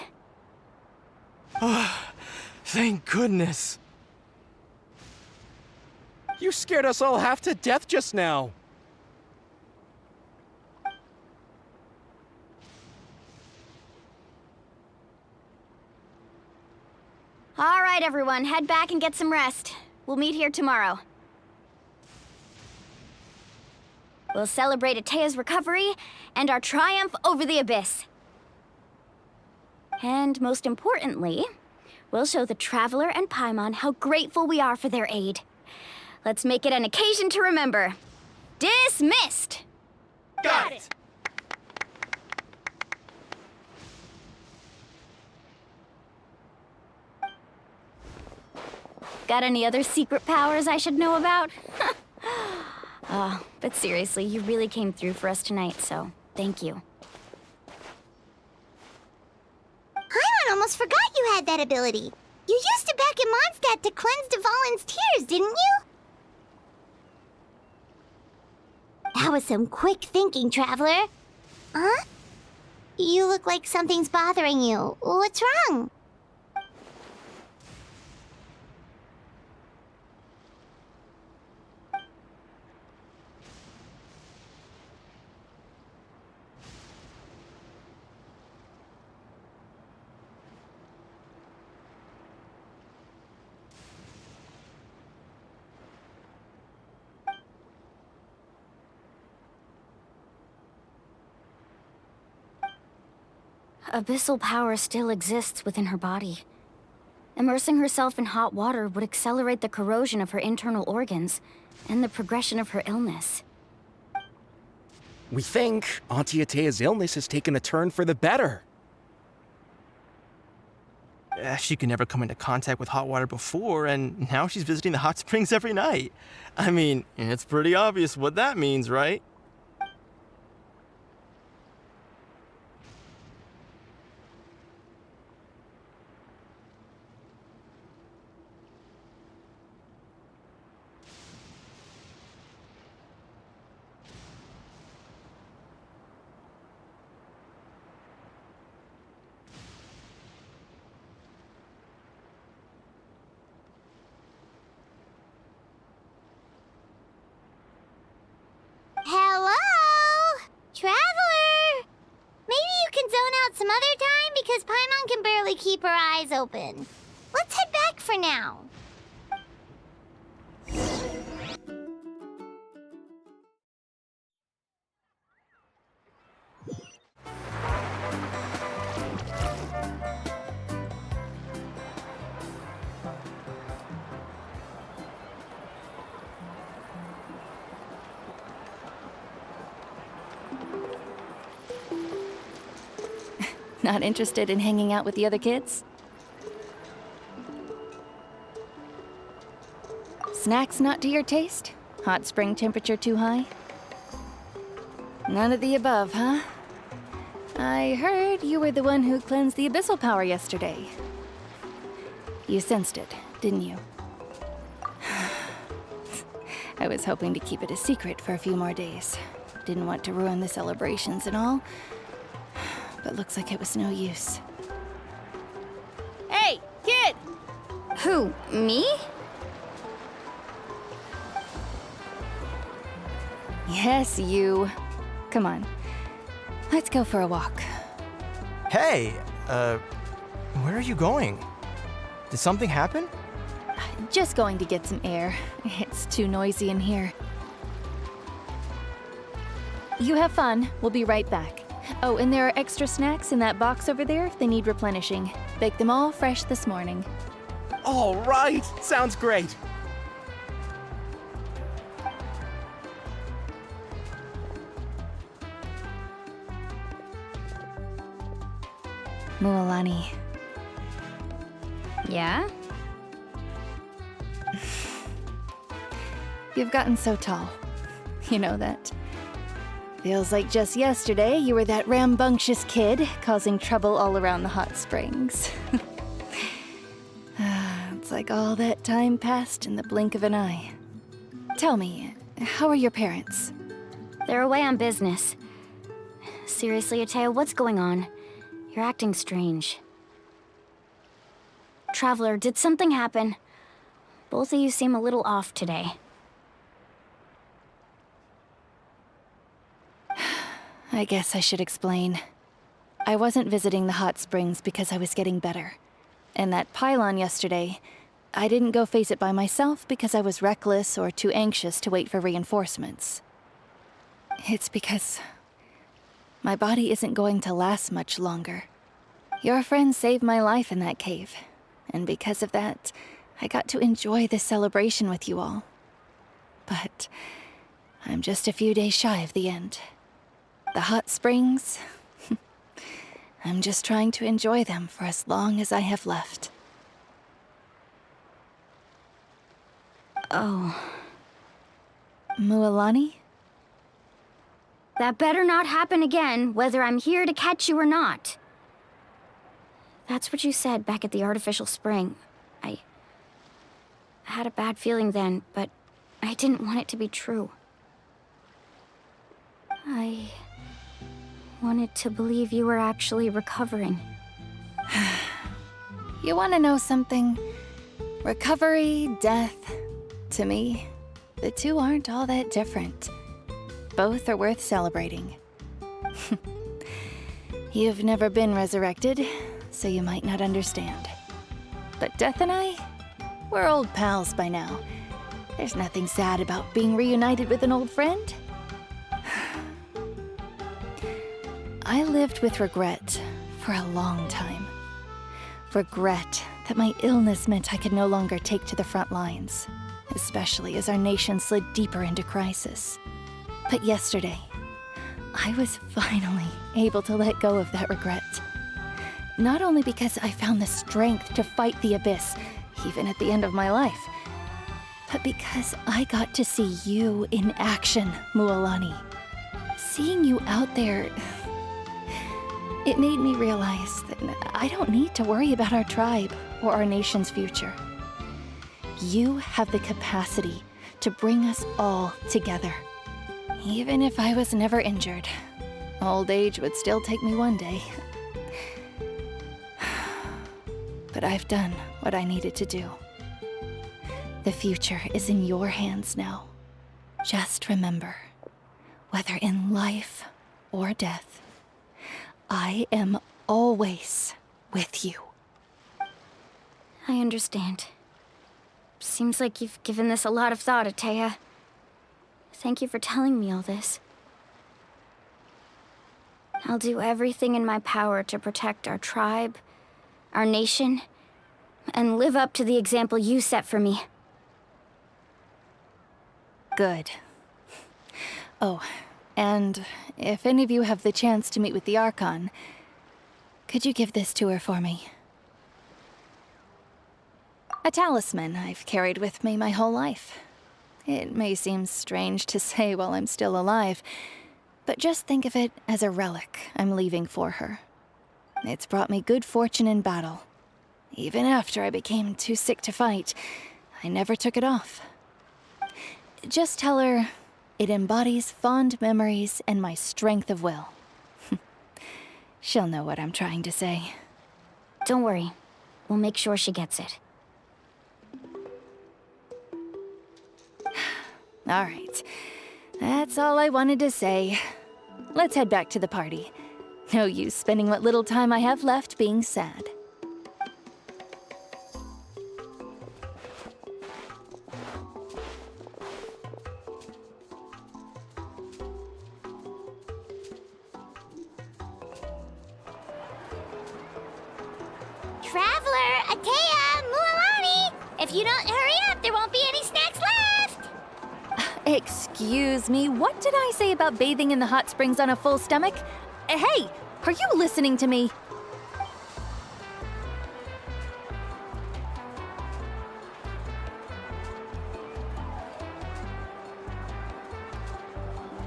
Oh, thank goodness. You scared us all half to death just now. All right, everyone, head back and get some rest. We'll meet here tomorrow. We'll celebrate Atea's recovery and our triumph over the abyss. And most importantly, we'll show the Traveler and Paimon how grateful we are for their aid. Let's make it an occasion to remember. Dismissed! Got it! Got any other secret powers I should know about? But seriously, you really came through for us tonight, so thank you. Paimon almost forgot you had that ability. You used it back in Mondstadt to cleanse Dvalin's tears, didn't you? That was some quick thinking, Traveler. Huh? You look like something's bothering you. What's wrong? Abyssal power still exists within her body. Immersing herself in hot water would accelerate the corrosion of her internal organs and the progression of her illness. We think Auntie Atea's illness has taken a turn for the better. She could never come into contact with hot water before, and now she's visiting the hot springs every night. I mean, it's pretty obvious what that means, right? Hello? Traveler! Maybe you can zone out some other time because Paimon can barely keep her eyes open. Let's head back for now. Not interested in hanging out with the other kids? Snacks not to your taste? Hot spring temperature too high? None of the above, huh? I heard you were the one who cleansed the abyssal power yesterday. You sensed it, didn't you? I was hoping to keep it a secret for a few more days. Didn't want to ruin the celebrations and all. But looks like it was no use. Hey, kid! Who, me? Yes, you. Come on. Let's go for a walk. Hey, where are you going? Did something happen? Just going to get some air. It's too noisy in here. You have fun. We'll be right back. Oh, and there are extra snacks in that box over there if they need replenishing. Baked them all fresh this morning. All right, sounds great. Mualani. Yeah? You've gotten so tall. You know that. Feels like just yesterday you were that rambunctious kid causing trouble all around the hot springs. It's like all that time passed in the blink of an eye. Tell me, how are your parents? They're away on business. Seriously, Atea, what's going on? You're acting strange. Traveler, did something happen? Both of you seem a little off today. I guess I should explain. I wasn't visiting the hot springs because I was getting better. And that pylon yesterday, I didn't go face it by myself because I was reckless or too anxious to wait for reinforcements. It's because my body isn't going to last much longer. Your friend saved my life in that cave, and because of that, I got to enjoy this celebration with you all. But I'm just a few days shy of the end. The hot springs, I'm just trying to enjoy them for as long as I have left. Oh. Mualani? That better not happen again, whether I'm here to catch you or not. That's what you said back at the artificial spring. I had a bad feeling then, but I didn't want it to be true. wanted to believe you were actually recovering. You want to know something? Recovery, death, to me, the two aren't all that different. Both are worth celebrating. You've never been resurrected, so you might not understand. But Death and I, we're old pals by now. There's nothing sad about being reunited with an old friend. I lived with regret for a long time. Regret that my illness meant I could no longer take to the front lines, especially as our nation slid deeper into crisis. But yesterday, I was finally able to let go of that regret. Not only because I found the strength to fight the abyss, even at the end of my life, but because I got to see you in action, Mualani. Seeing you out there, it made me realize that I don't need to worry about our tribe or our nation's future. You have the capacity to bring us all together. Even if I was never injured, old age would still take me one day. But I've done what I needed to do. The future is in your hands now. Just remember, whether in life or death, I am always with you. I understand. Seems like you've given this a lot of thought, Atea. Thank you for telling me all this. I'll do everything in my power to protect our tribe, our nation, and live up to the example you set for me. Good. Oh, and if any of you have the chance to meet with the Archon, could you give this to her for me? A talisman I've carried with me my whole life. It may seem strange to say while I'm still alive, but just think of it as a relic I'm leaving for her. It's brought me good fortune in battle. Even after I became too sick to fight, I never took it off. Just tell her it embodies fond memories and my strength of will. She'll know what I'm trying to say. Don't worry. We'll make sure she gets it. All right. That's all I wanted to say. Let's head back to the party. No use spending what little time I have left being sad. Traveler, Atea, Mualani! If you don't hurry up, there won't be any snacks left! Excuse me, what did I say about bathing in the hot springs on a full stomach? Hey, are you listening to me?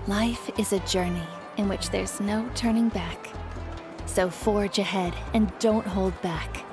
Life is a journey in which there's no turning back. So forge ahead and don't hold back.